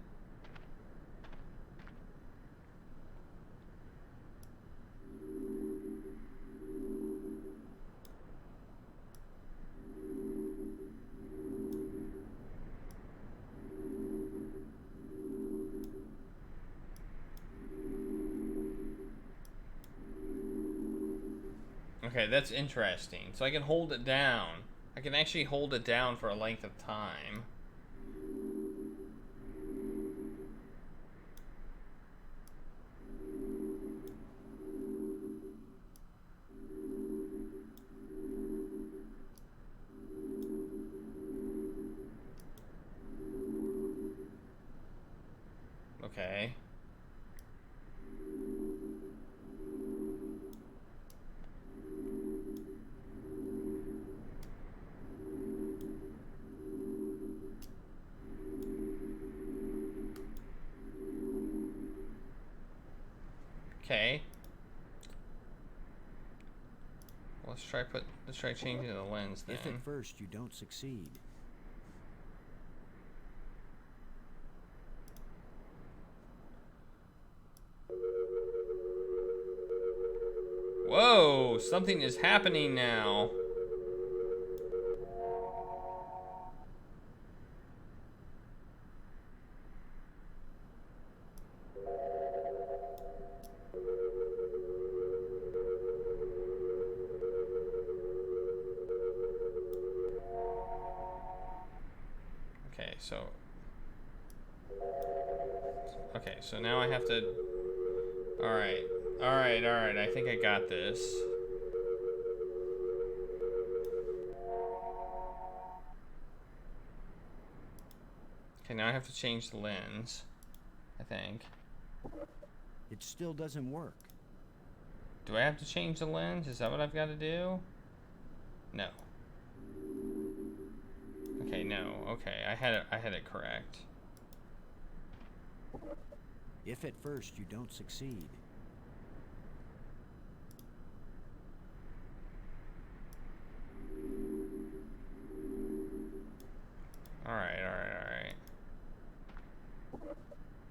Okay, that's interesting. So I can hold it down. I can actually hold it down for a length of time. Okay. Okay. Let's try changing the lens then. If at first you don't succeed. Whoa, something is happening now. Okay, so now I have to... Alright, I think I got this. Okay, now I have to change the lens, I think. It still doesn't work. Do I have to change the lens? Is that what I've got to do? No. Okay, no. Okay, I had it correct. If at first you don't succeed. Alright.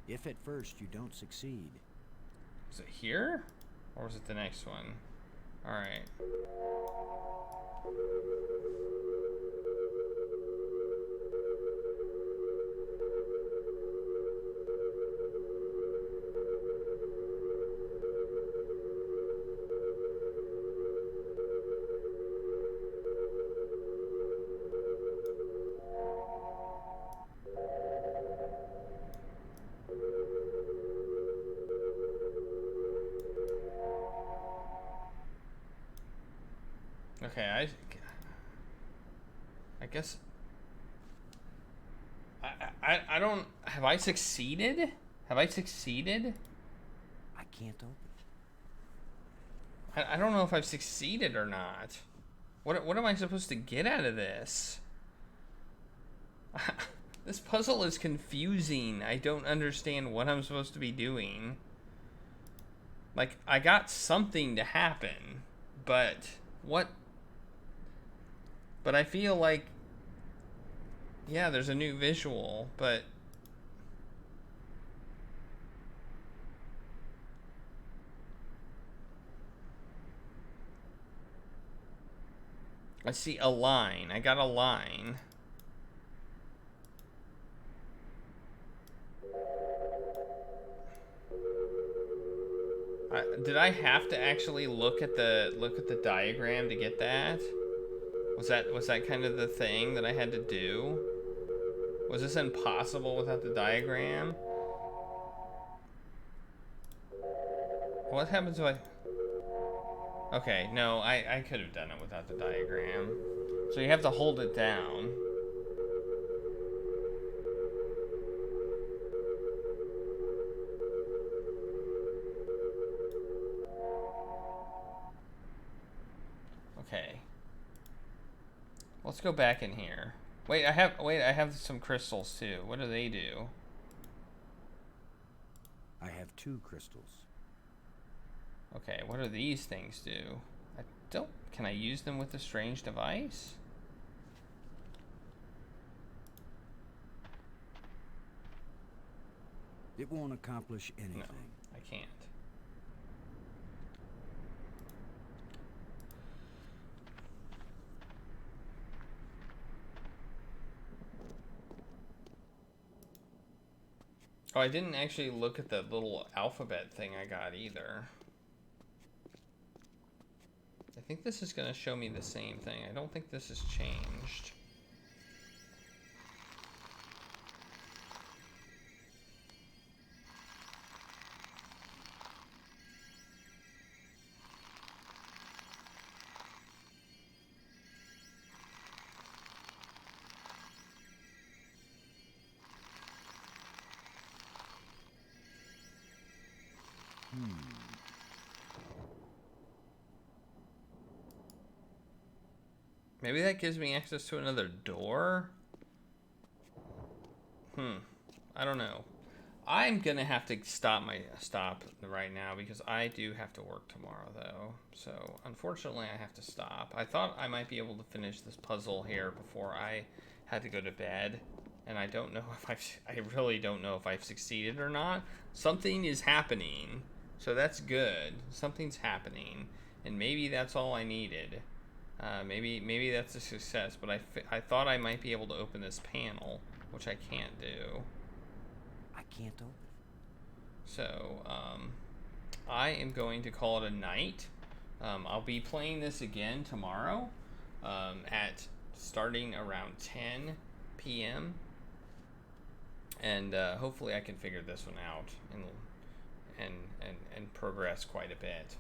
If at first you don't succeed. Is it here? Or was it the next one? Alright. Okay, I guess I don't, have I succeeded? Have I succeeded? I can't open I don't know if I've succeeded or not. What am I supposed to get out of this? This puzzle is confusing. I don't understand what I'm supposed to be doing. Like, I got something to happen, but what? But I feel like, yeah, there's a new visual, but I see a line. I got a line. Did I have to actually look at the diagram to get that? Was that kind of the thing that I had to do? Was this impossible without the diagram? What happens if I... Okay, no, I could have done it without the diagram. So you have to hold it down. Okay. Let's go back in here. Wait, I have some crystals too. What do they do? I have 2 crystals. Okay, what do these things do? Can I use them with the strange device? It won't accomplish anything. No, I can't. Oh, I didn't actually look at the little alphabet thing I got either. I think this is going to show me the same thing. I don't think this has changed. Maybe that gives me access to another door? I don't know. I'm gonna have to stop right now because I do have to work tomorrow though. So unfortunately I have to stop. I thought I might be able to finish this puzzle here before I had to go to bed. And I don't know if I really don't know if I've succeeded or not. Something is happening. So that's good. Something's happening. And maybe that's all I needed. Maybe that's a success, but I thought I might be able to open this panel, which I can't do. I can't open. So, I am going to call it a night. I'll be playing this again tomorrow, at starting around 10 p.m. And hopefully I can figure this one out and progress quite a bit.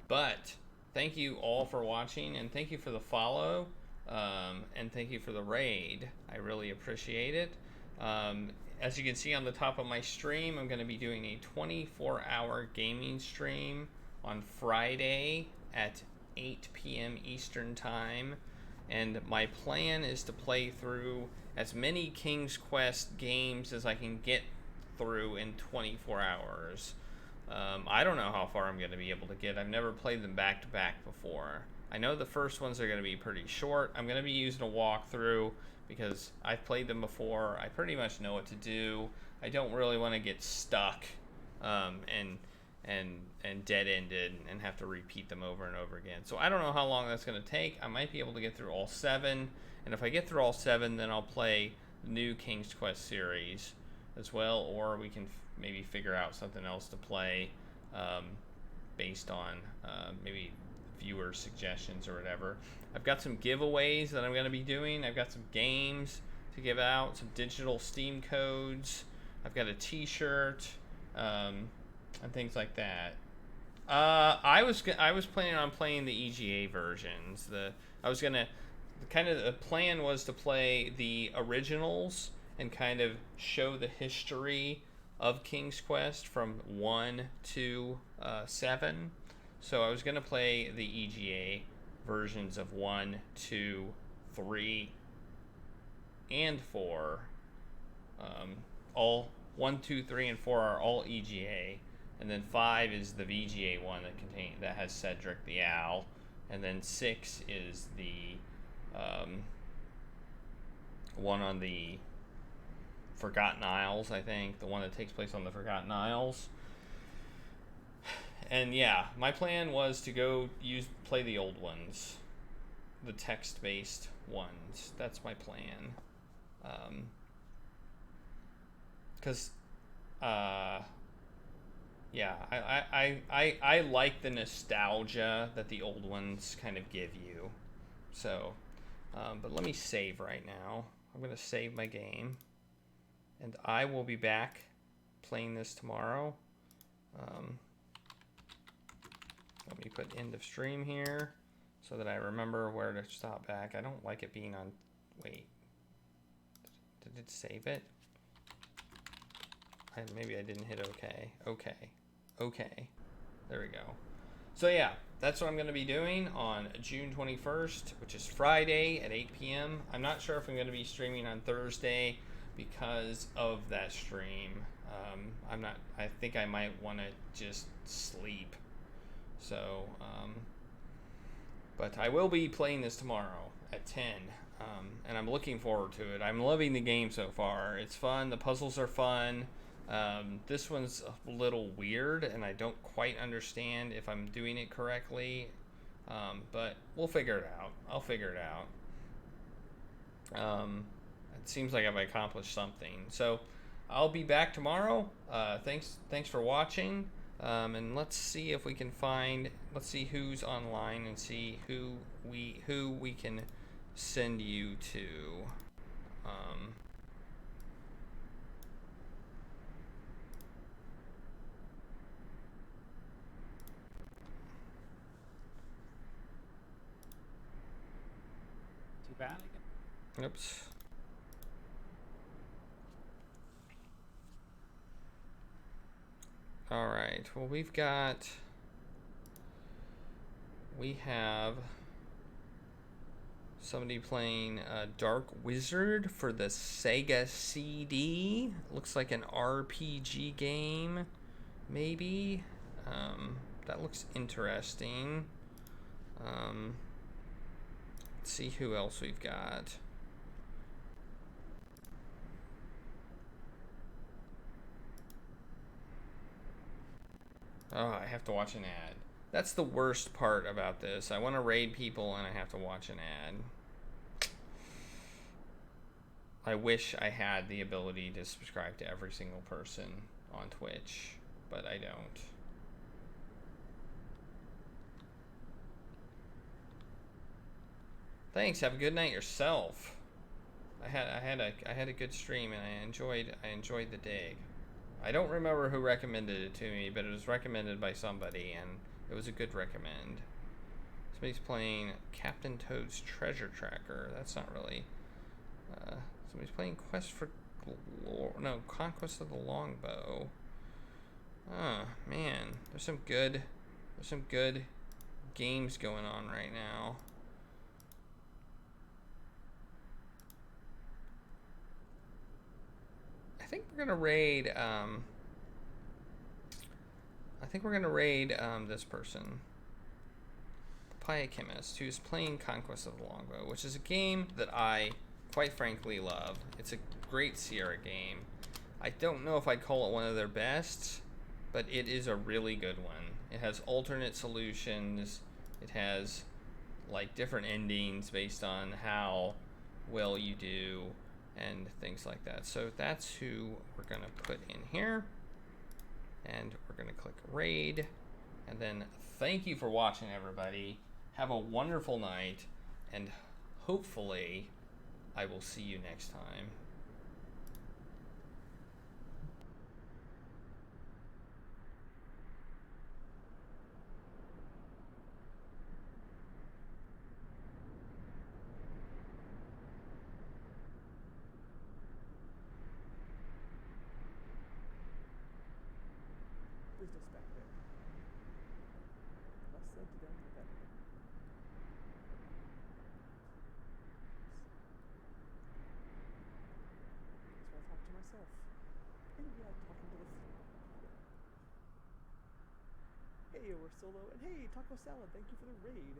But thank you all for watching, and thank you for the follow, and thank you for the raid. I really appreciate it. As you can see on the top of my stream, I'm going to be doing a 24-hour gaming stream on Friday at 8 p.m. Eastern Time. And my plan is to play through as many King's Quest games as I can get through in 24 hours. I don't know how far I'm going to be able to get. I've never played them back to back before. I know the first ones are going to be pretty short. I'm going to be using a walkthrough because I've played them before. I pretty much know what to do. I don't really want to get stuck and dead-ended and have to repeat them over and over again. So I don't know how long that's going to take. I might be able to get through all 7, and if I get through all 7, then I'll play the new King's Quest series as well, or we can maybe figure out something else to play based on maybe viewer suggestions or whatever. I've got some giveaways that I'm going to be doing. I've got some games to give out, some digital Steam codes. I've got a t-shirt and things like that. I was planning on playing the EGA versions. The plan was to play the originals and kind of show the history of King's Quest from 1 to 7. So I was going to play the EGA versions of 1, 2, 3, and 4. All 1, 2, 3, and 4 are all EGA, and then 5 is the VGA one that has Cedric the Owl, and then 6 is the one on the Forgotten Isles, I think, the one that takes place on the Forgotten Isles. And yeah, my plan was to go play the old ones, the text-based ones. That's my plan. Yeah, I like the nostalgia that the old ones kind of give you. So, but let me save right now. I'm gonna save my game, and I will be back playing this tomorrow. Let me put end of stream here so that I remember where to stop back. I don't like it being on. Wait, did it save it? Maybe I didn't hit OK. Okay. There we go. So yeah, that's what I'm going to be doing on June 21st, which is Friday at 8 p.m. I'm not sure if I'm going to be streaming on Thursday because of that stream. I think I might want to just sleep. So, but I will be playing this tomorrow at 10. And I'm looking forward to it. I'm loving the game so far. It's fun. The puzzles are fun. This one's a little weird, and I don't quite understand if I'm doing it correctly, but we'll figure it out. I'll figure it out. It seems like I've accomplished something. So I'll be back tomorrow. Thanks for watching, and let's see if we can let's see who's online and see who we can send you to. Too bad. Oops. All right. Well, we have somebody playing Dark Wizard for the Sega CD. Looks like an RPG game, maybe. That looks interesting. Let's see who else we've got. Oh, I have to watch an ad. That's the worst part about this. I want to raid people and I have to watch an ad. I wish I had the ability to subscribe to every single person on Twitch, but I don't. Thanks. Have a good night yourself. I had a good stream and I enjoyed the dig. I don't remember who recommended it to me, but it was recommended by somebody and it was a good recommend. Somebody's playing Captain Toad's Treasure Tracker. That's not really. Somebody's playing Conquest of the Longbow. Oh man, there's some good games going on right now. I think we're gonna raid this person, Papaya Chemist, who's playing Conquest of the Longbow, which is a game that I quite frankly love. It's a great Sierra game. I don't know if I'd call it one of their best, but it is a really good one. It has alternate solutions. It has like different endings based on how well you do and things like that. So that's who we're gonna put in here, and we're gonna click raid, and then thank you for watching, everybody. Have a wonderful night, and hopefully I will see you next time. Who's this back there? What? myself. And yeah, talking to the Hey, we're solo, and hey, Taco Salad, thank you for the raid.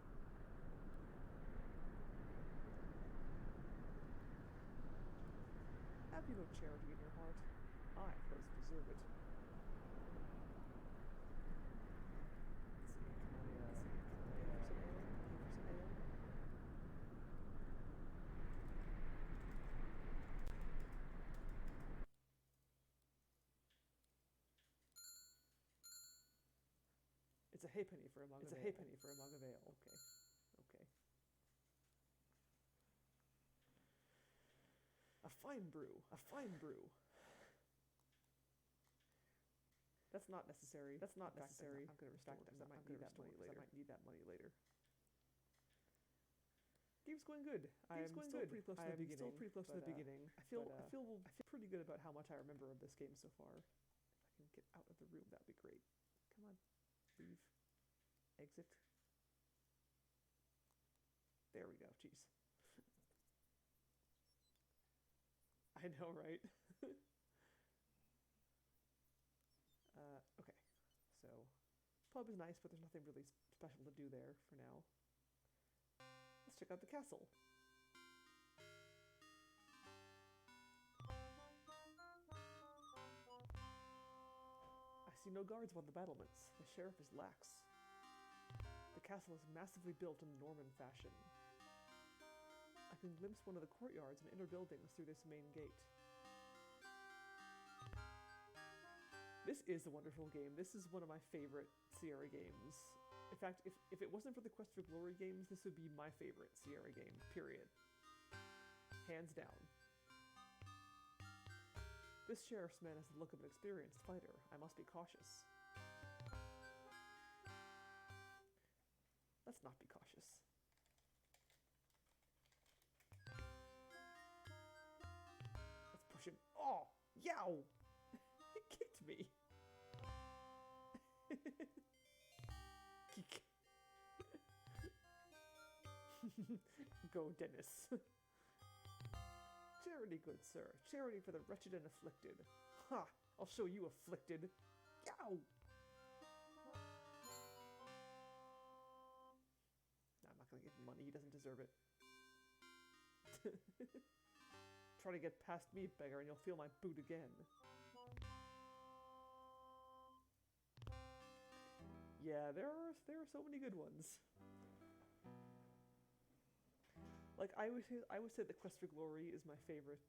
Have you no charity in your heart? I, those deserve it. Let's see, can I pay for some ale? Pay for some ale? It's a halfpenny for a mug of ale. It's a halfpenny for a mug of ale. Okay. Okay. A fine brew. A fine brew. That's not necessary. That's not necessary. I'm going to restore because I might need that money later. I might need that money later. Game's going good. I'm still pretty close to the beginning. Still pretty close to the beginning. I feel pretty good about how much I remember of this game so far. If I can get out of the room, that'd be great. Come on. Leave. Exit. There we go. Jeez. I know, right? Okay. So, pub is nice, but there's nothing really special to do there for now. Let's check out the castle. I see no guards on the battlements. The sheriff is lax. The castle is massively built in the Norman fashion. I can glimpse one of the courtyards and inner buildings through this main gate. This is a wonderful game. This is one of my favorite Sierra games. In fact, if it wasn't for the Quest for Glory games, this would be my favorite Sierra game, period. Hands down. This sheriff's man has the look of an experienced fighter. I must be cautious. Let's not be cautious. Let's push him. Oh! Yow! He kicked me. Geek. Go, Dennis. Charity, good sir. Charity for the wretched and afflicted. Ha! I'll show you afflicted. Yow! No, I'm not gonna give him money. He doesn't deserve it. Try to get past me, beggar, and you'll feel my boot again. Yeah, there are so many good ones. Like I would say that Quest for Glory is my favorite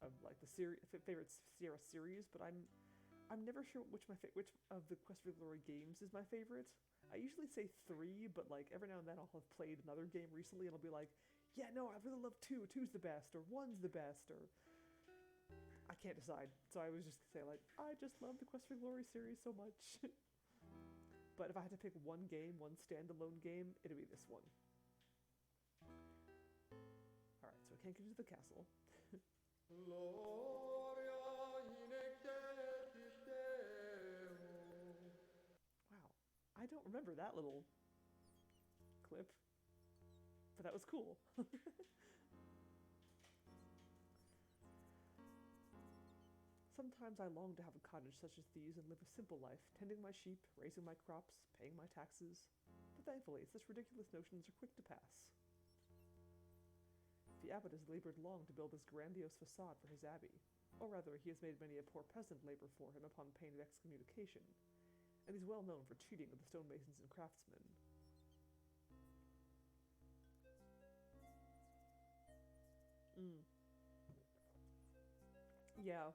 of like the favorite Sierra series, but I'm never sure which of the Quest for Glory games is my favorite. I usually say 3, but like every now and then I'll have played another game recently and I'll be like, yeah, no, I really love 2. 2's the best, or 1's the best, or I can't decide. So I was just say like, I just love the Quest for Glory series so much. But if I had to pick one game, one standalone game, it'd be this one. Alright, so I can't get into the castle. Wow, I don't remember that little clip, but that was cool. Sometimes I long to have a cottage such as these and live a simple life, tending my sheep, raising my crops, paying my taxes. But thankfully, such ridiculous notions are quick to pass. The abbot has labored long to build this grandiose facade for his abbey, or rather, he has made many a poor peasant labor for him upon pain of excommunication, and he's well known for cheating with the stonemasons and craftsmen. Yeah.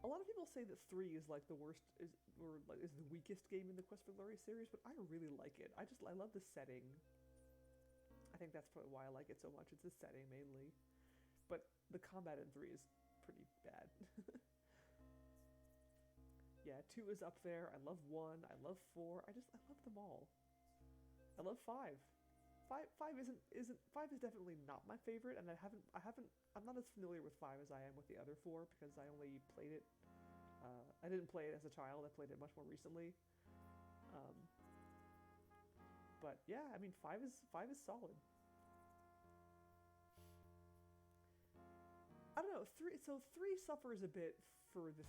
A lot of people say that 3 is like the worst, is the weakest game in the Quest for Glory series, but I really like it. I love the setting. I think that's probably why I like it so much. It's the setting mainly, but the combat in 3 is pretty bad. Yeah, 2 is up there. I love 1. I love 4. I love them all. I love 5. 5 is definitely not my favorite, and I'm not as familiar with 5 as I am with the other 4 because I only played it. I didn't play it as a child. I played it much more recently. But yeah, I mean 5 is solid. I don't know. three suffers a bit for the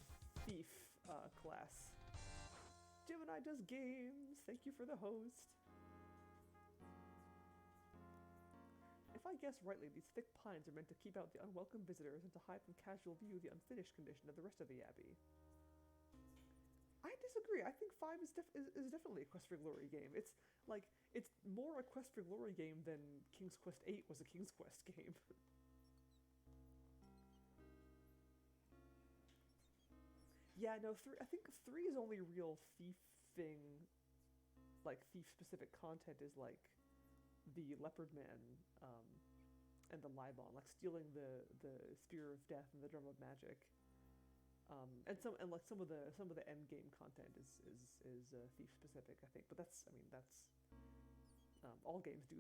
thief class. Gemini does games. Thank you for the host. If I guess rightly, these thick pines are meant to keep out the unwelcome visitors and to hide from casual view the unfinished condition of the rest of the abbey. I disagree. I think 5 is definitely a Quest for Glory game. It's more a Quest for Glory game than King's Quest 8 was a King's Quest game. Yeah, no, I think 3's only real thiefing, like thief-specific content is like the Leopard Man and the Libon, like stealing the Spear of Death and the Drum of Magic. And some of the end game content is thief specific, I think. But that's all games do